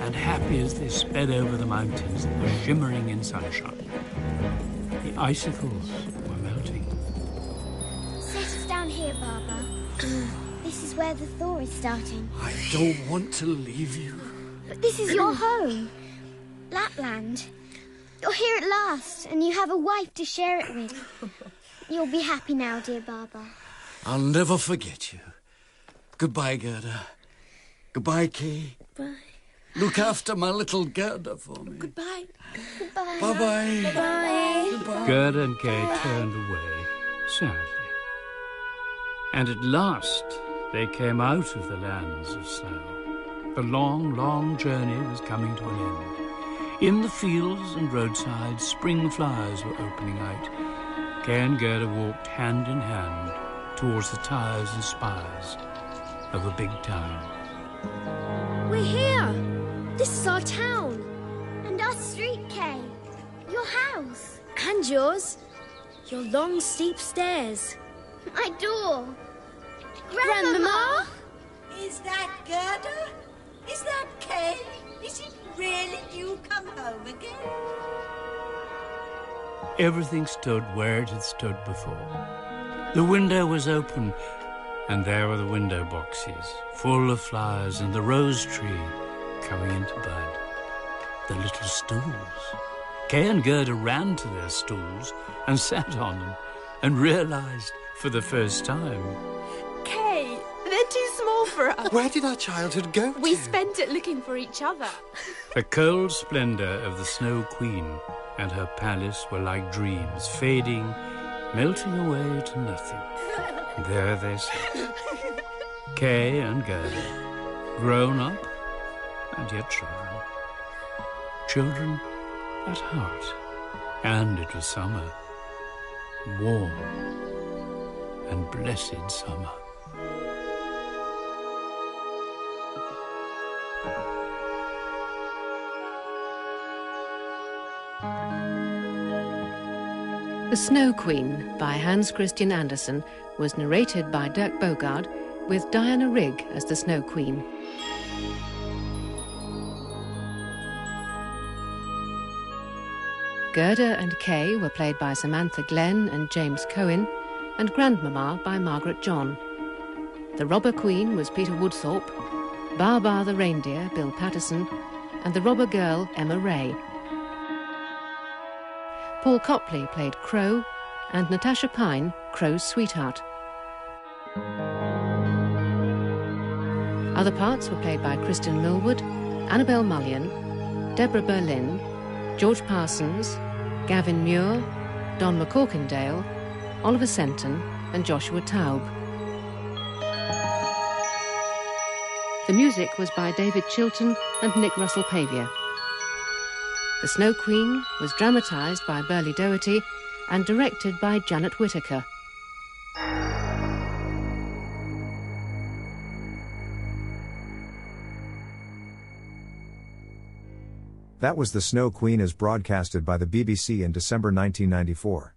and happy as they sped over the mountains that were shimmering in sunshine. The icicles were melting. Set us down here, Baba. This is where the thaw is starting. I don't want to leave you. But this is your home. Lapland. You're here at last, and you have a wife to share it with. You'll be happy now, dear Baba. I'll never forget you. Goodbye, Gerda. Goodbye, Kay. Bye. Look after my little Gerda for me. Goodbye. Goodbye. Bye-bye. Bye. Goodbye. Gerda and Kay turned away, sadly. And at last they came out of the lands of snow. The long, long journey was coming to an end. In the fields and roadsides, spring flowers were opening out. Kay and Gerda walked hand in hand towards the towers and spires of a big town. We're here. This is our town. And our street, Kay. Your house. And yours. Your long, steep stairs. My door. Grandmama? Is that Gerda? Is that Kay? Is it really you come home again? Everything stood where it had stood before. The window was open, and there were the window boxes, full of flowers, and the rose tree coming into bud. The little stools. Kay and Gerda ran to their stools and sat on them, and realized for the first time. Kay, they're too small for us. Where did our childhood go to? We spent it looking for each other. The cold splendor of the Snow Queen and her palace were like dreams, fading, melting away to nothing. And there they sat, Kay and Gerda, grown up and yet children. Children at heart. And it was summer, warm and blessed summer. The Snow Queen by Hans Christian Andersen was narrated by Dirk Bogarde with Diana Rigg as the Snow Queen. Gerda and Kay were played by Samantha Glenn and James Cohen, and Grandmama by Margaret John. The Robber Queen was Peter Woodthorpe, Baa the Reindeer, Bill Patterson, and the Robber Girl, Emma Ray. Paul Copley played Crow, and Natasha Pine, Crow's sweetheart. Other parts were played by Kristen Millwood, Annabelle Mullion, Deborah Berlin, George Parsons, Gavin Muir, Don McCorkindale, Oliver Senton, and Joshua Taub. The music was by David Chilton and Nick Russell-Pavia. The Snow Queen was dramatised by Burley Doherty and directed by Janet Whittaker. That was The Snow Queen as broadcasted by the BBC in December 1994.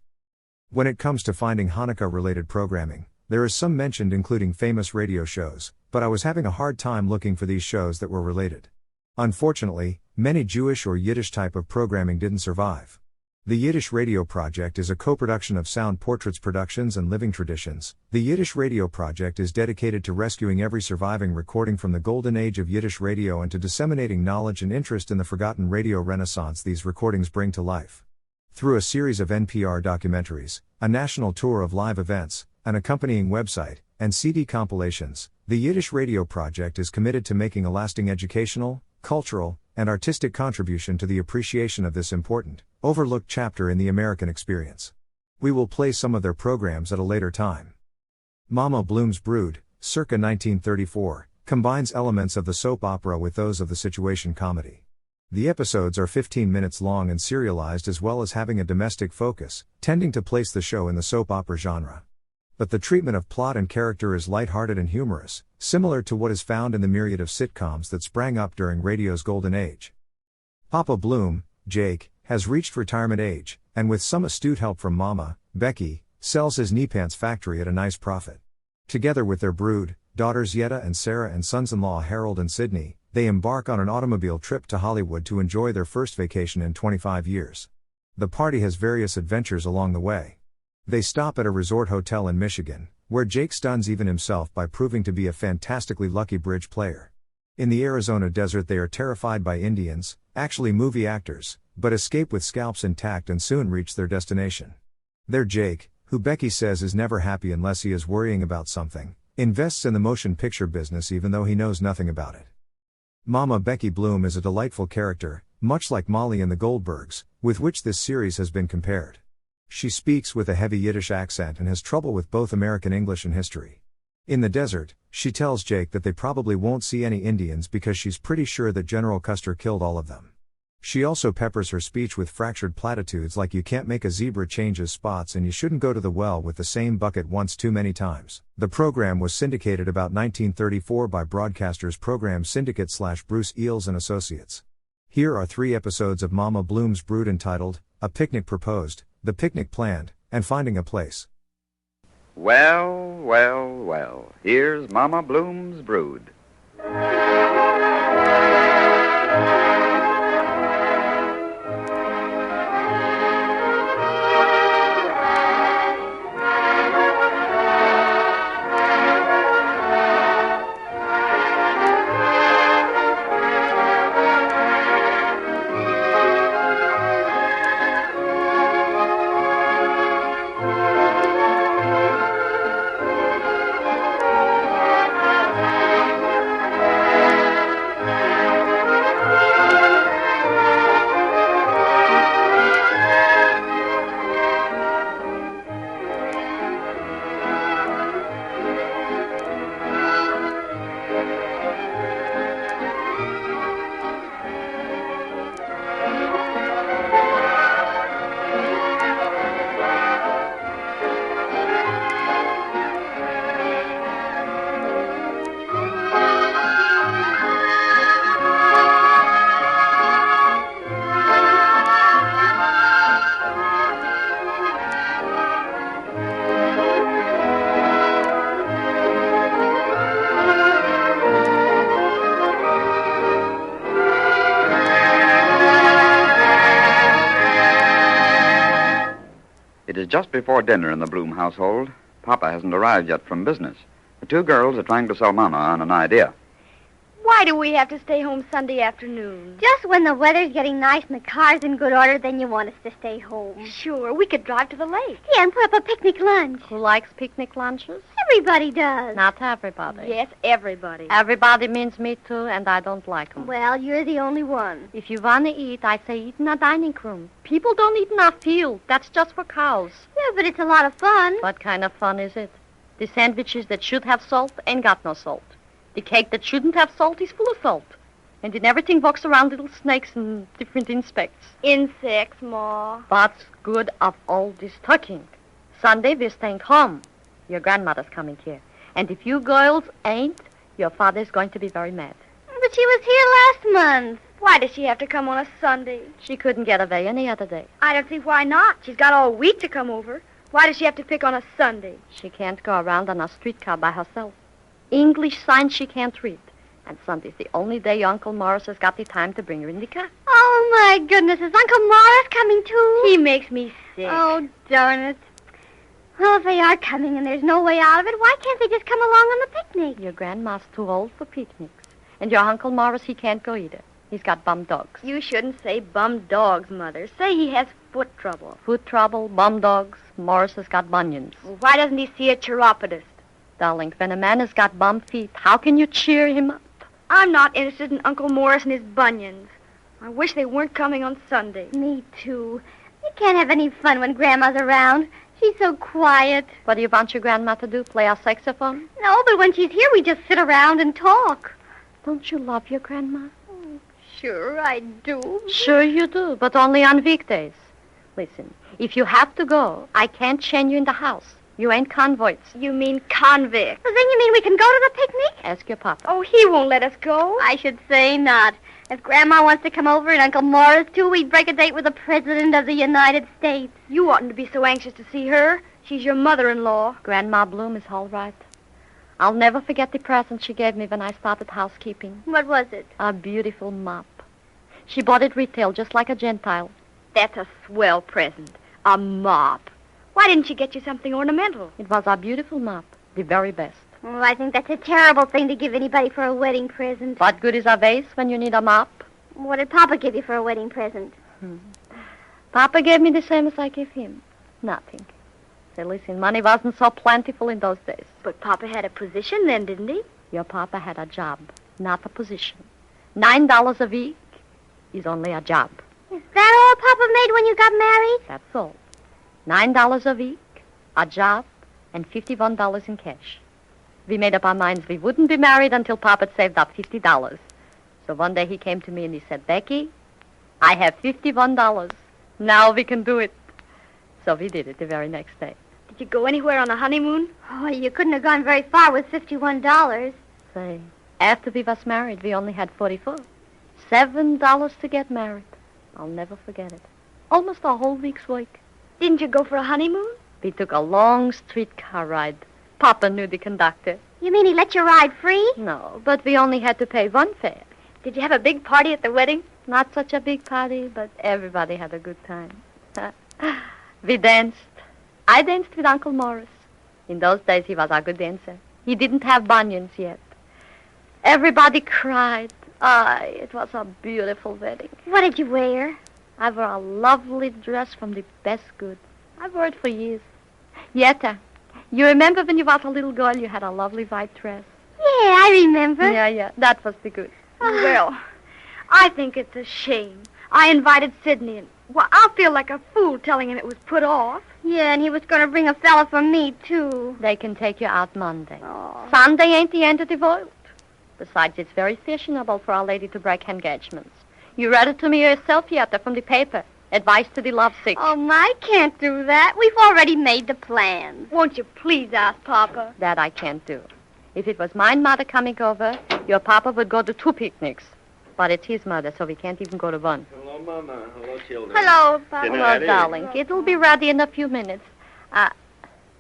When it comes to finding Hanukkah-related programming, there is some mentioned including famous radio shows, but I was having a hard time looking for these shows that were related. Unfortunately, many Jewish or Yiddish type of programming didn't survive. The Yiddish Radio Project is a co-production of Sound Portraits Productions and Living Traditions. The Yiddish Radio Project is dedicated to rescuing every surviving recording from the golden age of Yiddish radio and to disseminating knowledge and interest in the forgotten radio renaissance these recordings bring to life. Through a series of NPR documentaries, a national tour of live events, an accompanying website, and CD compilations, the Yiddish Radio Project is committed to making a lasting educational, cultural, and artistic contribution to the appreciation of this important, overlooked chapter in the American experience. We will play some of their programs at a later time. Mama Bloom's Brood, circa 1934, combines elements of the soap opera with those of the situation comedy. The episodes are 15 minutes long and serialized as well as having a domestic focus, tending to place the show in the soap opera genre. But the treatment of plot and character is light-hearted and humorous, similar to what is found in the myriad of sitcoms that sprang up during radio's golden age. Papa Bloom, Jake, has reached retirement age, and with some astute help from Mama, Becky, sells his knee pants factory at a nice profit. Together with their brood, daughters Yetta and Sarah and sons-in-law Harold and Sydney, they embark on an automobile trip to Hollywood to enjoy their first vacation in 25 years. The party has various adventures along the way. They stop at a resort hotel in Michigan, where Jake stuns even himself by proving to be a fantastically lucky bridge player. In the Arizona desert they are terrified by Indians, actually movie actors, but escape with scalps intact and soon reach their destination. There Jake, who Becky says is never happy unless he is worrying about something, invests in the motion picture business even though he knows nothing about it. Mama Becky Bloom is a delightful character, much like Molly in the Goldbergs, with which this series has been compared. She speaks with a heavy Yiddish accent and has trouble with both American English and history. In the desert, she tells Jake that they probably won't see any Indians because she's pretty sure that General Custer killed all of them. She also peppers her speech with fractured platitudes like you can't make a zebra change his spots and you shouldn't go to the well with the same bucket once too many times. The program was syndicated about 1934 by Broadcasters Program Syndicate / Bruce Eels and Associates. Here are 3 episodes of Mama Bloom's Brood entitled, A Picnic Proposed, The Picnic Planned, and Finding a Place. Well, well, well, here's Mama Bloom's Brood. is just before dinner in the Bloom household. Papa hasn't arrived yet from business. The two girls are trying to sell Mama on an idea. Why do we have to stay home Sunday afternoon? Just when the weather's getting nice and the car's in good order, then you want us to stay home. Sure, we could drive to the lake. Yeah, and put up a picnic lunch. Who likes picnic lunches? Everybody does. Not everybody. Yes, everybody. Everybody means me too, and I don't like them. Well, you're the only one. If you want to eat, I say eat in a dining room. People don't eat in a field. That's just for cows. Yeah, but it's a lot of fun. What kind of fun is it? The sandwiches that should have salt ain't got no salt. The cake that shouldn't have salt is full of salt. And in everything walks around little snakes and different insects. Insects, Ma. What's good of all this talking? Sunday we're staying home. Your grandmother's coming here. And if you girls ain't, your father's going to be very mad. But she was here last month. Why does she have to come on a Sunday? She couldn't get away any other day. I don't see why not. She's got all week to come over. Why does she have to pick on a Sunday? She can't go around on a streetcar by herself. English signs she can't read. And Sunday's the only day your Uncle Morris has got the time to bring her in the car. Oh, my goodness. Is Uncle Morris coming, too? He makes me sick. Oh, darn it. Well, if they are coming and there's no way out of it, why can't they just come along on the picnic? Your grandma's too old for picnics. And your Uncle Morris, he can't go either. He's got bum dogs. You shouldn't say bum dogs, Mother. Say he has foot trouble. Foot trouble, bum dogs. Morris has got bunions. Well, why doesn't he see a chiropodist? Darling, when a man has got bum feet, how can you cheer him up? I'm not interested in Uncle Morris and his bunions. I wish they weren't coming on Sunday. Me, too. You can't have any fun when Grandma's around. She's so quiet. What do you want your grandma to do, play our saxophone? No, but when she's here, we just sit around and talk. Don't you love your grandma? Oh, sure, I do. Sure you do, but only on weekdays. Listen, if you have to go, I can't chain you in the house. You ain't convicts. You mean convicts. Well, then you mean we can go to the picnic? Ask your papa. Oh, he won't let us go. I should say not. If Grandma wants to come over and Uncle Morris, too, we'd break a date with the President of the United States. You oughtn't to be so anxious to see her. She's your mother-in-law. Grandma Bloom is all right. I'll never forget the present she gave me when I started housekeeping. What was it? A beautiful mop. She bought it retail, just like a Gentile. That's a swell present. A mop. Why didn't she get you something ornamental? It was a beautiful mop, the very best. Oh, I think that's a terrible thing to give anybody for a wedding present. What good is a vase when you need a mop? What did Papa give you for a wedding present? Papa gave me the same as I gave him. Nothing. Say, listen, money wasn't so plentiful in those days. But Papa had a position then, didn't he? Your Papa had a job, not a position. $9 a week is only a job. Is that all Papa made when you got married? That's all. $9 a week, a job, and $51 in cash. We made up our minds we wouldn't be married until Papa had saved up $50. So one day he came to me and he said, Becky, I have $51. Now we can do it. So we did it the very next day. Did you go anywhere on a honeymoon? Oh, you couldn't have gone very far with $51. Say, after we was married, we only had 44. $7 to get married. I'll never forget it. Almost a whole week's work. Didn't you go for a honeymoon? We took a long streetcar ride. Papa knew the conductor. You mean he let you ride free? No, but we only had to pay one fare. Did you have a big party at the wedding? Not such a big party, but everybody had a good time. We danced. I danced with Uncle Morris. In those days, he was a good dancer. He didn't have bunions yet. Everybody cried. It was a beautiful wedding. What did you wear? I wore a lovely dress from the best good. I wore it for years. Yetta, you remember when you was a little girl, you had a lovely white dress? Yeah, I remember. Yeah, that was the good. Well, I think it's a shame. I invited Sidney, and, well, I'll feel like a fool telling him it was put off. Yeah, and he was going to bring a fella for me, too. They can take you out Monday. Oh. Sunday ain't the end of the world. Besides, it's very fashionable for a lady to break engagements. You read it to me yourself, Yetta, from the paper. Advice to the lovesick. Oh, I can't do that. We've already made the plans. Won't you please ask Papa? That I can't do. If it was my mother coming over, your Papa would go to 2 picnics. But it's his mother, so we can't even go to 1. Hello, Mama. Hello, children. Hello, Papa. Hello, darling. It'll be ready in a few minutes. Why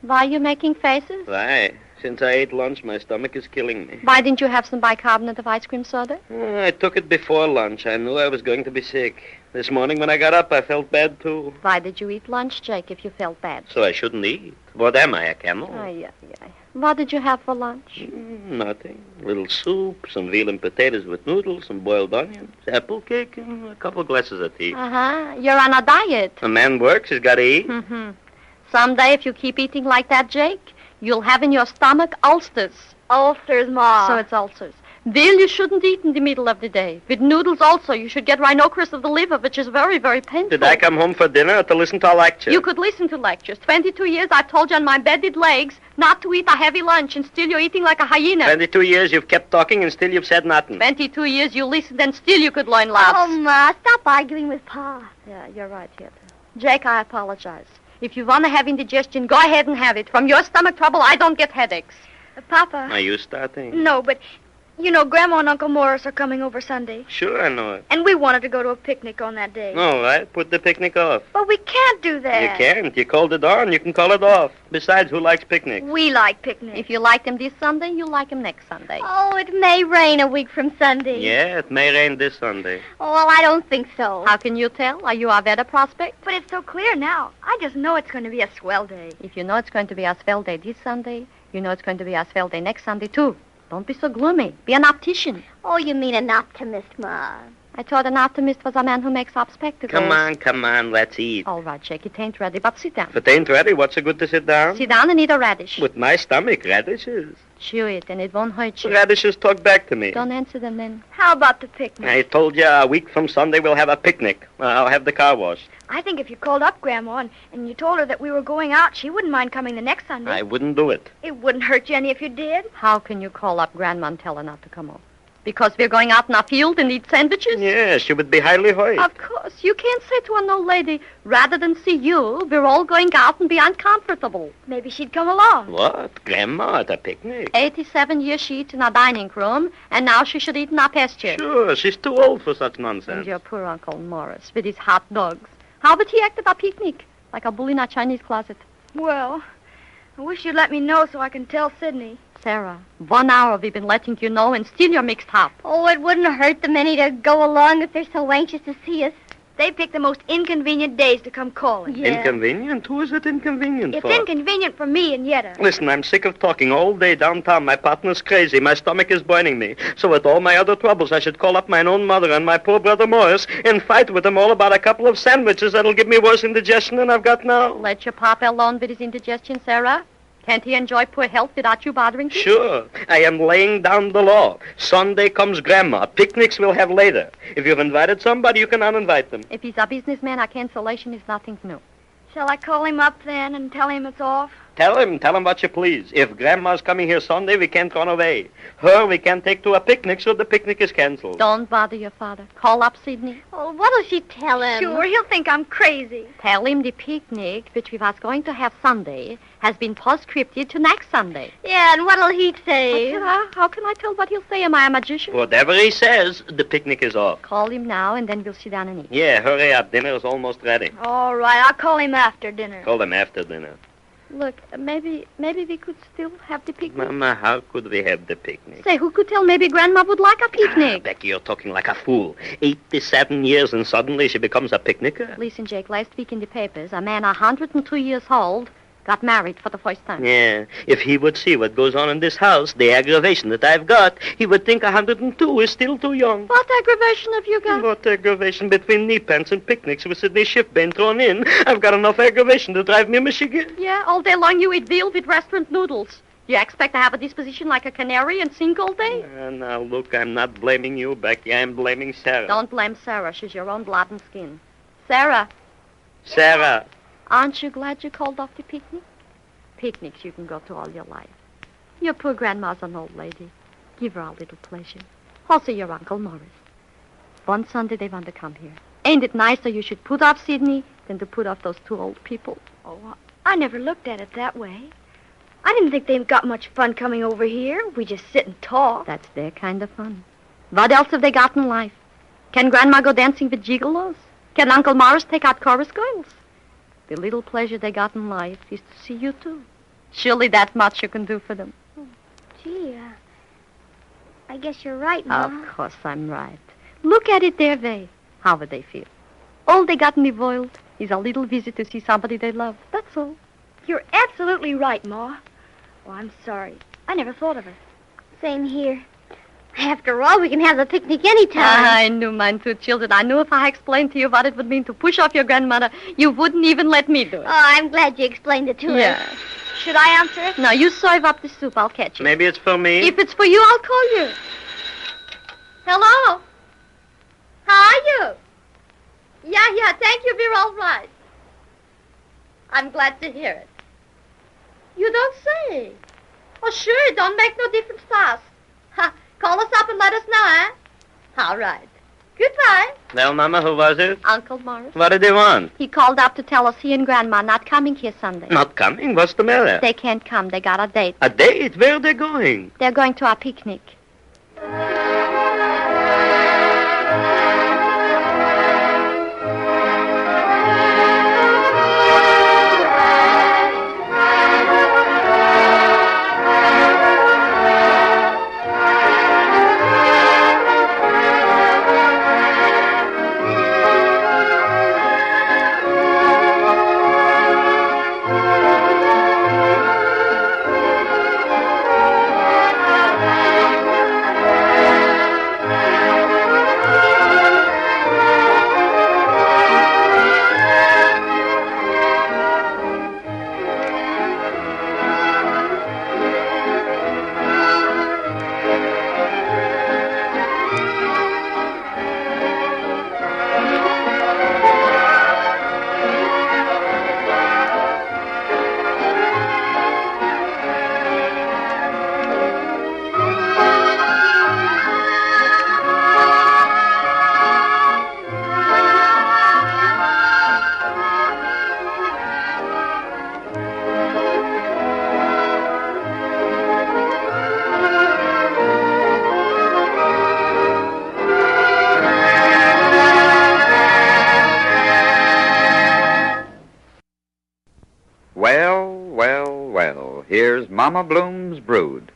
are you making faces? Why, Since I ate lunch, my stomach is killing me. Why didn't you have some bicarbonate of ice cream soda? I took it before lunch. I knew I was going to be sick. This morning when I got up, I felt bad, too. Why did you eat lunch, Jake, if you felt bad? So I shouldn't eat. What am I, a camel? Ay. What did you have for lunch? Nothing. A little soup, some veal and potatoes with noodles, some boiled onions, apple cake, and a couple glasses of tea. You're on a diet. A man works, he's got to eat. Someday, if you keep eating like that, Jake, you'll have in your stomach ulcers. Ulcers, Ma. So it's ulcers. Veal you shouldn't eat in the middle of the day. With noodles also, you should get rhinoceros of the liver, which is very, very painful. Did I come home for dinner or to listen to a lecture? You could listen to lectures. 22 years I've told you on my bended legs not to eat a heavy lunch, and still you're eating like a hyena. 22 years you've kept talking and still you've said nothing. 22 years you listened and still you could learn lots. Oh, Ma, stop arguing with Pa. Yeah, you're right, Yetta. Jake, I apologize. If you want to have indigestion, go ahead and have it. From your stomach trouble, I don't get headaches. Papa. Are you starting? No, but... You know, Grandma and Uncle Morris are coming over Sunday. Sure, I know it. And we wanted to go to a picnic on that day. All right, put the picnic off. But we can't do that. You can't. You called it on, you can call it off. Besides, who likes picnics? We like picnics. If you like them this Sunday, you'll like them next Sunday. Oh, it may rain a week from Sunday. Yeah, it may rain this Sunday. Oh, well, I don't think so. How can you tell? Are you a weather prospect? But it's so clear now. I just know it's going to be a swell day. If you know it's going to be a swell day this Sunday, you know it's going to be a swell day next Sunday, too. Don't be so gloomy. Be an optician. Oh, you mean an optimist, Ma. I thought an optimist was a man who makes up spectacles. Come on, let's eat. All right, Jake, it ain't ready, but sit down. If it ain't ready, what's so good to sit down? Sit down and eat a radish. With my stomach, radishes. Chew it, and it won't hurt you. Radishes talk back to me. Don't answer them then. How about the picnic? I told you a week from Sunday we'll have a picnic. I'll have the car washed. I think if you called up Grandma and you told her that we were going out, she wouldn't mind coming the next Sunday. I wouldn't do it. It wouldn't hurt you any if you did. How can you call up Grandma and tell her not to come over? Because we're going out in a field and eat sandwiches? Yeah, she would be highly hurt. Of course. You can't say to an old lady, rather than see you, we're all going out and be uncomfortable. Maybe she'd come along. What? Grandma at a picnic? 87 years she eats in a dining room, and now she should eat in a pasture. Sure, she's too old for such nonsense. And your poor Uncle Morris with his hot dogs. How would he act at a picnic? Like a bull in a Chinese closet. Well, I wish you'd let me know so I can tell Sidney. Sarah, 1 hour we've been letting you know, and still you're mixed up. Oh, it wouldn't hurt them any to go along if they're so anxious to see us. They pick the most inconvenient days to come calling. Yeah. Inconvenient? Who is it inconvenient for? It's inconvenient for me and Yetta. Listen, I'm sick of talking all day downtown. My partner's crazy. My stomach is burning me. So with all my other troubles, I should call up my own mother and my poor brother Morris and fight with them all about a couple of sandwiches that'll give me worse indigestion than I've got now. Let your papa alone with his indigestion, Sarah. Can't he enjoy poor health without you bothering him? Sure. I am laying down the law. Sunday comes Grandma. Picnics we'll have later. If you've invited somebody, you can uninvite them. If he's a businessman, a cancellation is nothing new. Shall I call him up then and tell him it's off? Tell him what you please. If Grandma's coming here Sunday, we can't run away. Her we can't take to a picnic, so the picnic is canceled. Don't bother your father. Call up Sidney. Oh, what'll she tell him? Sure, he'll think I'm crazy. Tell him the picnic, which we was going to have Sunday, has been postscripted to next Sunday. Yeah, and what'll he say? How can I tell what he'll say? Am I a magician? Whatever he says, the picnic is off. Call him now, and then we'll sit down and eat. Yeah, hurry up. Dinner is almost ready. All right, I'll call him after dinner. Call him after dinner. Look, maybe we could still have the picnic. Mama, how could we have the picnic? Say, who could tell? Maybe Grandma would like a picnic. Becky, you're talking like a fool. 87 years and suddenly she becomes a picnicker? Listen, Jake, last week in the papers, a man 102 years old got married for the first time. Yeah, if he would see what goes on in this house, the aggravation that I've got, he would think 102 is still too young. What aggravation have you got? What aggravation between knee pants and picnics with Sidney Schiffbane thrown in? I've got enough aggravation to drive me Michigan. Yeah, all day long you eat veal with restaurant noodles. You expect to have a disposition like a canary and sing all day? Now, look, I'm not blaming you, Becky. I'm blaming Sarah. Don't blame Sarah. She's your own blood and skin. Sarah. Sarah. Aren't you glad you called off the picnic? Picnics you can go to all your life. Your poor grandma's an old lady. Give her a little pleasure. Also your Uncle Morris. One Sunday they want to come here. Ain't it nicer you should put off Sidney than to put off those two old people? Oh, I never looked at it that way. I didn't think they've got much fun coming over here. We just sit and talk. That's their kind of fun. What else have they got in life? Can Grandma go dancing with gigolos? Can Uncle Morris take out chorus girls? The little pleasure they got in life is to see you, too. Surely that much you can do for them. Gee, I guess you're right, Ma. Of course I'm right. Look at it their way. How would they feel? All they got in the world is a little visit to see somebody they love. That's all. You're absolutely right, Ma. Oh, I'm sorry. I never thought of it. Same here. After all, we can have the picnic anytime. I knew mine two children. I knew if I explained to you what it would mean to push off your grandmother, you wouldn't even let me do it. Oh, I'm glad you explained it to her. Yeah. Should I answer it? No, you serve up the soup. I'll catch you. Maybe it's for me. If it's for you, I'll call you. Hello? How are you? Yeah, thank you. We're all right. I'm glad to hear it. You don't say. Oh, sure, it don't make no difference to us. Ha, call us up and let us know, eh? All right. Goodbye. Well, Mama, who was it? Uncle Morris. What did he want? He called up to tell us he and Grandma not coming here Sunday. Not coming? What's the matter? They can't come. They got a date. A date? Where are they going? They're going to our picnic. Well, here's Mama Bloom's brood.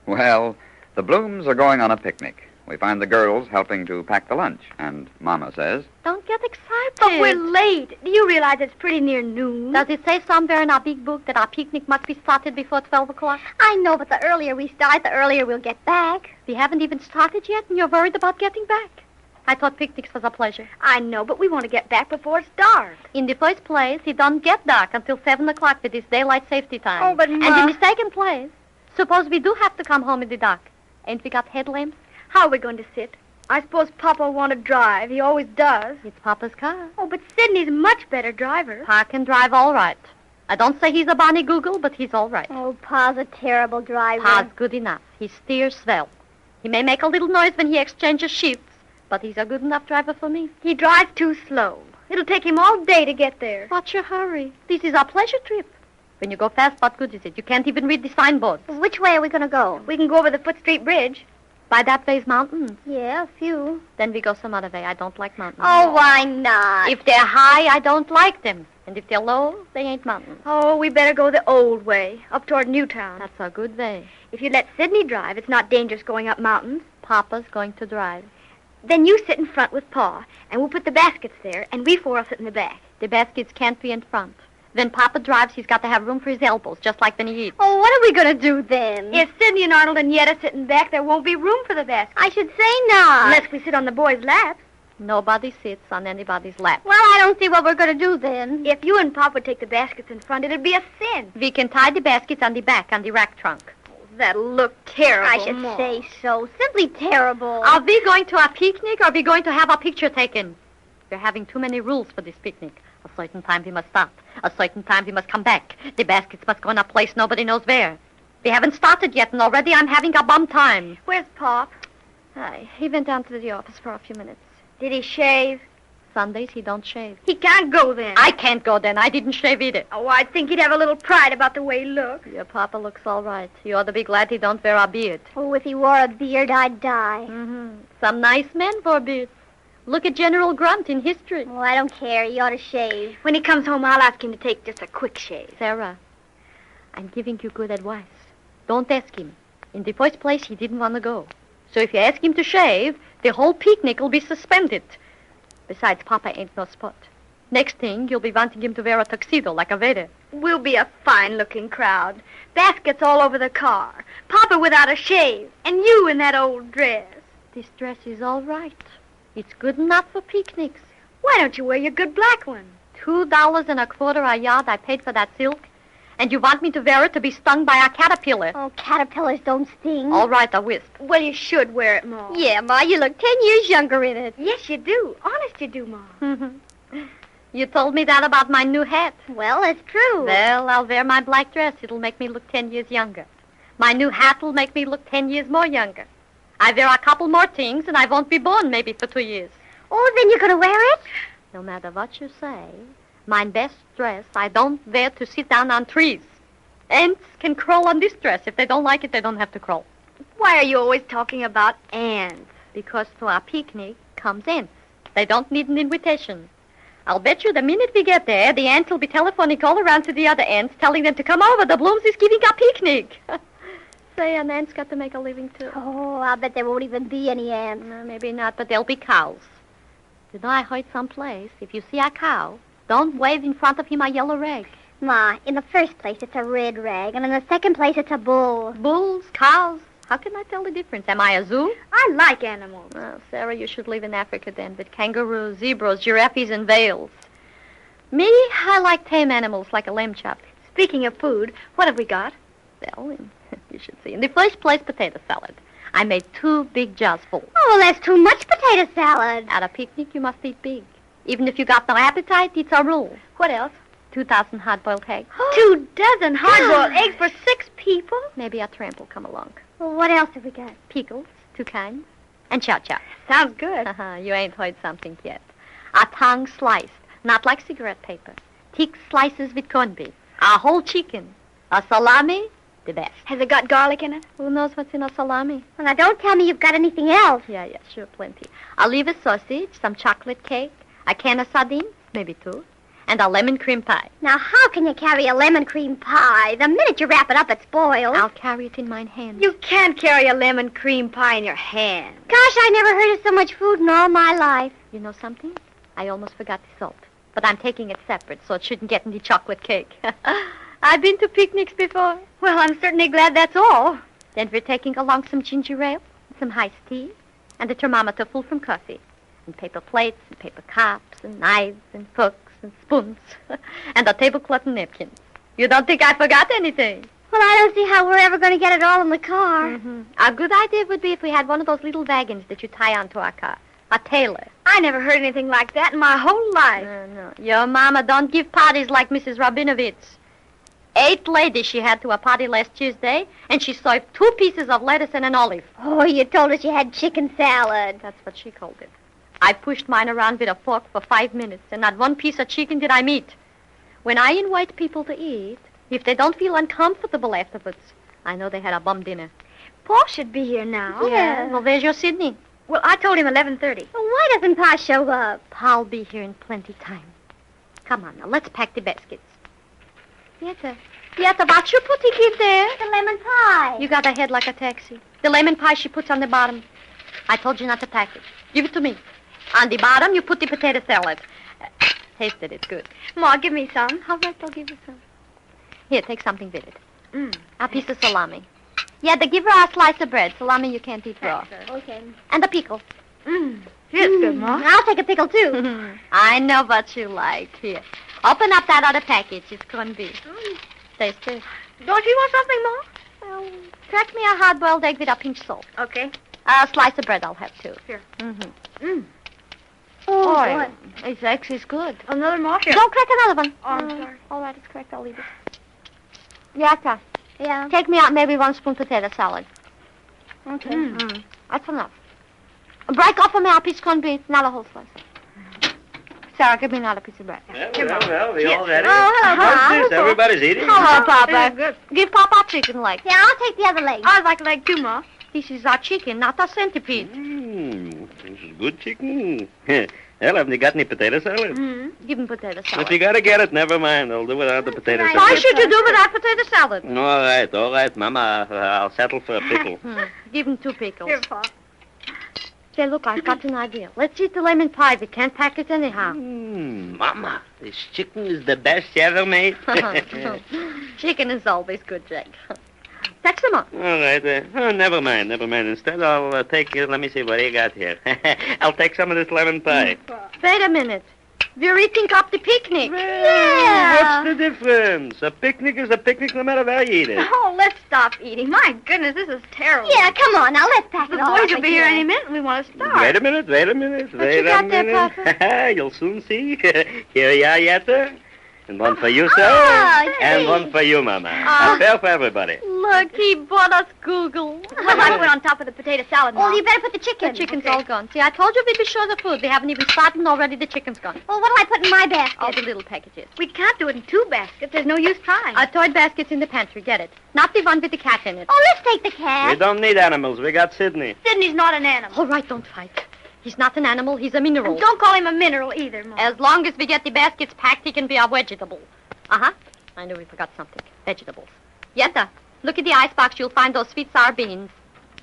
Well, the Blooms are going on a picnic. We find the girls helping to pack the lunch, and Mama says... Don't get excited. But we're late. Do you realize it's pretty near noon? Does it say somewhere in our big book that our picnic must be started before 12 o'clock? I know, but the earlier we start, the earlier we'll get back. We haven't even started yet, and you're worried about getting back. I thought picnics was a pleasure. I know, but we want to get back before it's dark. In the first place, it don't get dark until 7 o'clock with this daylight safety time. Oh, but Ma... And in the second place, suppose we do have to come home in the dark. Ain't we got headlamps? How are we going to sit? I suppose Papa will want to drive. He always does. It's Papa's car. Oh, but Sidney's a much better driver. Pa can drive all right. I don't say he's a Bonnie Google, but he's all right. Oh, Pa's a terrible driver. Pa's good enough. He steers swell. He may make a little noise when he exchanges shifts, but he's a good enough driver for me. He drives too slow. It'll take him all day to get there. What's your hurry? This is our pleasure trip. When you go fast, what good is it? You can't even read the signboard. Which way are we going to go? We can go over the Foot Street Bridge. By that way's mountains. Yeah, a few. Then we go some other way. I don't like mountains. Oh, why not? If they're high, I don't like them. And if they're low, they ain't mountains. Oh, we better go the old way, up toward Newtown. That's a good way. If you let Sidney drive, it's not dangerous going up mountains. Papa's going to drive. Then you sit in front with Pa, and we'll put the baskets there, and we four will sit in the back. The baskets can't be in front. When Papa drives, he's got to have room for his elbows, just like when he eats. Oh, what are we going to do then? If Sidney and Arnold and Yetta sit in back, there won't be room for the baskets. I should say not. Unless we sit on the boys' laps. Nobody sits on anybody's lap. Well, I don't see what we're going to do then. If you and Pop would take the baskets in front, it'd be a sin. We can tie the baskets on the back, on the rack trunk. That'll look terrible. I should say so. Simply terrible. Are we going to a picnic, or are we going to have a picture taken? We're having too many rules for this picnic. A certain time we must start. A certain time we must come back. The baskets must go in a place nobody knows where. We haven't started yet, and already I'm having a bum time. Where's Pop? He went down to the office for a few minutes. Did he shave? Sundays he don't shave. He can't go then. I can't go then. I didn't shave either. Oh, I'd think he'd have a little pride about the way he looks. Your Papa looks all right. You ought to be glad he don't wear a beard. Oh, if he wore a beard, I'd die. Mm-hmm. Some nice men wore beards. Look at General Grunt in history. Oh, I don't care. He ought to shave. When he comes home, I'll ask him to take just a quick shave. Sarah, I'm giving you good advice. Don't ask him. In the first place, he didn't want to go. So if you ask him to shave, the whole picnic will be suspended. Besides, Papa ain't no sport. Next thing, you'll be wanting him to wear a tuxedo like a waiter. We'll be a fine-looking crowd. Baskets all over the car. Papa without a shave. And you in that old dress. This dress is all right. It's good enough for picnics. Why don't you wear your good black one? $2.25 a yard I paid for that silk. And you want me to wear it to be stung by a caterpillar. Oh, caterpillars don't sting. All right, a wisp. Well, you should wear it, Ma. Yeah, Ma, you look 10 years younger in it. Yes, you do. Honest you do, Ma. You told me that about my new hat. Well, it's true. Well, I'll wear my black dress. It'll make me look 10 years younger. My new hat will make me look 10 years more younger. I wear a couple more things, and I won't be born maybe for 2 years. Oh, then you're going to wear it? No matter what you say, my best dress I don't wear to sit down on trees. Ants can crawl on this dress. If they don't like it, they don't have to crawl. Why are you always talking about ants? Because to our picnic comes ants. They don't need an invitation. I'll bet you the minute we get there, the ants will be telephoning all around to the other ants, telling them to come over. The Blooms is giving a picnic. Say, an ant's got to make a living, too. Oh, I'll bet there won't even be any ants. No, maybe not, but there'll be cows. You know, I heard someplace, if you see a cow, don't wave in front of him a yellow rag. Ma, in the first place, it's a red rag, and in the second place, it's a bull. Bulls, cows. How can I tell the difference? Am I a zoo? I like animals. Well, Sarah, you should live in Africa then, with kangaroos, zebras, giraffes, and whales. Me, I like tame animals like a lamb chop. Speaking of food, what have we got? Well, you should see. In the first place, potato salad. I made 2 big jars full. Oh, well, that's too much potato salad. At a picnic, you must eat big. Even if you got no appetite, it's a rule. What else? 2,000 hard-boiled eggs. 2 dozen hard-boiled eggs for 6 people? Maybe a tramp will come along. Well, what else have we got? Pickles, 2 kinds, and chow-chow. Sounds good. You ain't heard something yet. A tongue sliced, not like cigarette paper. Thick slices with corned beef. A whole chicken. A salami, the best. Has it got garlic in it? Who knows what's in a salami? Well, now, don't tell me you've got anything else. Yeah, sure, plenty. A liver sausage, some chocolate cake, a can of sardines, maybe 2. And a lemon cream pie. Now, how can you carry a lemon cream pie? The minute you wrap it up, it spoils. I'll carry it in my hand. You can't carry a lemon cream pie in your hand. Gosh, I never heard of so much food in all my life. You know something? I almost forgot the salt. But I'm taking it separate, so it shouldn't get in the chocolate cake. I've been to picnics before. Well, I'm certainly glad that's all. Then we're taking along some ginger ale, some iced tea, and a thermometer full from coffee. And paper plates, and paper cups, and knives, and forks, and spoons, and a tablecloth and napkins. You don't think I forgot anything? Well, I don't see how we're ever going to get it all in the car. Mm-hmm. A good idea would be if we had one of those little wagons that you tie onto our car. A tailor. I never heard anything like that in my whole life. No. Your mama don't give parties like Mrs. Rabinovitz. 8 ladies she had to a party last Tuesday, and she served 2 pieces of lettuce and an olive. Oh, you told us you had chicken salad. That's what she called it. I pushed mine around with a fork for 5 minutes, and not one piece of chicken did I meet. When I invite people to eat, if they don't feel uncomfortable afterwards, I know they had a bum dinner. Paul should be here now. Yeah. Well, there's your Sydney. Well, I told him 11:30. Why doesn't Pa show up? Pa'll be here in plenty time. Come on now, let's pack the baskets. Yetta, what you putting in there? The lemon pie. You got a head like a taxi. The lemon pie she puts on the bottom. I told you not to pack it. Give it to me. On the bottom, you put the potato salad. Taste it, it's good. Ma, give me some. All right, I'll give you some. Here, take something with it. A piece of salami. Yetta, give her a slice of bread. Salami you can't eat raw. Okay. And a pickle. It's good, Ma. I'll take a pickle, too. I know what you like. Here. Open up that other package. It's corned beef. Taste it. Don't you want something, Ma? Well, crack me a hard-boiled egg with a pinch salt. Okay. A slice of bread I'll have, too. Here. Oh, boy. This egg is good. Another, Ma? Here. Don't crack another one. Oh, I'm sorry. All right, it's cracked. I'll eat it. Yetta. Yeah? Take me out maybe 1 spoon potato salad. Okay. That's enough. Break off for me a piece of corned beef, not a whole slice. Sarah, give me another piece of bread. Well, we all ready? Oh, hello, How's Pa. this? Everybody's eating? Hello, Papa. Good. Give Papa a chicken leg. Yeah, I'll take the other leg. I'd like a leg, too, Ma. This is our chicken, not a centipede. This is good chicken. Well, haven't you got any potato salad? Give him potato salad. If you gotta get it, never mind. I'll do without the potato salad. Why should you do without potato salad? All right, Mama. I'll settle for a pickle. Give him 2 pickles. Here, Pa. Say, look, I've got an idea. Let's eat the lemon pie. We can't pack it anyhow. Mama, this chicken is the best you ever made. Chicken is always good, Jake. Text them up. All right. Never mind. Instead, I'll take... let me see, what do you got here? I'll take some of this lemon pie. Wait a minute. We're eating up the picnic. What's the difference? A picnic is a picnic no matter where you eat it. Oh, let's stop eating. My goodness, this is terrible. Yeah, come on, now let's pack The it all boys up will be here again. any minute and we want to start. Wait a minute. What you got there, Papa? You'll soon see. Here you are, Yetta. And one for you, sir. Oh, and gee. one for you, Mama. Oh. Fair for everybody. Look, he bought us Google. Well, I put on top of the potato salad, Ma. Well, you better put the chicken. The chicken's all gone. See, I told you we'd be short of food. We haven't even started and already the chicken's gone. Well, what'll I put in my basket? All the little packages. We can't do it in 2 baskets. There's no use trying. A toy basket's in the pantry. Get it. Not the one with the cat in it. Oh, let's take the We cat. don't need animals. We got Sydney. Sydney's not an animal. All right, don't fight. He's not an animal. He's a mineral. And don't call him a mineral either, Ma. As long as we get the baskets packed, he can be a vegetable. Uh-huh. I knew we forgot something. Vegetables. Yetta, look at the icebox. You'll find those sweet sour beans.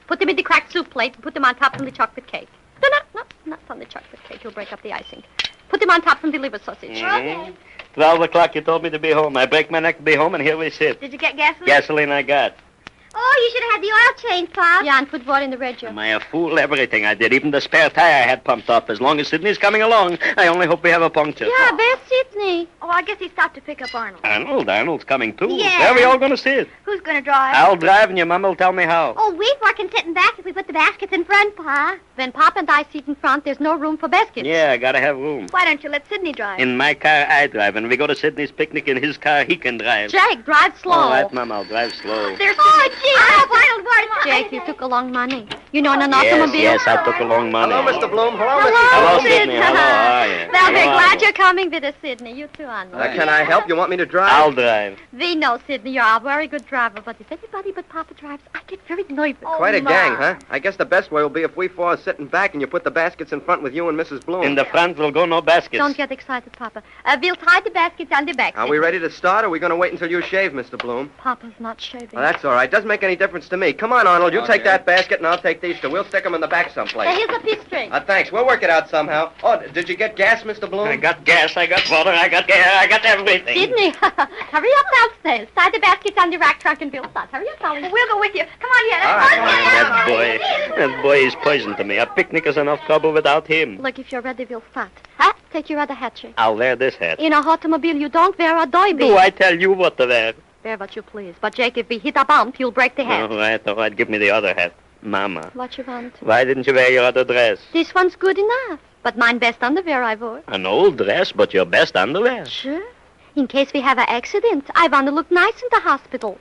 Put them in the cracked soup plate and put them on top from the chocolate cake. No, not on the chocolate cake. You'll break up the icing. Put them on top from the liver sausage. Okay. 12 o'clock, you told me to be home. I break my neck to be home, and here we sit. Did you get gasoline? Gasoline I got. Oh, you should have had the oil change, Pop. Yeah, and put water in the red jar. Am I a fool? Everything I did, even the spare tire I had pumped up. As long as Sydney's coming along, I only hope we have a puncture. Yeah, there's Sydney. Oh, I guess he stopped to pick up Arnold. Arnold's coming too. Yeah. Where are we all going to sit? Who's going to drive? I'll drive, and your mom will tell me how. Oh, we four can sit in back if we put the baskets in front, Pa. When Pop and I sit in front, there's no room for baskets. Yeah, I gotta have room. Why don't you let Sydney drive? In my car, I drive, and we go to Sydney's picnic in his car, he can drive. Jake, drive slow. All right, Mom, I'll drive slow. There's Oh, gee, I hope Arnold works. Jake, you took a long money. You know, in an Yes, automobile. yes, I took a long money. Hello, Mr. Bloom. Hello, Hello, Mrs. Hello, Bloom. Sydney. Hello, how are you? Well, we're Hello, glad Arnold. you're coming with us, Sydney. You too, Arnold. Can I help? You want me to drive? I'll drive. We know, Sydney, you're a very good driver, but if anybody but Papa drives, I get very nervous. Quite a gang, huh? I guess the best way will be if we four are sitting back and you put the baskets in front with you and Mrs. Bloom. In the front will go no baskets. Don't get excited, Papa. We'll tie the baskets on the back. Are we ready to start, or are we going to wait until you shave, Mr. Bloom? Papa's not shaving. Well, that's all right. Doesn't make any difference to me. Come on, Arnold. You take that basket, and I'll take these two. We'll stick them in the back someplace. Here's a piece string. Thanks. We'll work it out somehow. Oh, did you get gas, Mr. Bloom? I got gas, I got water, I got air, I got everything. Sydney, hurry up downstairs. Tie the baskets on the rack trunk and we'll start. Hurry up, darling. We'll go with you. Come on, Yetta. All right, That boy is poison to me. A picnic is enough trouble without him. Look, if you're ready, we'll start. Huh? Take your other hat, Jake. I'll wear this hat. In a automobile, you don't wear a doily. Do I tell you what to wear? Wear what you please. But, Jake, if we hit a bump, you'll break the hat. All right. Give me the other hat. Mama, What you want? why didn't you wear your other dress? This one's good enough. But mine best underwear I wore. An old dress, but your best underwear. Sure. In case we have an accident, I want to look nice in the hospital.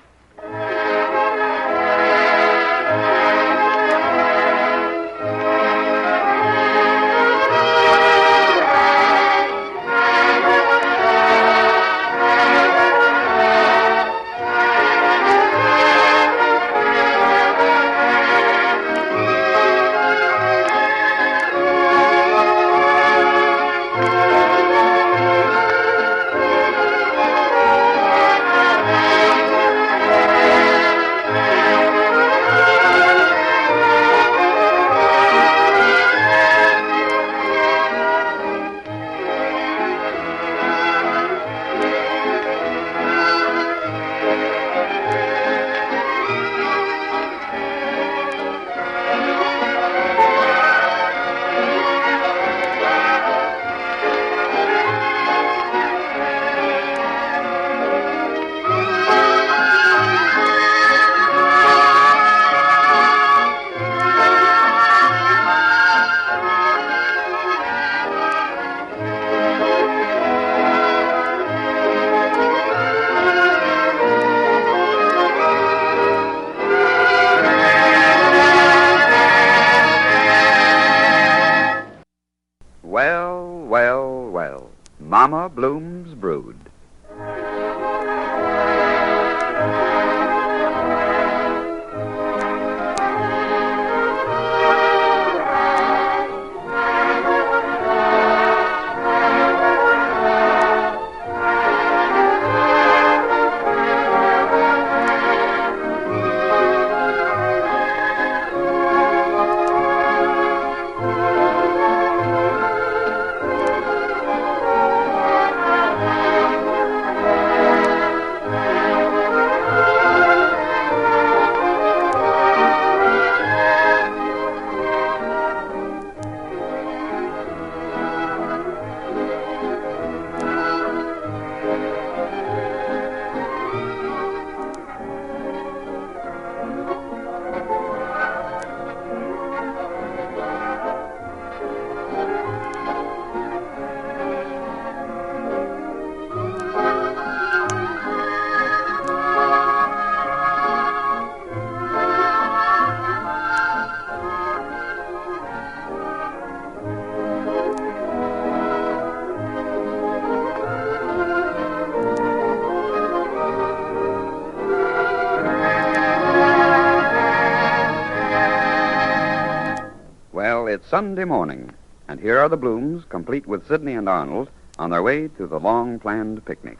it's Sunday morning, and here are the Blooms, complete with Sidney and Arnold, on their way to the long-planned picnic.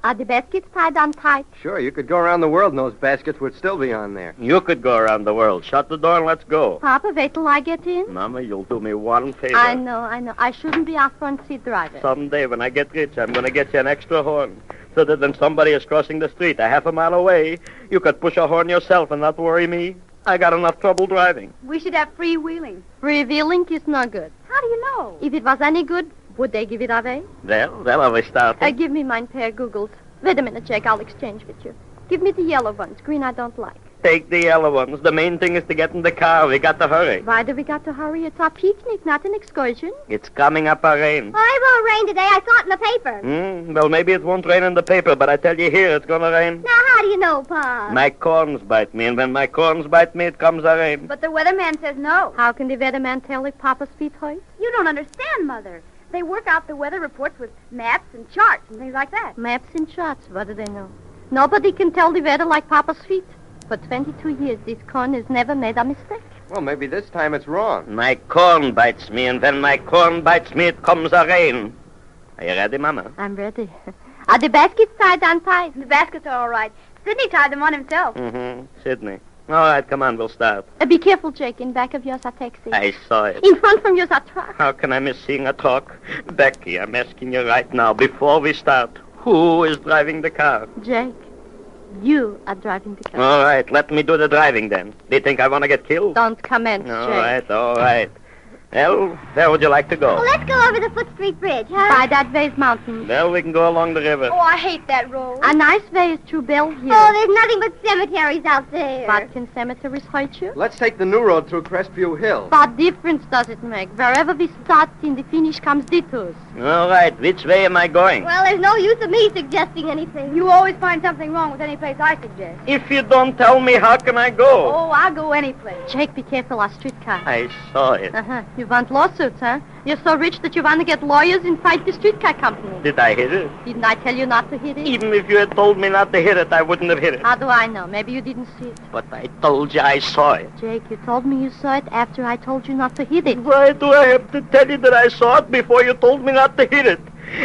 Are the baskets tied on tight? Sure, you could go around the world and those baskets would still be on there. You could go around the world. Shut the door and let's go. Papa, wait till I get in. Mama, you'll do me one favor. I know. I shouldn't be our front seat driver. Someday when I get rich, I'm going to get you an extra horn. So that when somebody is crossing the street a half a mile away, you could push a horn yourself and not worry me. I got enough trouble driving. We should have freewheeling. Freewheeling is no good. How do you know? If it was any good, would they give it away? Well, have we started? Give me mine pair googles. Wait a minute, Jake. I'll exchange with you. Give me the yellow ones. Green I don't like. Take the yellow ones. The main thing is to get in the car. We got to hurry. Why do we got to hurry? It's our picnic, not an excursion. It's coming up a rain. Oh, it won't rain today. I saw it in the paper. Well, maybe it won't rain in the paper, but I tell you here, it's going to rain. Now, how do you know, Pa? My corns bite me, and when my corns bite me, it comes a rain. But the weatherman says no. How can the weatherman tell if Papa's feet hurt? You don't understand, Mother. They work out the weather reports with maps and charts and things like that. Maps and charts, what do they know? Nobody can tell the weather like Papa's feet. For 22 years, this corn has never made a mistake. Well, maybe this time it's wrong. My corn bites me, and when my corn bites me, it comes a rain. Are you ready, Mama? I'm ready. Are the baskets tied on tight? The baskets are all right. Sidney tied them on himself. Sidney. All right, come on, we'll start. Be careful, Jake. In back of yours are taxi. I saw it. In front from yours are truck. How can I miss seeing a truck? Becky, I'm asking you right now, before we start, who is driving the car? Jake, you are driving the car. All right, let me do the driving then. Do you think I want to get killed? Don't commence, Jake. All right. Well, where would you like to go? Well, let's go over the Foot Street Bridge, huh? By that way's mountain. Well, we can go along the river. Oh, I hate that road. A nice way is through Bellevue. Oh, there's nothing but cemeteries out there. But can cemeteries hurt you? Let's take the new road through Crestview Hill. What difference does it make? Wherever we start, in the finish comes detours. All right, which way am I going? Well, there's no use of me suggesting anything. You always find something wrong with any place I suggest. If you don't tell me, how can I go? Oh, I'll go any place. Jake, be careful, our streetcar. I saw it. You want lawsuits, huh? You're so rich that you want to get lawyers and fight the streetcar company. Did I hit it? Didn't I tell you not to hit it? Even if you had told me not to hit it, I wouldn't have hit it. How do I know? Maybe you didn't see it. But I told you I saw it. Jake, you told me you saw it after I told you not to hit it. Why do I have to tell you that I saw it before you told me not to hit it?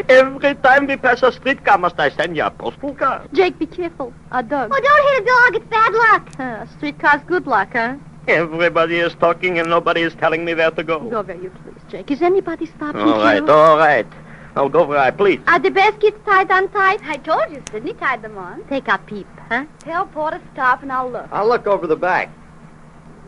Every time we pass a streetcar, must I send you a postal card? Jake, be careful. A dog. Oh, don't hit a dog. It's bad luck. A streetcar's good luck, huh? Everybody is talking and nobody is telling me where to go. Go where you please, Jake. Is anybody stopping All right, you? all right. I'll go where I please. Are the baskets tied on tight? I told you, Sidney tied them on. Take a peep, huh? Tell Paul to stop and I'll look. I'll look over the back.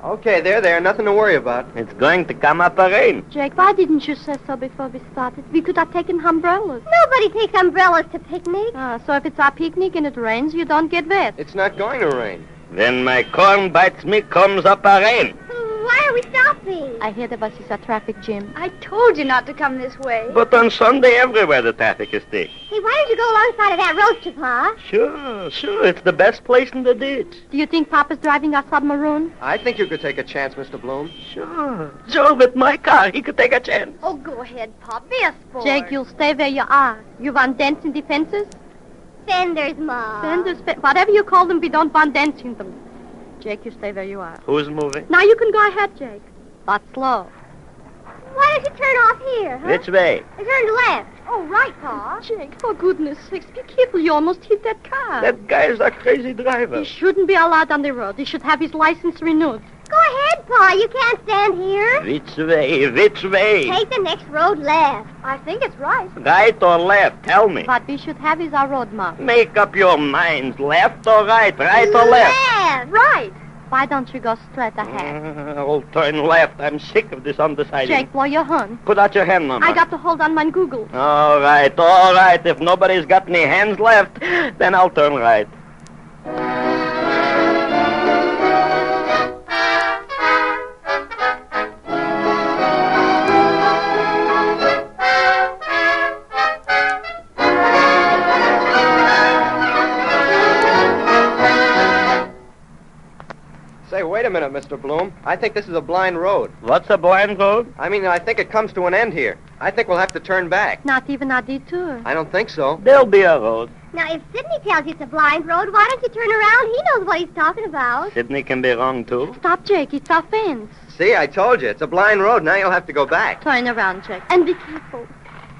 Okay, there. Nothing to worry about. It's going to come up a rain. Jake, why didn't you say so before we started? We could have taken umbrellas. Nobody takes umbrellas to picnic. So if it's our picnic and it rains, you don't get wet. It's not going to rain. When my corn bites me, comes up a rain. Why are we stopping? I hear the bus is a traffic jam. I told you not to come this way. But on Sunday, everywhere the traffic is thick. Hey, why don't you go alongside of that road, Pa? Sure. It's the best place in the ditch. Do you think Papa's driving our submarine? I think you could take a chance, Mr. Bloom. Sure. Joe, with my car, he could take a chance. Oh, go ahead, Pop. Be a sport. Jake, you'll stay where you are. You want dents in the fences? Fenders, Ma. Fenders, whatever you call them, we don't want dents in them. Jake, you stay where you are. Who's moving? Now you can go ahead, Jake. But slow. Why don't you turn off here, huh? Which way? I turned left. Oh, right, Pa. Jake, for goodness sakes, be careful. You almost hit that car. That guy's a crazy driver. He shouldn't be allowed on the road. He should have his license renewed. Go ahead, Pa. You can't stand here. Which way? Take the next road left. I think it's right. Right or left? Tell me. What we should have is our road mark. Make up your minds. Left or right? Right or left? Right. Why don't you go straight ahead? I'll turn left. I'm sick of this undecided. Jake, blow your horn. Put out your hand, Mama. I got to hold on my Google. All right. If nobody's got any hands left, then I'll turn right. Say, wait a minute, Mr. Bloom. I think this is a blind road. What's a blind road? I mean, I think it comes to an end here. I think we'll have to turn back. Not even a detour. I don't think so. There'll be a road. Now, if Sidney tells you it's a blind road, why don't you turn around? He knows what he's talking about. Sidney can be wrong, too. Stop, Jake. It's our fence. See, I told you. It's a blind road. Now you'll have to go back. Turn around, Jack. And be careful.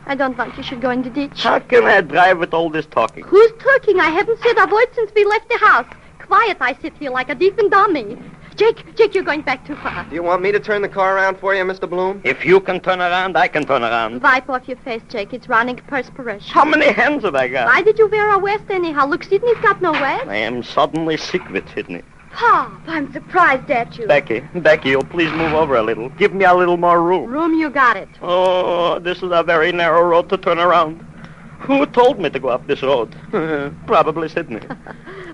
I don't want you should go in the ditch. How can I drive with all this talking? Who's talking? I haven't said a word since we left the house. Quiet, I sit here like a decent dummy. Jake, you're going back too far. Do you want me to turn the car around for you, Mr. Bloom? If you can turn around, I can turn around. Wipe off your face, Jake. It's running perspiration. How many hands have I got? Why did you wear a vest anyhow? Look, Sidney's got no vest. I am suddenly sick with Sidney. Pop, I'm surprised at you. Becky, you'll please move over a little. Give me a little more room. Room, you got it. Oh, this is a very narrow road to turn around. Who told me to go up this road? Probably Sidney.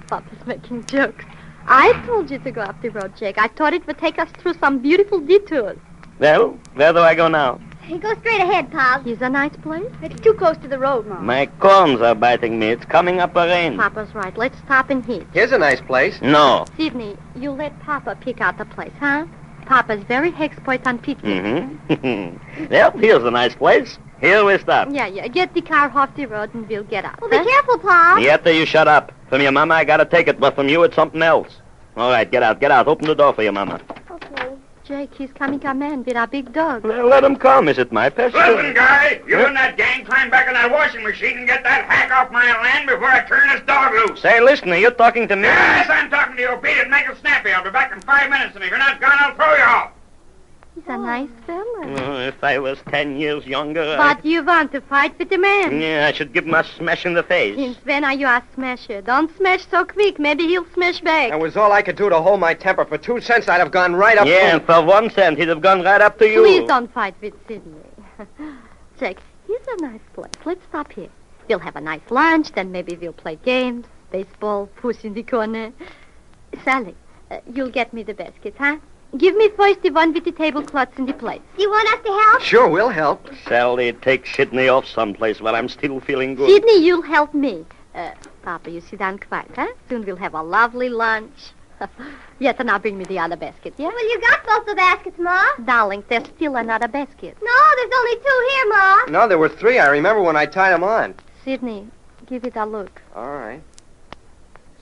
Papa's making jokes. I told you to go up the road, Jake. I thought it would take us through some beautiful detours. Well, where do I go now? Hey, go straight ahead, Pop. Here's a nice place. It's too close to the road, Mom. My corns are biting me. It's coming up a rain. Papa's right. Let's stop and eat. Here's a nice place. No. Sidney, you let Papa pick out the place, huh? Papa's very expert on picking. Mm-hmm. Well, here's a nice place. Here we stop. Yeah. Get the car off the road and we'll get out. Well, be careful, Pop. Yetta, you shut up. From your mama, I gotta take it, but from you, it's something else. All right, get out. Open the door for your mama. Okay. Jake, he's coming a man with a big dog. Well, let him come. Is it my pest? Listen, guy, you and that gang climb back in that washing machine and get that hack off my land before I turn this dog loose. Say, listen, are you talking to me? Yes, I'm talking to you. Beat it, make it snappy. I'll be back in 5 minutes, and if you're not gone, I'll throw you off. He's a nice fella. If I was 10 years younger, But you want to fight with the man. Yeah, I should give him a smash in the face. Since when are you a smasher? Don't smash so quick. Maybe he'll smash back. That was all I could do to hold my temper. For 2 cents, I'd have gone right up to Yeah, him. and for 1 cent, he'd have gone right up to you. Please don't fight with Sidney. Jake, here's a nice place. Let's stop here. We'll have a nice lunch, then maybe we'll play games, baseball, puss in the corner. Sally, you'll get me the basket, huh? Give me first the one with the tablecloths in the place. Do you want us to help? Sure, we'll help. Sally, take Sidney off someplace while I'm still feeling good. Sidney, you'll help me. Papa, you sit down quiet, huh? Soon we'll have a lovely lunch. Yes, and now bring me the other basket, yeah? Well, you got both the baskets, Ma. Darling, there's still another basket. No, there's only 2 here, Ma. No, there were 3. I remember when I tied them on. Sidney, give it a look. All right.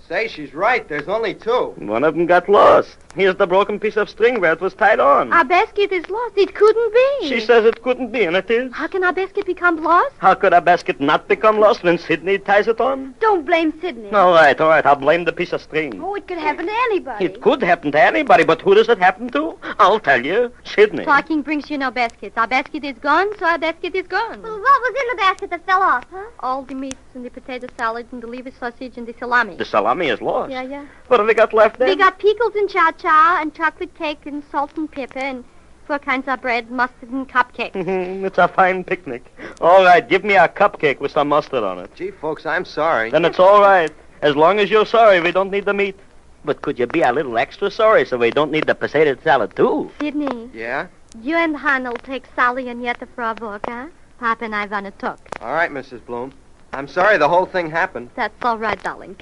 Say, she's right. There's only 2. One of them got lost. Here's the broken piece of string where it was tied on. Our basket is lost. It couldn't be. She says it couldn't be, and it is. How can our basket become lost? How could a basket not become lost when Sidney ties it on? Don't blame Sidney. All right. I'll blame the piece of string. Oh, it could happen to anybody. It could happen to anybody, but who does it happen to? I'll tell you, Sidney. Talking brings you no basket. Our basket is gone, so our basket is gone. Well, what was in the basket that fell off, huh? All the meats and the potato salad and the liver sausage and the salami. The salami is lost. Yeah. What have we got left then? We got pickles and cha-cha and chocolate cake and salt and pepper and 4 kinds of bread, mustard, and cupcakes. It's a fine picnic. All right, give me a cupcake with some mustard on it. Gee, folks, I'm sorry. Then it's all right. As long as you're sorry, we don't need the meat. But could you be a little extra sorry so we don't need the potato salad, too? Sidney. Yeah? You and Han'll take Sally and Yetta for a walk, huh? Papa and I want to talk. All right, Mrs. Bloom. I'm sorry the whole thing happened. That's all right, darling.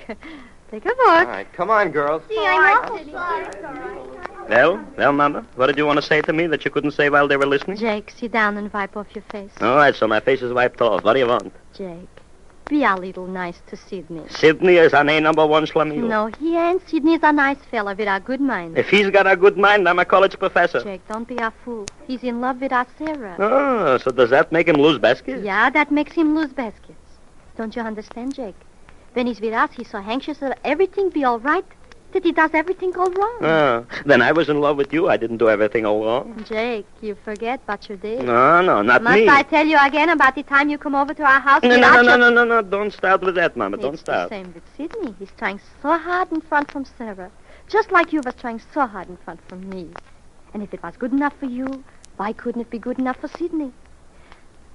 Take a walk. All right, come on, girls. Gee, I'm awful sorry. Well, Mama, what did you want to say to me that you couldn't say while they were listening? Jake, sit down and wipe off your face. All right, so my face is wiped off. What do you want? Jake, be a little nice to Sidney. Sidney is an A number 1 schlemiel. No, he ain't. Sidney's a nice fella with a good mind. If he's got a good mind, I'm a college professor. Jake, don't be a fool. He's in love with our Sarah. Oh, so does that make him lose baskets? Yeah, that makes him lose baskets. Don't you understand, Jake? When he's with us, he's so anxious that everything be all right that he does everything all wrong. Oh, then I was in love with you. I didn't do everything all wrong. Jake, you forget what you did. No, not me. Must I tell you again about the time you come over to our house? No. Don't start with that, Mama. Don't start. It's the same with Sidney. He's trying so hard in front from Sarah. Just like you was trying so hard in front from me. And if it was good enough for you, why couldn't it be good enough for Sidney?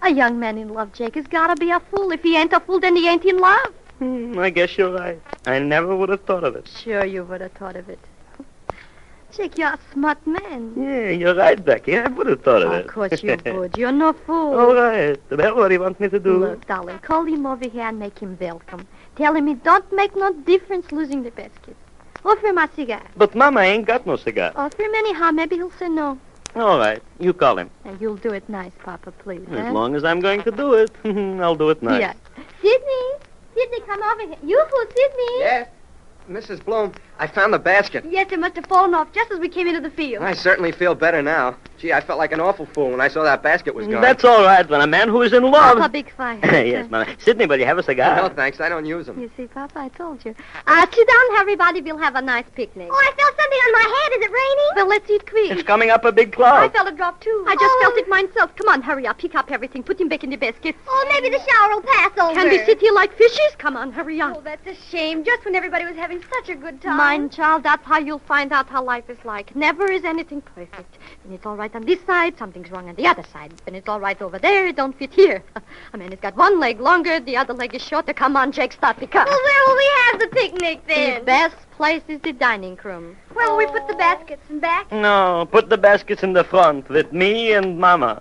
A young man in love, Jake, has got to be a fool. If he ain't a fool, then he ain't in love. I guess you're right. I never would have thought of it. Sure you would have thought of it. Jake, you're a smart man. Yeah, you're right, Becky. I would have thought of it. Of course you would. You're no fool. All right. Well, what do you want me to do? Look, darling, call him over here and make him welcome. Tell him it don't make no difference losing the basket. Offer him a cigar. But, Mama, I ain't got no cigar. Offer him anyhow. Maybe he'll say no. All right. You call him. And you'll do it nice, Papa, please. As long as I'm going to do it, I'll do it nice. Yeah. Sidney, come over here. You-hoo, Sidney. Yes? Mrs. Bloom, I found the basket. Yes, it must have fallen off just as we came into the field. I certainly feel better now. Gee, I felt like an awful fool when I saw that basket was gone. That's all right when a man who is in love... Papa, big fire. Yes, Mama. Sidney, will you have a cigar? No, thanks. I don't use them. You see, Papa, I told you. Sit down, everybody. We'll have a nice picnic. Oh, I felt something on my head. Is it raining? Well, let's eat quick. It's coming up a big I cloud. felt a drop, too. I just felt it myself. Come on, hurry up. Pick up everything. Put him back in the basket. Oh, maybe the shower will pass over. Can we sit here like fishes? Come on, hurry up. Oh, that's a shame. Just when everybody was having such a good time. Mine, child, that's how you'll find out how life is like. Never is anything perfect. When it's all right on this side, something's wrong on the other side. When it's all right over there, it don't fit here. A man has got one leg longer, the other leg is shorter. Come on, Jake, start the car. Well, where will we have the picnic then? The best place is the dining room. Where will we put the baskets in back? No, put the baskets in the front with me and Mama.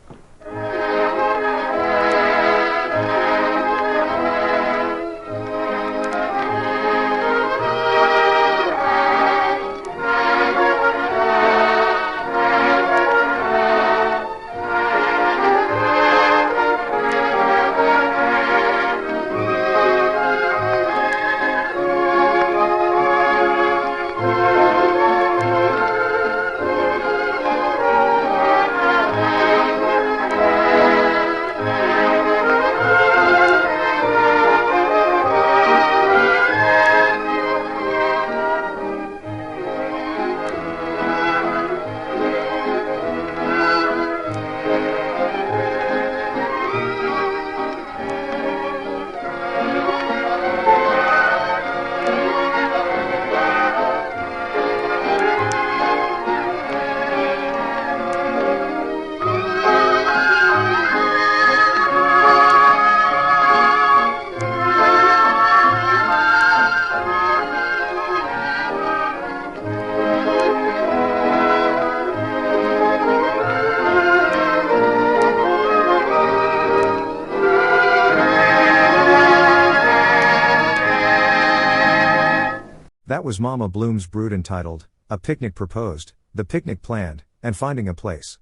That was Mama Bloom's brood entitled, A Picnic Proposed, The Picnic Planned, and Finding a Place.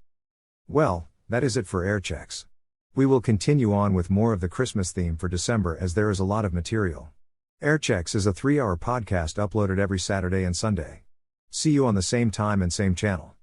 Well, that is it for Airchecks. We will continue on with more of the Christmas theme for December as there is a lot of material. Airchecks is a 3-hour podcast uploaded every Saturday and Sunday. See you on the same time and same channel.